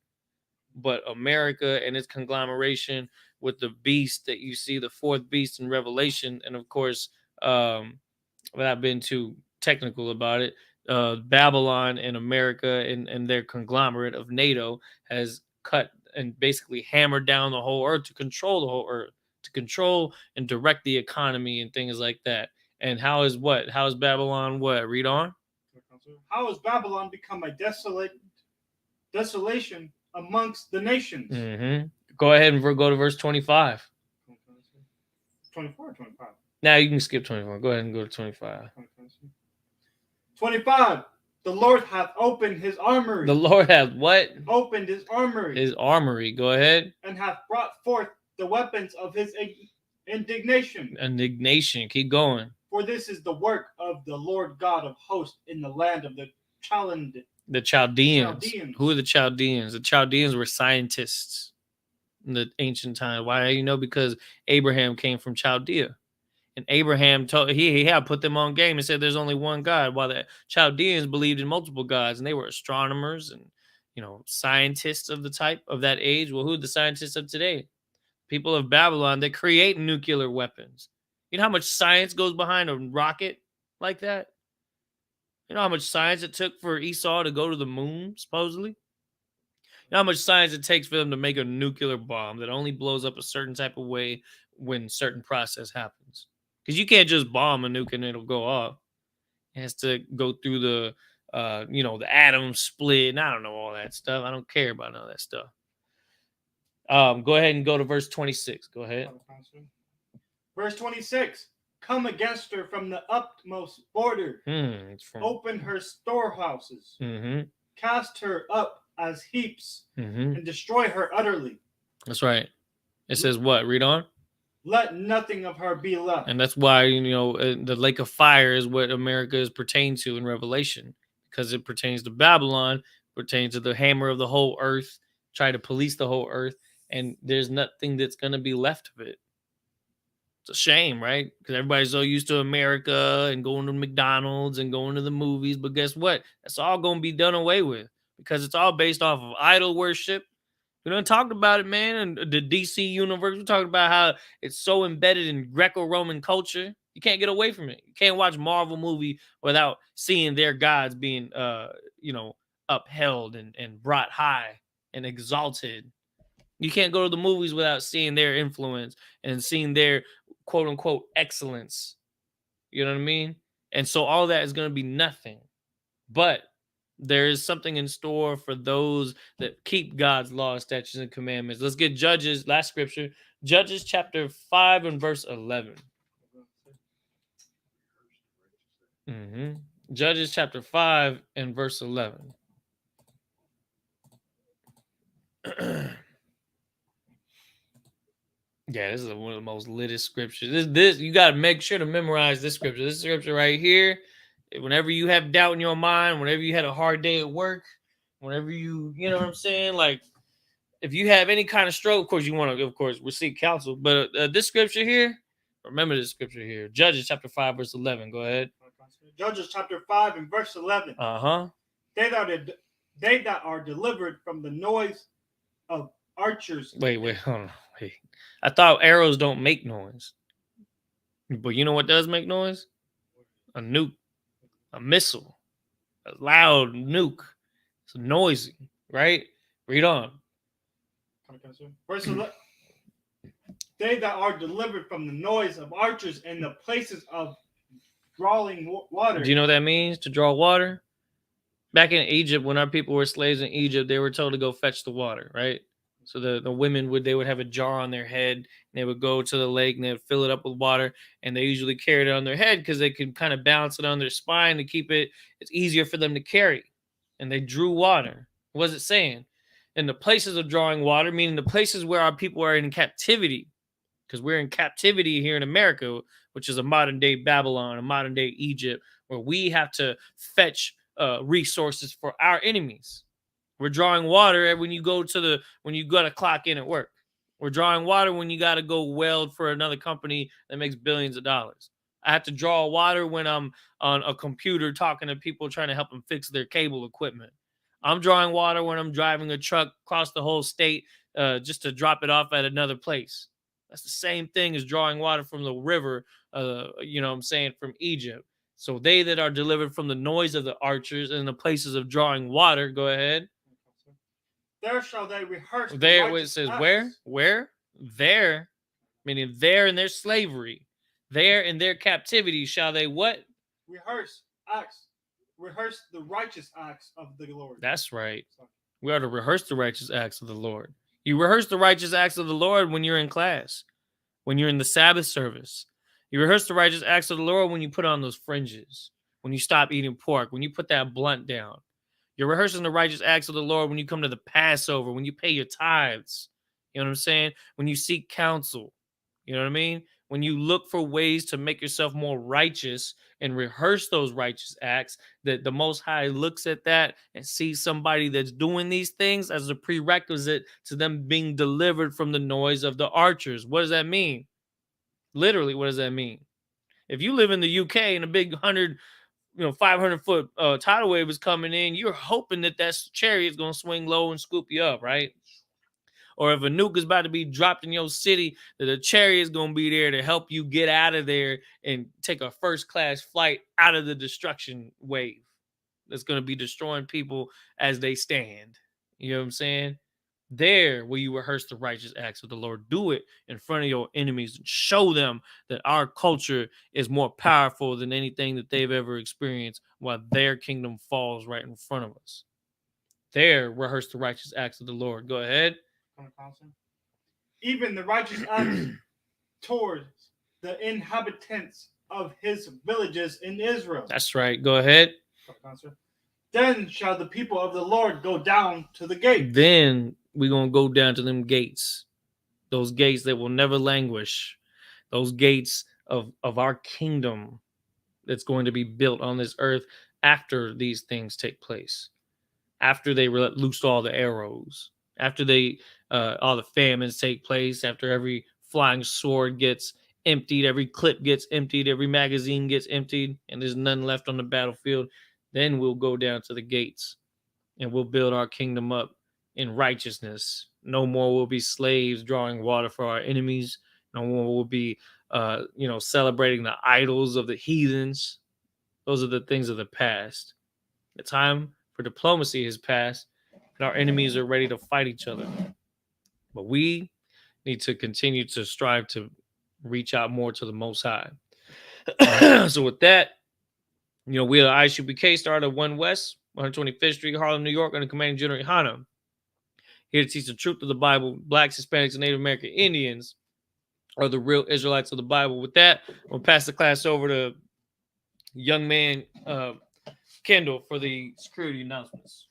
But America and its conglomeration with the beast that you see, the fourth beast in Revelation. And of course, without being too technical about it, Babylon and America and their conglomerate of NATO has cut and basically hammered down the whole earth to control the whole earth, to control and direct the economy and things like that. And how is Babylon what? Read on. How has Babylon become a desolation amongst the nations? Go ahead and go to verse 25. 24 or 25? Now you can skip 24. Go ahead and go to 25. 25. The Lord hath opened his armory. The Lord hath what? Opened his armory. His armory. Go ahead. And hath brought forth the weapons of his indignation. Indignation. Keep going. For this is the work of the Lord God of hosts in the land of the The Chaldeans. Who are the Chaldeans? The Chaldeans were scientists in the ancient time. Why do you know? Because Abraham came from Chaldea. And Abraham told he had put them on game and said there's only one God, while the Chaldeans believed in multiple gods, and they were astronomers and scientists of the type of that age. Well, who are the scientists of today? People of Babylon that create nuclear weapons. You know how much science goes behind a rocket like that? You know how much science it took for Esau to go to the moon, supposedly? You know how much science it takes for them to make a nuclear bomb that only blows up a certain type of way when certain process happens? Because you can't just bomb a nuke and it'll go off. It has to go through the, the atom split. And I don't know all that stuff. I don't care about none of that stuff. Go ahead and go to verse 26. Go ahead. Verse 26. Come against her from the utmost border. Open her storehouses. Cast her up as heaps and destroy her utterly. That's right. It says what? Read on. Let nothing of her be left. And that's why, the lake of fire is what America is pertained to in Revelation, because it pertains to Babylon, pertains to the hammer of the whole earth, try to police the whole earth, and there's nothing that's going to be left of it. It's a shame, right? Because everybody's so used to America and going to McDonald's and going to the movies, but guess what? That's all going to be done away with because it's all based off of idol worship. We done talked about it, man, and the DC universe. We talked about how it's so embedded in Greco-Roman culture. You can't get away from it. You can't watch Marvel movie without seeing their gods being, upheld and brought high and exalted. You can't go to the movies without seeing their influence and seeing their quote-unquote excellence. You know what I mean? And so all that is going to be nothing. But there is something in store for those that keep God's laws, statutes, and commandments. Let's get Judges, last scripture, Judges chapter 5 and verse 11. Judges chapter 5 and verse 11. Yeah, this is one of the most litest scriptures. This you got to make sure to memorize this scripture. This scripture right here. Whenever you have doubt in your mind, whenever you had a hard day at work, whenever you know what I'm saying? Like, if you have any kind of struggle, of course, you want to, of course, seek counsel. But this scripture here, remember this scripture here. Judges chapter 5, verse 11. Go ahead. Judges chapter 5 and verse 11. They that are delivered from the noise of archers. Wait, hold on. Wait. I thought arrows don't make noise. But you know what does make noise? A nuke. A missile, a loud nuke. It's noisy, right? Read on. Verse 11. They that are delivered from the noise of archers and the places of drawing water. Do you know what that means, to draw water? Back in Egypt, when our people were slaves in Egypt, they were told to go fetch the water, right? So the women would have a jar on their head, and they would go to the lake and they would fill it up with water, and they usually carried it on their head because they could kind of balance it on their spine to keep it's easier for them to carry. And they drew water. What was it saying? In the places of drawing water, meaning the places where our people are in captivity, because we're in captivity here in America, which is a modern day Babylon, a modern day Egypt, where we have to fetch resources for our enemies. We're drawing water when you got to clock in at work. We're drawing water when you got to go weld for another company that makes billions of dollars. I have to draw water when I'm on a computer talking to people trying to help them fix their cable equipment. I'm drawing water when I'm driving a truck across the whole state just to drop it off at another place. That's the same thing as drawing water from the river, from Egypt. So they that are delivered from the noise of the archers and the places of drawing water, go ahead. There shall they rehearse. There it says acts. Where? There, meaning there in their slavery, there in their captivity shall they what? Rehearse the righteous acts of the Lord. That's right. We are to rehearse the righteous acts of the Lord. You rehearse the righteous acts of the Lord when you're in class, when you're in the Sabbath service. You rehearse the righteous acts of the Lord when you put on those fringes, when you stop eating pork, when you put that blunt down. You're rehearsing the righteous acts of the Lord when you come to the Passover, when you pay your tithes. You know what I'm saying? When you seek counsel. You know what I mean? when you look for ways to make yourself more righteous and rehearse those righteous acts, that the Most High looks at that and sees somebody that's doing these things as a prerequisite to them being delivered from the noise of the archers. What does that mean? Literally, what does that mean? If you live in the UK and a big 500-foot tidal wave is coming in, you're hoping that chariot is going to swing low and scoop you up, right? Or if a nuke is about to be dropped in your city, that a chariot is going to be there to help you get out of there and take a first-class flight out of the destruction wave that's going to be destroying people as they stand. You know what I'm saying? There will you rehearse the righteous acts of the Lord. Do it in front of your enemies and show them that our culture is more powerful than anything that they've ever experienced while their kingdom falls right in front of us. There, rehearse the righteous acts of the Lord. Go ahead. Even the righteous acts towards the inhabitants of his villages in Israel. That's right. Go ahead. Then shall the people of the Lord go down to the gates. Then we're going to go down to them gates. Those gates that will never languish. Those gates of our kingdom that's going to be built on this earth after these things take place. After they loosed all the arrows. After all the famines take place. After every flying sword gets emptied. Every clip gets emptied. Every magazine gets emptied. And there's none left on the battlefield. Then we'll go down to the gates. And we'll build our kingdom up in righteousness. No more will be slaves drawing water for our enemies. No more will be, celebrating the idols of the heathens. Those are the things of the past. The time for diplomacy has passed, and our enemies are ready to fight each other. But we need to continue to strive to reach out more to the Most High. So with that, we are I.S.U.P.K, started at 1 West, 125th Street, Harlem, New York, under Commanding General Hana. Here to teach the truth of the Bible. Blacks, Hispanics, and Native American Indians are the real Israelites of the Bible. With that, we'll pass the class over to young man Kendall for the security announcements.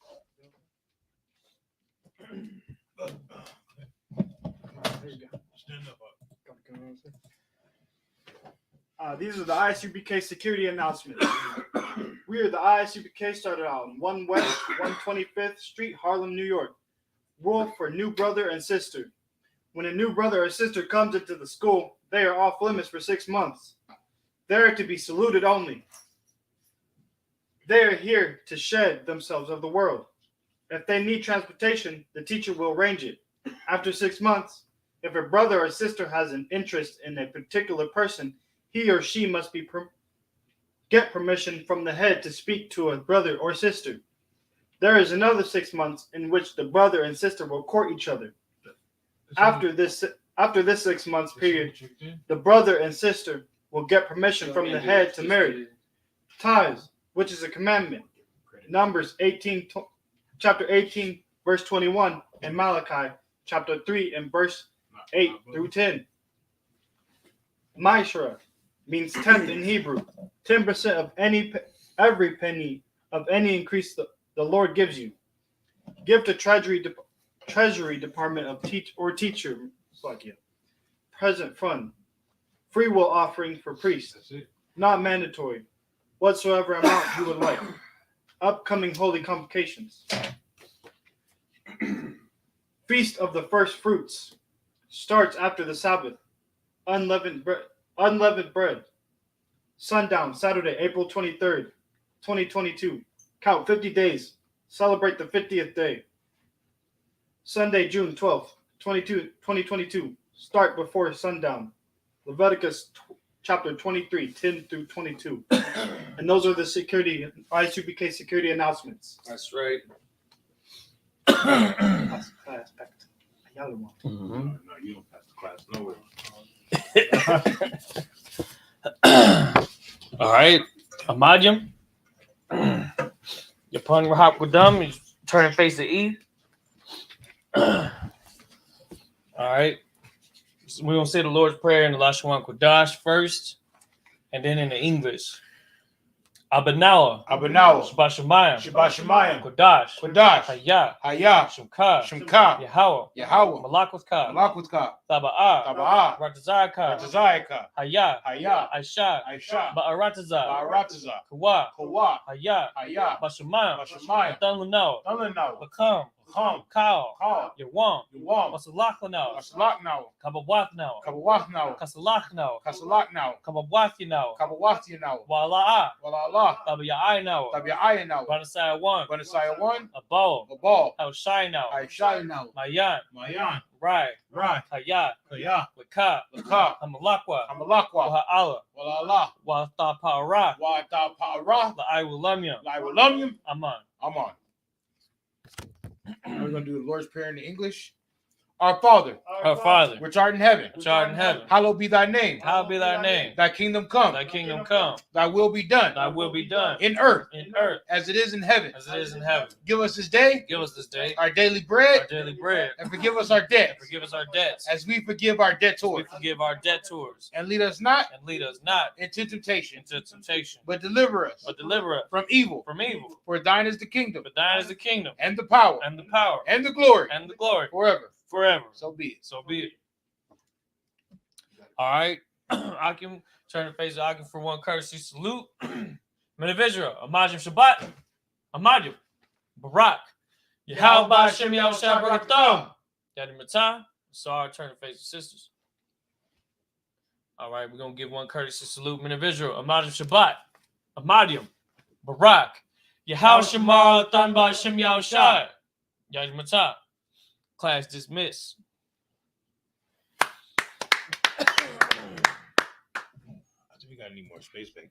These are the I.S.U.P.K security announcements. We are the I.S.U.P.K, started out on 1 West, 125th Street, Harlem, New York. Rule for new brother and sister. When a new brother or sister comes into the school, they are off limits for 6 months. They are to be saluted only. They are here to shed themselves of the world. If they need transportation, the teacher will arrange it. After 6 months, if a brother or sister has an interest in a particular person, he or she must get permission from the head to speak to a brother or sister. There is another 6 months in which the brother and sister will court each other. After this 6 months period, the brother and sister will get permission from the head to marry. Tithes, which is a commandment. Numbers chapter 18, verse 21, and Malachi, chapter 3, and verse 8 through 10. Maishra means tenth in Hebrew. 10% of every penny of any increase the Lord gives you. Give to treasury department of teacher. Present fund. Free will offering for priests. Not mandatory. Whatsoever amount you would like. Upcoming holy convocations. Feast of the first fruits. Starts after the Sabbath. Unleavened bread. Sundown, Saturday, April 23rd, 2022. Count 50 days. Celebrate the 50th day. Sunday, June 12th, 2022. Start before sundown. Leviticus chapter 23, 10 through 22. And those are the I.S.U.P.K security announcements. That's right. Pass the class back to the yellow one. No, you don't pass the class nowhere. All right. Imagine. Upon Rahab Qadam, you turn and face the E. All right. So we're going to say the Lord's Prayer in the Lashwan Kodash first, and then in the English. Abanawa. Shabbat Shemayim. Shabbat Shemayim. Kodash. Kodash. Hayah. Hayah. Shemka. Shemka. Yahweh. Yahweh. Malakutka. Malakutka. Taba'ah. Taba'ah. Ratazaka. Ratazayaka. Hayah. Hayah. Aisha. Aisha. Ba'arataza. Ba'arataza. Kawa. Kawa. Hayah. Hayah. Bashamayim. Bashamayim. Thunlano. Thunlano. Bakam. Chum. Kyle. Kyle. Yawam. Yawam. Basalaklanao. Basalaknao. Kabawathnao. Kabawathnao. Kasalakhnao. Kasalaknao. Kabawathinao. Kabawathinao. Wala'ah. Wala'ah. Tabi'ainao. Tabi'ainao. Banasaya 1. Banasaya 1. Abol. Abol. Haushainao. Aishainao. Mayan. Mayan. Rai. Rai. Hayat. Hayah. Waka. Laka. Hamalakwa. Hamalakwa. Waha'ala. Wala'lah. Wathapa'ara. Wa'atapa'ara. La'iwulamyam. Laiwulamyam. Aman. Aman. We're going to do the Lord's Prayer in the English. Our Father, Our Father, which art in heaven, which art in heaven, hallowed be thy name. hallowed be thy name. Thy kingdom come. Thy kingdom come. Thy will be done. Thy will be done In earth in earth as it is in heaven. as it is in heaven. Give us this day Give us this day our daily bread, our daily bread, and forgive us our and debts forgive us our debts as we forgive our as we debtors. forgive our debtors, And lead us not and lead us not into temptation, into temptation, but deliver us but deliver us from evil. from evil. For thine is the kingdom, For thine is the kingdom and the power, and the power and the glory, and the glory forever. forever. So be it. So be it. All right. I can turn the face of Akim for one courtesy salute. Men of Israel, Amajim Shabbat, Amajim, Barak, Yahweh Shem Yahushua Barakatam, Daddy Matah. So I turn the face of sisters. All right, we're going to give one courtesy salute. Men of Israel, Amajim Shabbat, Amajim, Barak, Yahweh Shemar Tanba Shem Yahushua, Daddy Matah. Class dismissed. We gotta need more space back here.